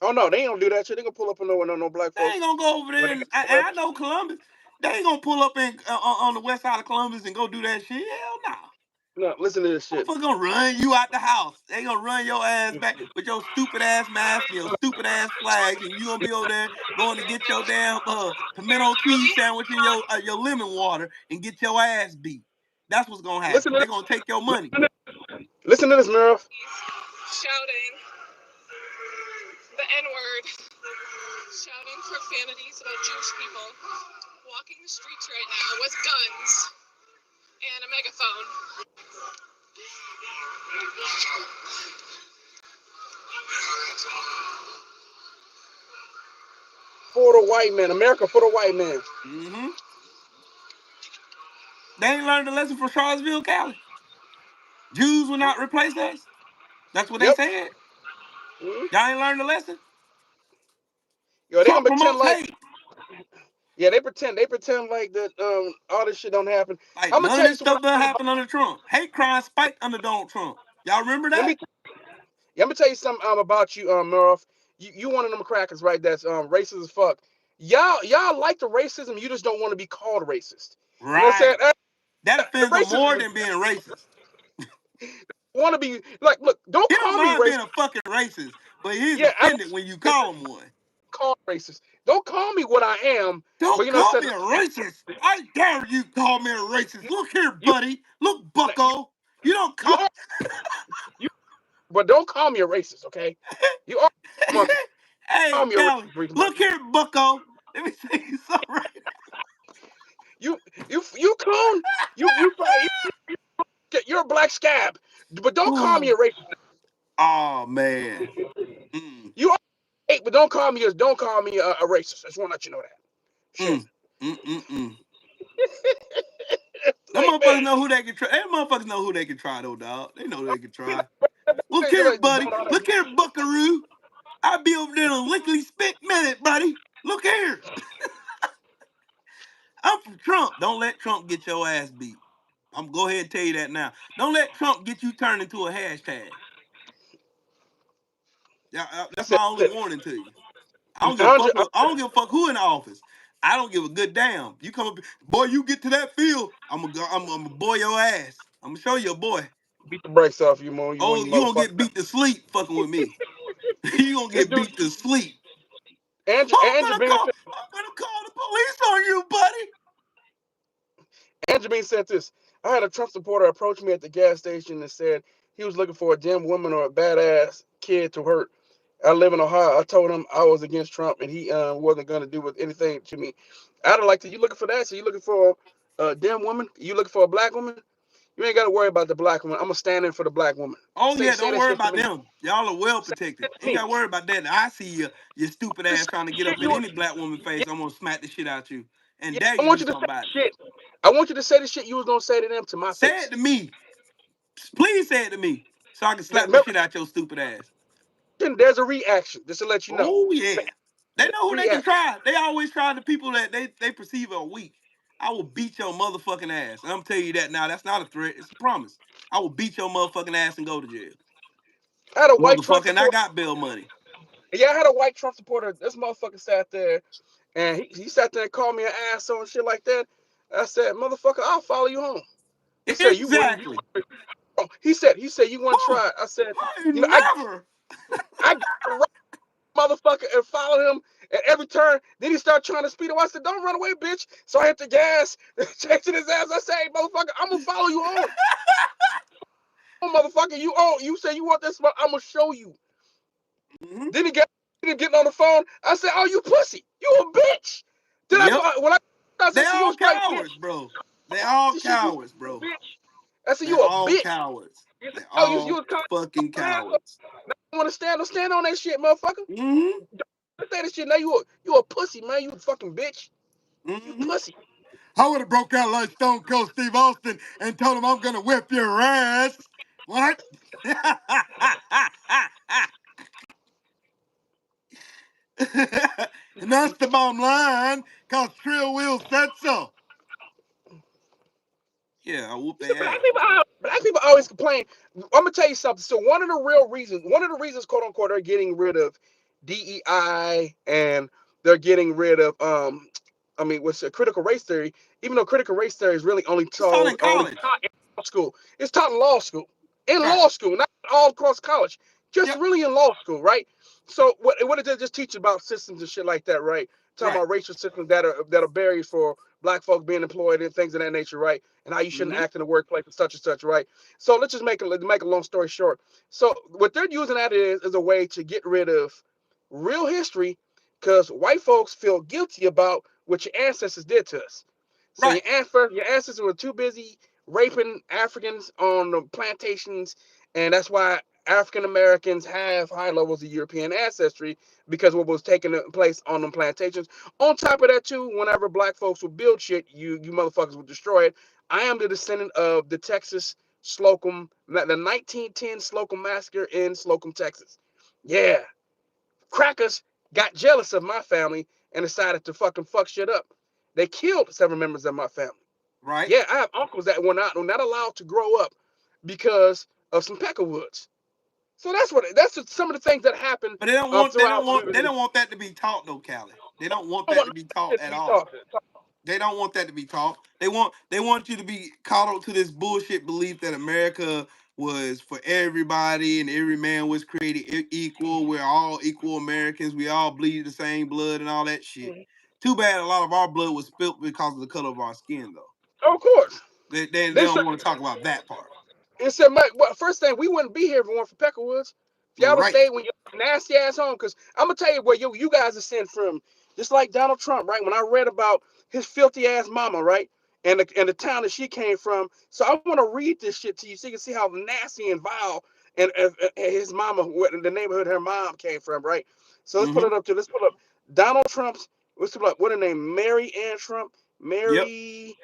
Oh no, they ain't gonna do that shit. They gonna pull up on no black They ain't folks gonna go over when there they and got I know Columbus. They ain't gonna pull up in on the west side of Columbus and go do that shit. Hell no. no. Listen to this shit. Motherfucker gonna run you out the house. They gonna run your ass back with your stupid ass mask and your stupid ass flags, and you gonna be over there going to get your damn pimento cheese sandwich and your lemon water and get your ass beat. That's what's gonna Listen happen. to They're gonna take your money. listen to this, Miroff. Shouting the N-word, shouting profanities about Jewish people, walking the streets right now with guns and a megaphone. for the white man. America for the white man. Mm-hmm. They ain't learned the lesson from Charlottesville, Cali. Jews will not replace us. That's what they Yep. said. Mm-hmm. Y'all ain't learned the lesson. Yo, they Trump gonna pretend promotes like hate. they pretend like that all this shit don't happen. Like I'm gonna none of tell you this something stuff done happen under Trump. Hate crime spiked under Donald Trump. Y'all remember let that? me let me tell you something about you, Murph. You one of them crackers, right? That's racist as fuck. Y'all like the racism, you just don't want to be called racist. You know what I'm Right. saying? That The offends him more racism than being racist. want to be like, look, don't He don't call me mind being racist. a fucking racist, but he's Yeah, I offended when you call him one. call racist. Don't call me what I am. But Don't you know, call said me a racist. I dare you call me a racist. Look here, you buddy. Look, bucko. You don't you call. are you, but don't call me a racist, okay? You are monkey. Hey, Call me a Callie. racist, Look here, bucko. Let me tell you something right you clone. You're a black scab. But don't call me a now. racist. Oh, man. Mm, You are hate, but don't call me a racist. I just want to let you know that. Shit. mm, mm, mm, mm. Them Like, motherfuckers man, know who they can try. Them motherfuckers know who they can try, though, dog. They know who they can try. Look they're here, like, buddy. Look here, buckaroo. I'll be over there in a lickety spit minute, buddy. Look here. I'm from Trump. Don't let Trump get your ass beat. I'm go ahead and tell you that now. Don't let Trump get you turned into a hashtag. Yeah, that's that's my only it. warning to you. I don't give a fuck. 100. I don't give a fuck who in the office. I don't give a good damn. You come up, boy. You get to that field, I'm gonna go. I'm gonna boy your ass. I'm gonna show you a boy. Beat the brakes off you, more. You Oh, you you gonna motherfucker. get beat to sleep fucking with me. You gonna This get dude, beat to sleep. Andrew Bean said. I'm gonna call the police on you, buddy. Andrew Bean said this. I had a Trump supporter approach me at the gas station and said he was looking for a dim woman or a badass kid to hurt. I live in Ohio. I told him I was against Trump and he wasn't going to do with anything to me. I'd like to. You looking for that? So you looking for a dim woman? You looking for a black woman? You ain't got to worry about the black woman. I'm gonna stand in for the black woman. Oh Say yeah, say don't that worry shit to about me. them. Y'all are well Say protected. that to Ain't me. gotta worry about that. I see your stupid Just ass say trying to the get shit up in you. any black woman face. I'm gonna smack the shit out you and Yeah, dare I you want do you to something say about it. the shit. I want you to say the shit you was gonna say to them to my Say it face. to me. Please say it to me so I can slap the Remember, shit out your stupid ass. there's a reaction just to let you know. Oh yeah. They know who they can Reaction. try. They always try the people that they perceive are weak. I will beat your motherfucking ass. And I'm telling you that now. That's not a threat. It's a promise. I will beat your motherfucking ass and go to jail. I had a white Trump Motherfucker, and I supporter. got bail money. Yeah, I had a white Trump supporter. This motherfucker sat there and he sat there and called me an asshole and shit like that. I said, motherfucker, I'll follow you home. I said, you wouldn't. Exactly. He said, you want to Oh, try? I said, I you know, never. I got to run, motherfucker, and follow him at every turn. Then he started trying to speed up. I said, don't run away, bitch. So I hit the gas, chasing his ass. I said, hey, motherfucker, I'm gonna follow you home. Oh, motherfucker, you say you want this, I'm gonna show you. Mm-hmm. Then he getting on the phone. I said, "Oh, you pussy, you a bitch." Then Yep. I They said, "So you a all straight cowards, bitch?" bro. They all This shit, you cowards, a bro. bitch. I said, They "You a all bitch." cowards. They Oh, you all a cop. fucking cowards. I want to stand on that shit, motherfucker. Mm-hmm. Don't say that shit. Now you a pussy, man. You a fucking bitch. You Mm-hmm. pussy. I would have broke out like Stone Cold Steve Austin and told him I'm gonna whip your ass. What? And that's the bottom line, cause Trill Will said so. Yeah, I whoop You see, their ass. black people always complain. I'm gonna tell you something. So one of the reasons, quote unquote, they're getting rid of DEI and they're getting rid of what's critical race theory? Even though critical race theory is really It's taught in only college. taught in law school. It's taught in law school. In Right. law school, not all across college. Just Yep. really in law school, right? So what did they just teach about systems and shit like that, right? Talking Right. about racial systems that are barriers for black folk being employed and things of that nature, right? And how you shouldn't Mm-hmm. act in the workplace and such, right? So let's just make a long story short. So what they're using that is a way to get rid of real history, because white folks feel guilty about what your ancestors did to us. So Right. your ancestors were too busy raping Africans on the plantations, and that's why African Americans have high levels of European ancestry because what was taking place on them plantations. On top of that, too, whenever black folks would build shit, you motherfuckers would destroy it. I am the descendant of the Texas Slocum, the 1910 Slocum massacre in Slocum, Texas. Yeah, crackers got jealous of my family and decided to fucking fuck shit up. They killed several members of my family. Right. Yeah, I have uncles that were not allowed to grow up because of some peckerwoods. So that's just some of the things that happen But they don't want throughout. that to be taught though, Callie. They don't want I don't that want to be it taught to at be all. taught. They don't want that to be taught. They want you to be caught up to this bullshit belief that America was for everybody and every man was created equal. We're all equal Americans. We all bleed the same blood and all that shit. Too bad a lot of our blood was spilt because of the color of our skin, though. Of course, They they don't want to talk about that part. it said, first thing, we wouldn't be here if it weren't for Peckerwoods. If y'all would Right. stay when your nasty ass home, because I'm gonna tell you where you guys are sent from. Just like Donald Trump, right? When I read about his filthy ass mama, right, and the town that she came from, so I want to read this shit to you so you can see how nasty and vile and his mama, the neighborhood her mom came from, right? So let's Mm-hmm. let's pull up Donald Trump's. Let's pull up what her name? Mary Ann Trump. Yep. Mary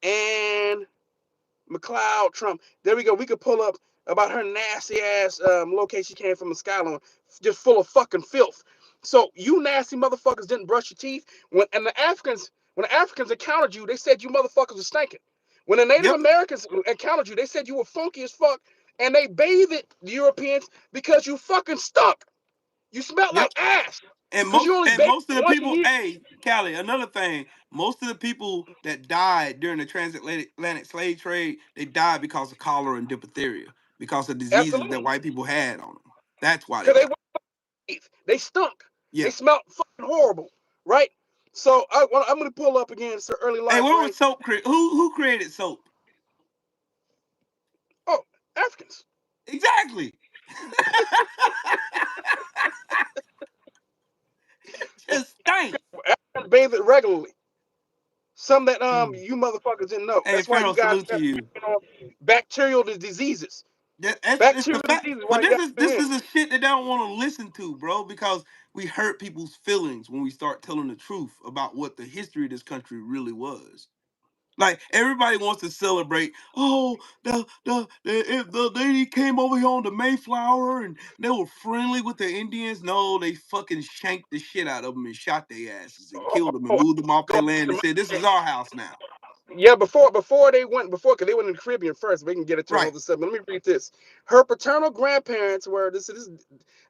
Ann McLeod Trump. There we go. We could pull up about her nasty ass location she came from in Scotland, just full of fucking filth. So you nasty motherfuckers didn't brush your teeth when the Africans encountered you, they said you motherfuckers were stinking. When the Native Yep. Americans encountered you, they said you were funky as fuck, and they bathed the Europeans because you fucking stunk. You smelled Yep. like ass And because you only bathed most of the once a people, year. hey, Callie, another thing, most of the people that died during the transatlantic slave trade, they died because of cholera and diphtheria, because of diseases that Absolutely, white people had on them. That's why they because died. they stunk. They Yeah. smelled fucking horrible, right? So I'm gonna pull up again, Sir Early Hey, Life, what was right? soap created? Who created soap? Oh, Africans. Exactly. Just stink. Africans bathe it regularly. Some that Mm. you motherfuckers didn't know. Hey, That's why you Pharaoh, guys salute to got you. bacterial diseases. It's the Bacterial fact, diseases. Why but you got this it is the shit they don't want to listen to, bro. Because we hurt people's feelings when we start telling the truth about what the history of this country really was. Like everybody wants to celebrate. Oh, they came over here on the Mayflower and they were friendly with the Indians. No, they fucking shanked the shit out of them and shot their asses and in. killed them and moved them off Go their land and to said, "This is our house now." Yeah, because they went in the Caribbean first. We can get it to Right. another stuff. Let me read this. Her paternal grandparents were this is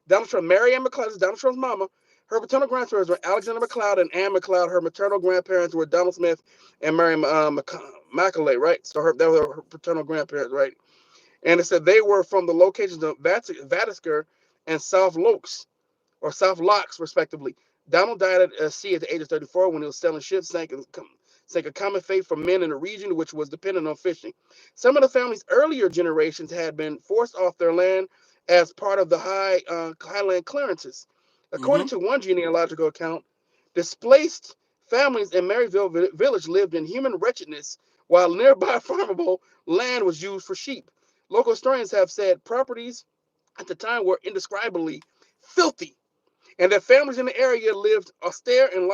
Donald Trump, Mary Ann McLeod, is Donald Trump's mama. Her paternal grandparents were Alexander McLeod and Ann McLeod. Her maternal grandparents were Donald Smith and Mary Macaulay, right? So that were her paternal grandparents, right? And it said they were from the locations of Vatisker and South Lokes or South Locks, respectively. Donald died at sea at the age of 34 when he was selling ships, sank a common fate for men in the region, which was dependent on fishing. Some of the family's earlier generations had been forced off their land as part of the highland clearances. According Mm-hmm. to one genealogical account, displaced families in Maryville Village lived in human wretchedness while nearby farmable land was used for sheep. Local historians have said properties at the time were indescribably filthy, and that families in the area lived austere and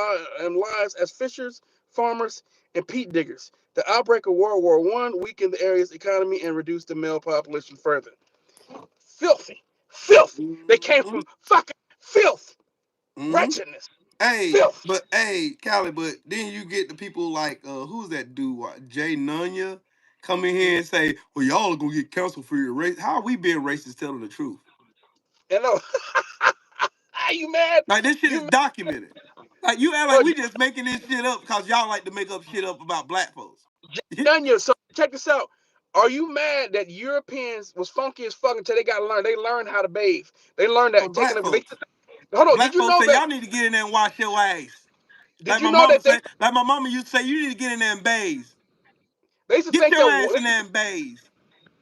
lives as fishers, farmers, and peat diggers. The outbreak of World War I weakened the area's economy and reduced the male population further. Filthy, filth. They came Mm-hmm. from fucking filth, Mm-hmm. wretchedness, Hey, filth. but hey, Callie, but then you get the people like who's that dude? Jay Nunya come in here and say, "Well, y'all are gonna get canceled for your race." How are we being racist telling the truth? You know, are you mad? Like this shit You is mad? documented. Like you act like Bro, we just making this shit up because y'all like to make up shit up about black folks. Daniel, so check this out. Are you mad that Europeans was funky as fuck until they got to learn? They learned how to bathe. They learned For that taking black a. They, folks, hold on. Did black you folks know say that? y'all need to get in there and wash your ass. Did you know that Like my mama used to say, you need to get in there and bathe. they used to Get think your that ass they in used there to and bathe.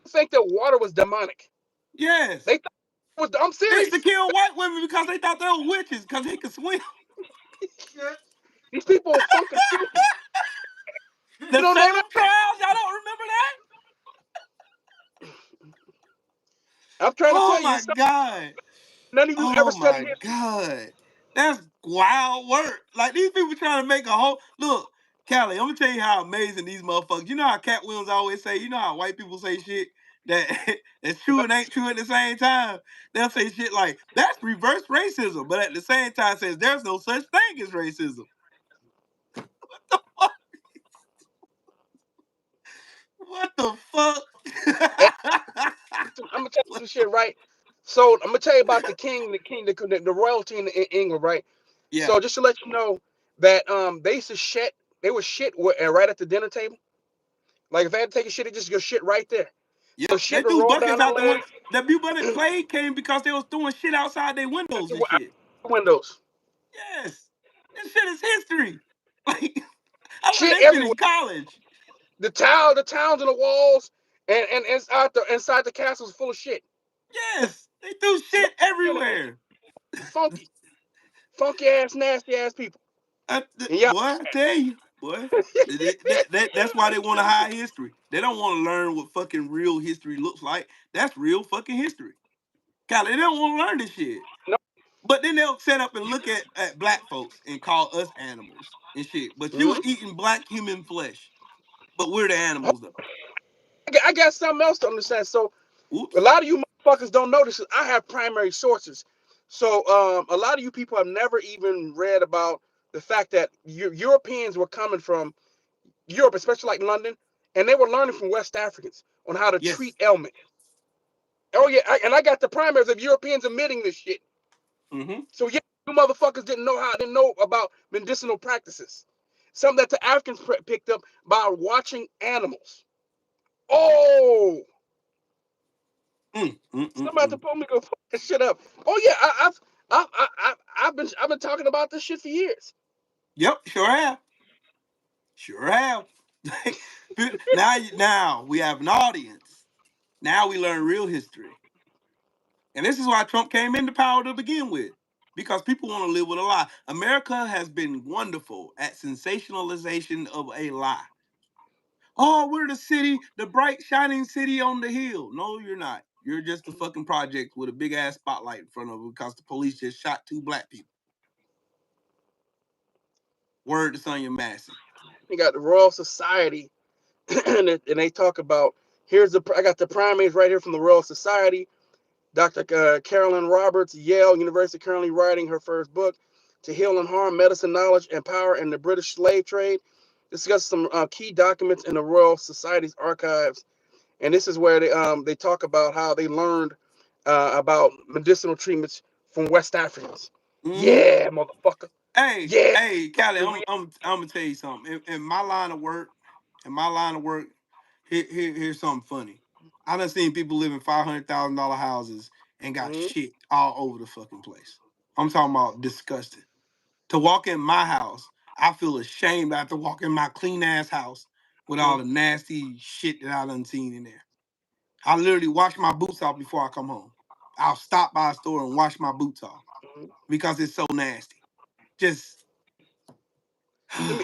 think that water was demonic. Yes. They thought it was. I'm They used to serious. kill white women because they thought they were witches because they could swim. These people were fucking filthy. You The don't know Salem that? trials, y'all don't remember that? I'm trying to Oh tell you, my God. none of you ever Oh studied my history. God. That's wild work. Like these people trying to make a whole look. Callie, I'm gonna tell you how amazing these motherfuckers. You know how Cat Williams always say, you know how white people say shit that that's true and ain't true at the same time. They'll say shit like, that's reverse racism, but at the same time says there's no such thing as racism. What the fuck? What the And fuck? I'm gonna tell you some shit, right? So I'm gonna tell you about the king, the royalty in England, right? Yeah. So just to let you know that they used to shit, they would shit right at the dinner table. Like if they had to take a shit, they just go shit right there. So Yep. They shit would threw roll down buckets their out the window. legs The bubonic plague came because they was throwing shit outside their windows and out shit. the windows. Yes. This shit is history. Like I learned Shit that shit everywhere. in college. The towns and the walls and inside the castles full of shit. Yes. They threw shit everywhere. Funky, funky ass, nasty ass people. And yeah, Boy, I tell you, boy. That's why they want to hide history. They don't want to learn what fucking real history looks like. That's real fucking history. God, they don't want to learn this shit. no. But then they'll set up and look at black folks and call us animals and shit. But you Mm-hmm. eating black human flesh. But we're the animals though. I got something else to understand. So a Oops. lot of you motherfuckers don't know this. I have primary sources. So a lot of you people have never even read about the fact that Europeans were coming from Europe, especially like London, and they were learning from West Africans on how to treat Yes. ailment. Oh yeah, and I got the primaries of Europeans admitting this shit. Mm-hmm. So yeah, you motherfuckers didn't know about medicinal practices. Something that the Africans picked up by watching animals. Oh, somebody have to pull me go fuck this shit up. Oh yeah, I've been talking about this shit for years. Yep, sure have. Sure have. Now we have an audience. Now we learn real history. And this is why Trump came into power to begin with. Because people want to live with a lie. America has been wonderful at sensationalization of a lie. Oh, we're the city, the bright, shining city on the hill. No, you're not. You're just a fucking project with a big ass spotlight in front of it because the police just shot 2 black people. Word to Sonya Massey. You got the Royal Society, and they talk about I got the primaries right here from the Royal Society. Dr. Carolyn Roberts, Yale University, currently writing her first book, To Heal and Harm, Medicine, Knowledge, and Power in the British Slave Trade. Discuss some key documents in the Royal Society's archives. And this is where they talk about how they learned about medicinal treatments from West Africans. Mm-hmm. Yeah, motherfucker. Yeah. Hey, Callie, I'm gonna tell you something. In my line of work, here's something funny. I done seen people live in $500,000 houses and got Mm-hmm. shit all over the fucking place. I'm talking about disgusting. To walk in my house, I feel ashamed after walking my clean ass house with all the nasty shit that I done seen in there. I literally wash my boots off before I come home. I'll stop by a store and wash my boots off because it's so nasty. Just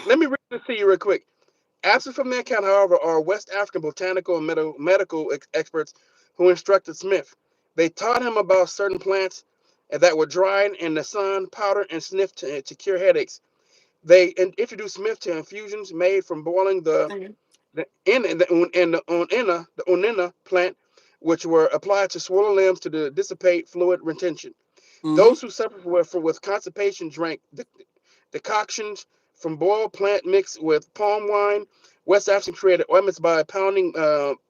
Let me read this to you real quick. Absent from the account, however, are West African botanical and medical experts who instructed Smith. They taught him about certain plants that were dried in the sun, powdered, and sniffed to cure headaches. They introduced Smith to infusions made from boiling the onina plant, which were applied to swollen limbs to dissipate fluid retention. mm-hmm. Those who suffered with constipation drank decoctions from boiled plant mixed with palm wine. West Africans created ointments by pounding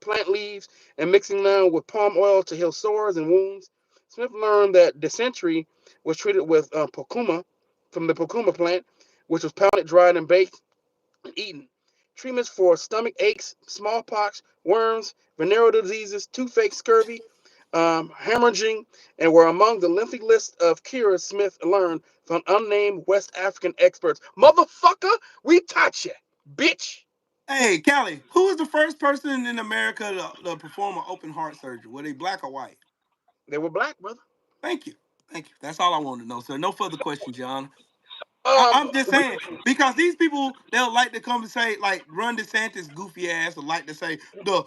plant leaves and mixing them with palm oil to heal sores and wounds. Smith learned that dysentery was treated with pokuma from the pokuma plant, which was pounded, dried, and baked and eaten. Treatments for stomach aches, smallpox, worms, venereal diseases, toothache, scurvy, hemorrhaging, and were among the lengthy list of cures Smith learned from unnamed West African experts. Motherfucker, we taught you, bitch. Hey, Callie, who was the first person in America to perform an open heart surgery? Were they black or white? They were black, brother. Thank you. Thank you. That's all I wanted to know, sir. No further questions, Your Honor. I'm just We, saying, because these people, they'll like to come and say, like, Ron DeSantis goofy ass would like to say, the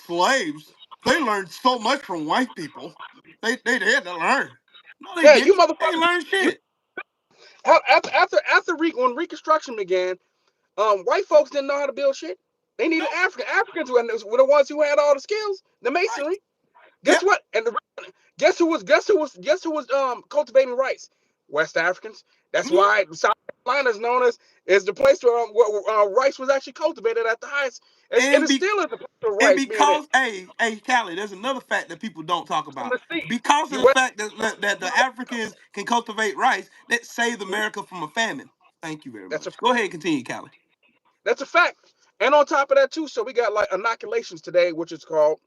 slaves. they learned so much from white people. They had to learn. No, they Yeah, didn't. you They ain't learned motherfuckers. shit. When Reconstruction began, white folks didn't know how to build shit. They needed Nope. Africans were the ones who had all the skills, the Right. masonry. Guess Yep. what? Guess who was cultivating rice? West Africans. That's Mhm. why South Carolina is known as the place where rice was actually cultivated at the highest, and And it be still is the place where and rice being because hey Callie, there's another fact that people don't talk from about. the sea. Because of You the west. fact that the Africans can cultivate rice, that saved America from a famine. Thank you very That's a much. Go ahead and continue, Callie. That's a fact. And on top of that too, so we got like inoculations today, which is called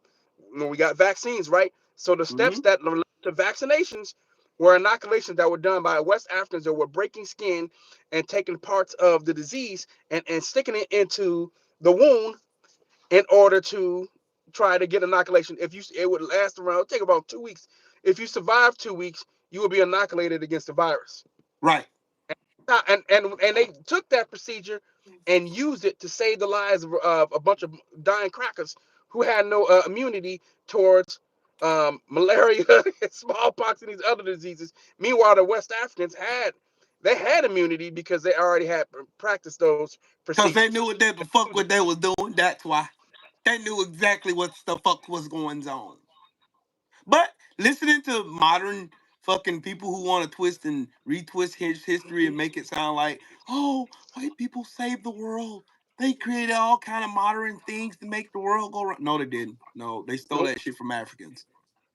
we got vaccines, right? So the steps Mm-hmm. that relate to vaccinations were inoculations that were done by West Africans that were breaking skin and taking parts of the disease and sticking it into the wound in order to try to get inoculation. It would last around, take about 2 weeks. If you survive 2 weeks, you will be inoculated against the virus. Right. And they took that procedure and used it to save the lives of a bunch of dying crackers who had no immunity towards malaria, smallpox, and these other diseases. Meanwhile, the West Africans had immunity because they already had practiced those Because they procedures. knew what they was doing. That's why. They knew exactly what the fuck was going on. But listening to modern fucking people who want to twist and retwist his history and make it sound like, oh, white people saved the world. They created all kind of modern things to make the world go round. No, they didn't. No, they stole Nope. that shit from Africans.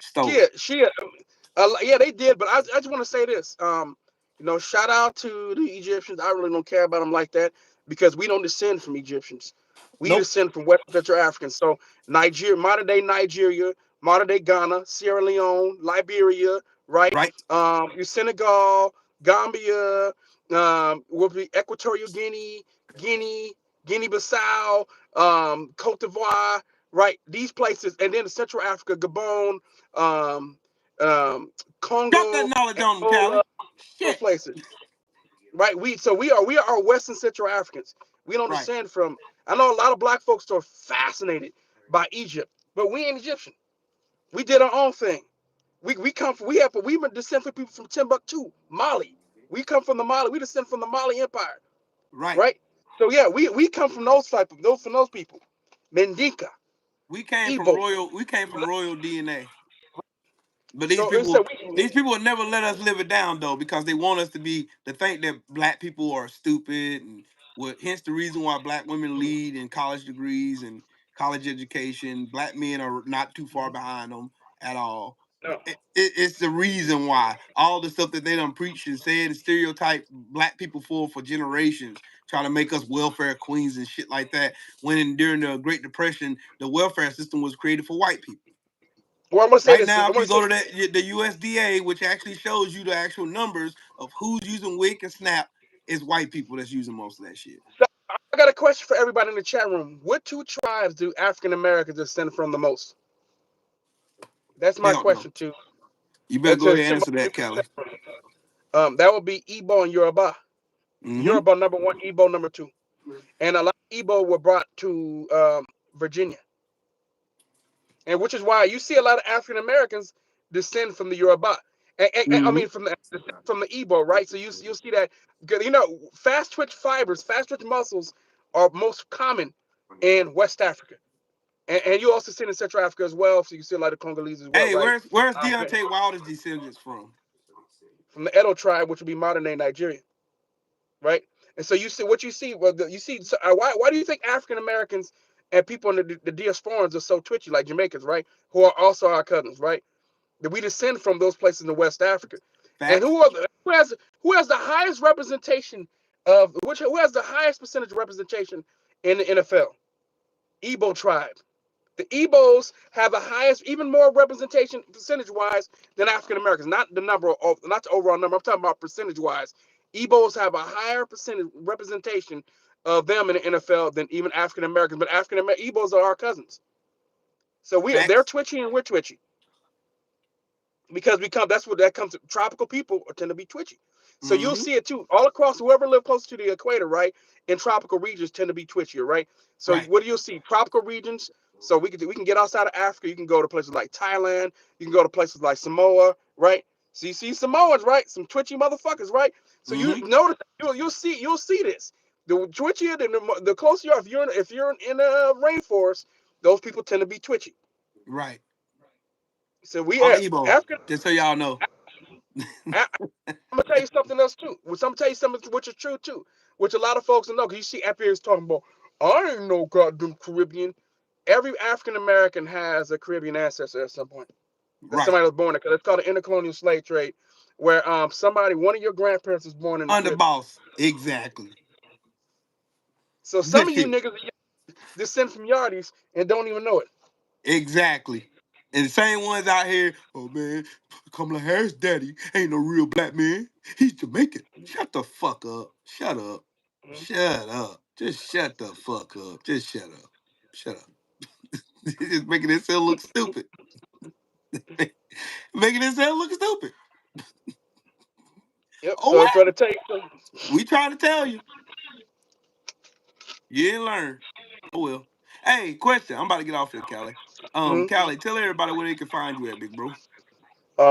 Stole Yeah, it. yeah, they did. But I just want to say this. Shout out to the Egyptians. I really don't care about them like that because we don't descend from Egyptians. We Nope. descend from West Central Africans. So Nigeria, modern day Nigeria, modern day Ghana, Sierra Leone, Liberia, right? Right. Your Senegal, Gambia, will be Equatorial Guinea, Guinea, Guinea-Bissau, Cote d'Ivoire, right? These places, and then Central Africa, Gabon, um, um, Drop that Congo, knowledge on them, Angola, Callie. those Shit. places, right? We are Western Central Africans. We don't Right. descend from. I know a lot of black folks are fascinated by Egypt, but we ain't Egyptian. We did our own thing. We come from we descend from people from Timbuktu, Mali. We come from the Mali. We descend from the Mali Empire, Right. right? So yeah, we come from those people, Mendika, Igbo. We came from royal DNA. But So these people will never let us live it down though, because they want us to think that black people are stupid, and hence the reason why black women lead in college degrees and college education. Black men are not too far behind them at all. no. It's the reason why all the stuff that they done preached and said and stereotype black people for generations, trying to make us welfare queens and shit like that. When during the Great Depression, the welfare system was created for white people. Well, I'm gonna say Right this. now, I'm if gonna you say go to the USDA, which actually shows you the actual numbers of who's using WIC and SNAP, it's white people that's using most of that shit. so I got a question for everybody in the chat room. What two tribes do African Americans descend from the most? That's my Hell no. question too. You better go ahead and To my answer that, people in the Kelly. chat room. That would be Igbo and Yoruba. Mm-hmm. Yoruba number one, Igbo number two, and a lot of Igbo were brought to Virginia, and which is why you see a lot of African Americans descend from the Yoruba. I Mm-hmm. mean from the Igbo, right? So you'll see that fast twitch fibers, fast twitch muscles are most common in West Africa. And you also see it in Central Africa as well. So you see a lot of Congolese as well, Hey, right? where's Um, Deontay Wilder's descendants from? from the Edo tribe, which would be modern day Nigeria, right? And so you see what you see. Well, you see. So, why do you think African Americans and people in the diasporans are so twitchy, like Jamaicans, right? Who are also our cousins, right? That we descend from those places in West Africa. And Facts. who has the highest representation who has the highest percentage of representation in the NFL? Igbo tribe. The Igbos have the highest, even more representation percentage-wise than African Americans. Not not the overall number. I'm talking about percentage-wise. Igbos have a higher percentage representation of them in the NFL than even African Americans. But African American Igbos are our cousins, so they're Facts. twitchy and we're twitchy because that's what that comes to. Tropical people tend to be twitchy, so you'll Mm-hmm. see it too all across. Whoever live close to the equator, right, in tropical regions tend to be twitchier, right. So Right. what do you see? Tropical regions, So we can get outside of Africa. You can go to places like Thailand. You can go to places like Samoa, right? So you see Samoans, right? Some twitchy motherfuckers, right? So you notice you'll see this. The twitchier, the closer you are. If you're in a rainforest, those people tend to be twitchy. Right. So we I'm have Igbo, African. just so y'all know. I'm gonna tell you something else too. I'm gonna tell you something which is true too, which a lot of folks don't know. Because you see FBA talking about, I ain't no goddamn Caribbean. Every African American has a Caribbean ancestor at some point. That Right. somebody was born there, because it's called the intercolonial slave trade, where one of your grandparents was born in the Caribbean. Underboss. Exactly. So Good some of you shit. niggas are descend from Yardies and don't even know it. Exactly. And the same ones out here, oh man, Kamala Harris daddy ain't no real black man. He's Jamaican. Shut the fuck up. Shut up. Mhm. Shut up. Just shut the fuck up. Just shut up. Shut up. It's just making itself look stupid. Making itself look stupid. Yep. Oh So well. if I to tell you something, We trying to tell you. You didn't learn. Oh well. Hey, question. I'm about to get off here, Callie. Callie, tell everybody where they can find you at, big bro.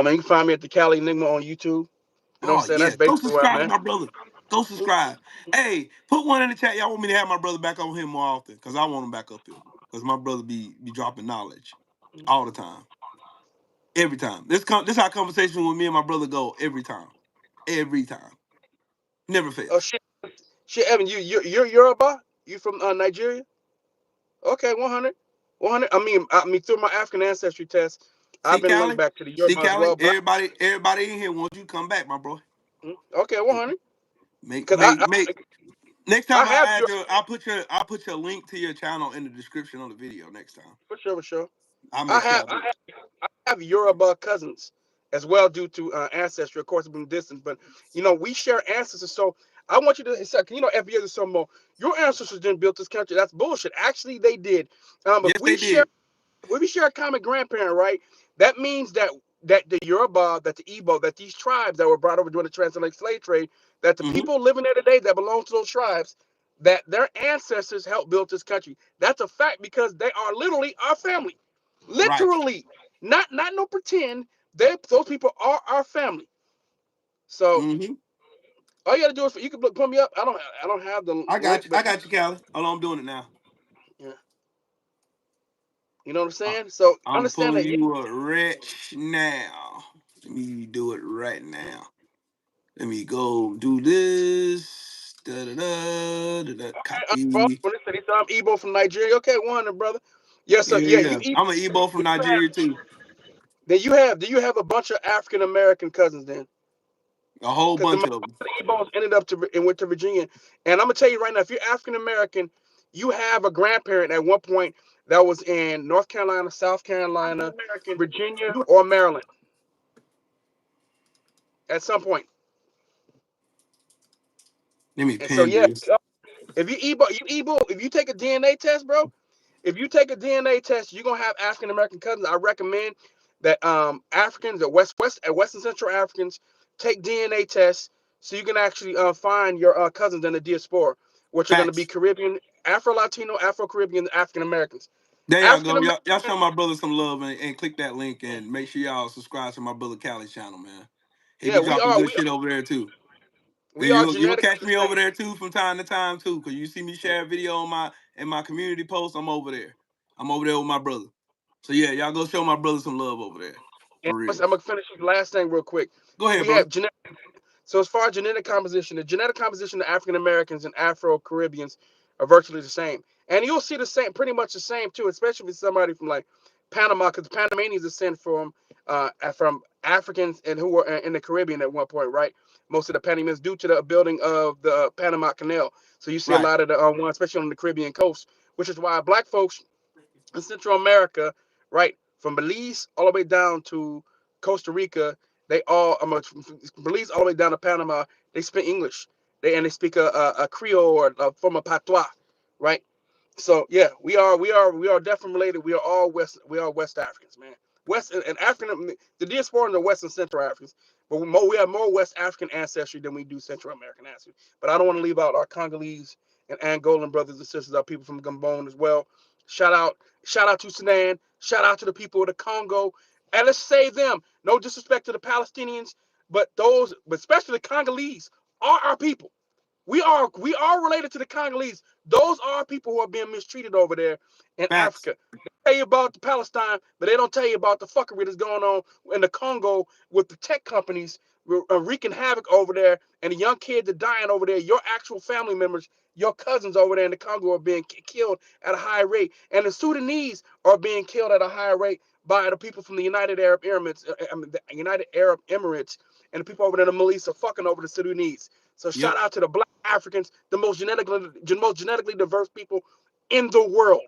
man, you can find me at the Cali Enigma on YouTube. You know what I'm Oh saying? That's yeah. Go basically where I'm subscribe to at. my brother. Go subscribe. Hey, put one in the chat. Y'all want me to have my brother back on here more often? Cause I want him back up here. Cause my brother be dropping knowledge all the time. Every time. This how conversation with me and my brother go every time. Every time. Never Oh fails. shit, Evan, you're Yoruba? You from Nigeria? Okay, 100. 100. I mean, through my African ancestry test, See, I've been linked Callie? back to the See, Yoruba as Callie? well. But Everybody in here wants you to come back, my bro. okay, 100. Make Because make make Next I time have I your add I'll put your link to your channel in the description on the video next time. for sure. I'll I make sure have I do. I have Yoruba cousins as well due to ancestry, of course, being distant. But we share ancestors. So I want you to FBA is some more. Your ancestors didn't build this country. That's bullshit. Actually, they did. If Yes, they did. we share a common grandparent, right? That means that the Yoruba, that the Igbo, that these tribes that were brought over during the transatlantic slave trade, that the Mm-hmm. people living there today that belong to those tribes, that their ancestors helped build this country. That's a fact because they are literally our family. Right. Literally, not no pretend. Those people are our family. So Mm-hmm. all you gotta do is you can put me up. I don't have the I got link, you. but I got you, Callie. Hold on, I'm doing it now. yeah, you know what I'm Uh, saying. So I'm understand pulling that. Yeah, you a rich now. Let me do it right now. Let me go do this. Da da da da da. bro. Copy. When they say I'm Igbo from Nigeria, okay, 100, brother. Yeah, so Yeah, yeah, you yeah. I'm an Igbo from Nigeria too. then do you have a bunch of African American cousins then? A whole Because the bunch majority of them. of the Igbos ended up and went to Virginia. And I'm gonna tell you right now, if you're African American, you have a grandparent at one point that was in North Carolina, South Carolina, Virginia, or Maryland at some point. Let me And so pin yeah, this. if you take a DNA test, bro, if you take a DNA test, you're gonna have African American cousins. I recommend that Africans at Western Central Africans take DNA tests so you can actually find your cousins in the diaspora, which are gonna be Facts. Caribbean, Afro Latino, Afro Caribbean, African Americans. There y'all African go. Y'all American, show my brother some love and click that link and make sure y'all subscribe to my brother Callie's channel, man. He yeah, be we dropping are good we shit over there too. And we are you'll genetically catch the me over same. there too from time to time too. Cause you see me share a video on my community post. I'm over there. I'm over there with my brother. So yeah, y'all go show my brother some love over there. And For I'm real. gonna finish the last thing real quick. Go ahead, We brother. have genetic. So as far as genetic composition, the genetic composition of African Americans and Afro Caribbeans are virtually the same, and you'll see the same, pretty much the same too, especially with somebody from like Panama, because Panamanians descend from Africans and who were in the Caribbean at one point, right? Most of the Panamanians due to the building of the Panama Canal. So you see a Right. lot of the ones, especially on the Caribbean coast, which is why black folks in Central America, right, from Belize all the way down to Costa Rica, they all, from Belize all the way down to Panama, they speak English. They speak a Creole or a form of patois, right? So yeah, we are definitely related. We are West Africans, man. West and African, the diaspora and the West and Central Africans, but we have more West African ancestry than we do Central American ancestry. But I don't want to leave out our Congolese and Angolan brothers and sisters, our people from Gabon as well. Shout out to Sudan. Shout out to the people of the Congo. And let's save them. No disrespect to the Palestinians, but especially the Congolese, are our people. We are related to the Congolese. Those are people who are being mistreated over there in Facts. Africa. They tell you about the Palestine, but they don't tell you about the fuckery that's going on in the Congo with the tech companies wreaking havoc over there, and the young kids are dying over there. Your actual family members, your cousins over there in the Congo are being killed at a high rate, and the Sudanese are being killed at a higher rate by the people from the United Arab Emirates, and the people over there in the Middle East are fucking over the Sudanese. So Yep. shout out to the Black Africans, the most genetically diverse people in the world.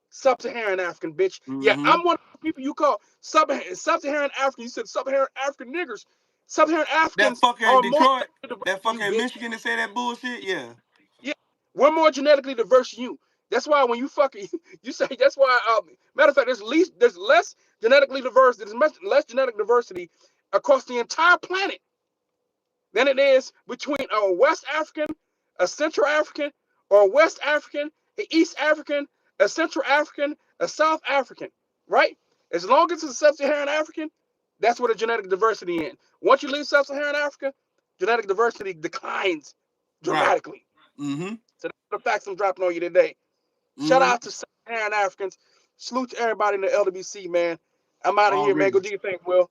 Sub-Saharan African, bitch. Yeah, Mm-hmm. I'm one of the people you call Sub-Saharan African. You said Sub-Saharan African niggers. Sub-Saharan That Africans fucker in are more Detroit, diverse that than you, fucker in bitch. Michigan that say that bullshit, yeah. Yeah, we're more genetically diverse than you. That's why when you fucking you say that's why. Matter of fact, there's less genetically diverse. There's much less genetic diversity across the entire planet than it is between a West African, a Central African, or a West African, an East African, a Central African, a South African, right? As long as it's a Sub-Saharan African, that's where the genetic diversity is. Once you leave Sub-Saharan Africa, genetic diversity declines Right. dramatically. Mm-hmm. So that's the facts I'm dropping on you today. Shout Mm-hmm. out to Sub-Saharan Africans. Salute to everybody in the LDBC, man. I'm out of here, man. Go Already. do your thing, Will.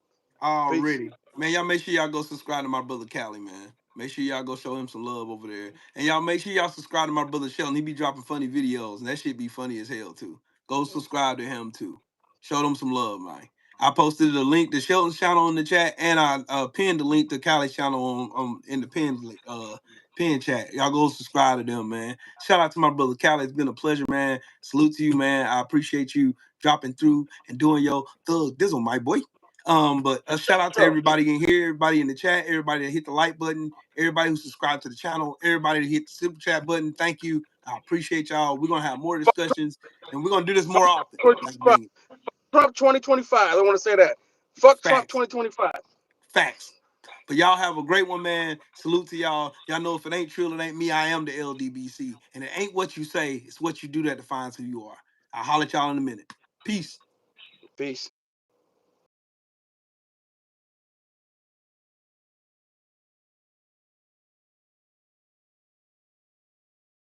Peace. Already. Man, y'all make sure y'all go subscribe to my brother Callie, man. Make sure y'all go show him some love over there. And y'all make sure y'all subscribe to my brother Sheldon. He be dropping funny videos, and that shit be funny as hell, too. Go subscribe to him, too. Show them some love, man. I posted the link to Sheldon's channel in the chat, and I pinned the link to Callie's channel on in the pin chat. Y'all go subscribe to them, man. Shout out to my brother Callie. It's been a pleasure, man. Salute to you, man. I appreciate you dropping through and doing your thug dizzle, my boy. But a shout out to everybody in here, everybody in the chat, everybody that hit the like button, everybody who subscribed to the channel, everybody that hit the super chat button. Thank you. I appreciate y'all. We're gonna have more discussions, and we're gonna do this more often. Like, dang, Trump 2025. I want to say that. Fuck Trump facts, 2025. facts. But y'all have a great one, man. Salute to y'all. Y'all know if it ain't true, it ain't me. I am the LDBC, and it ain't what you say, it's what you do that defines who you are. I'll holler at y'all in a minute. Peace. Peace.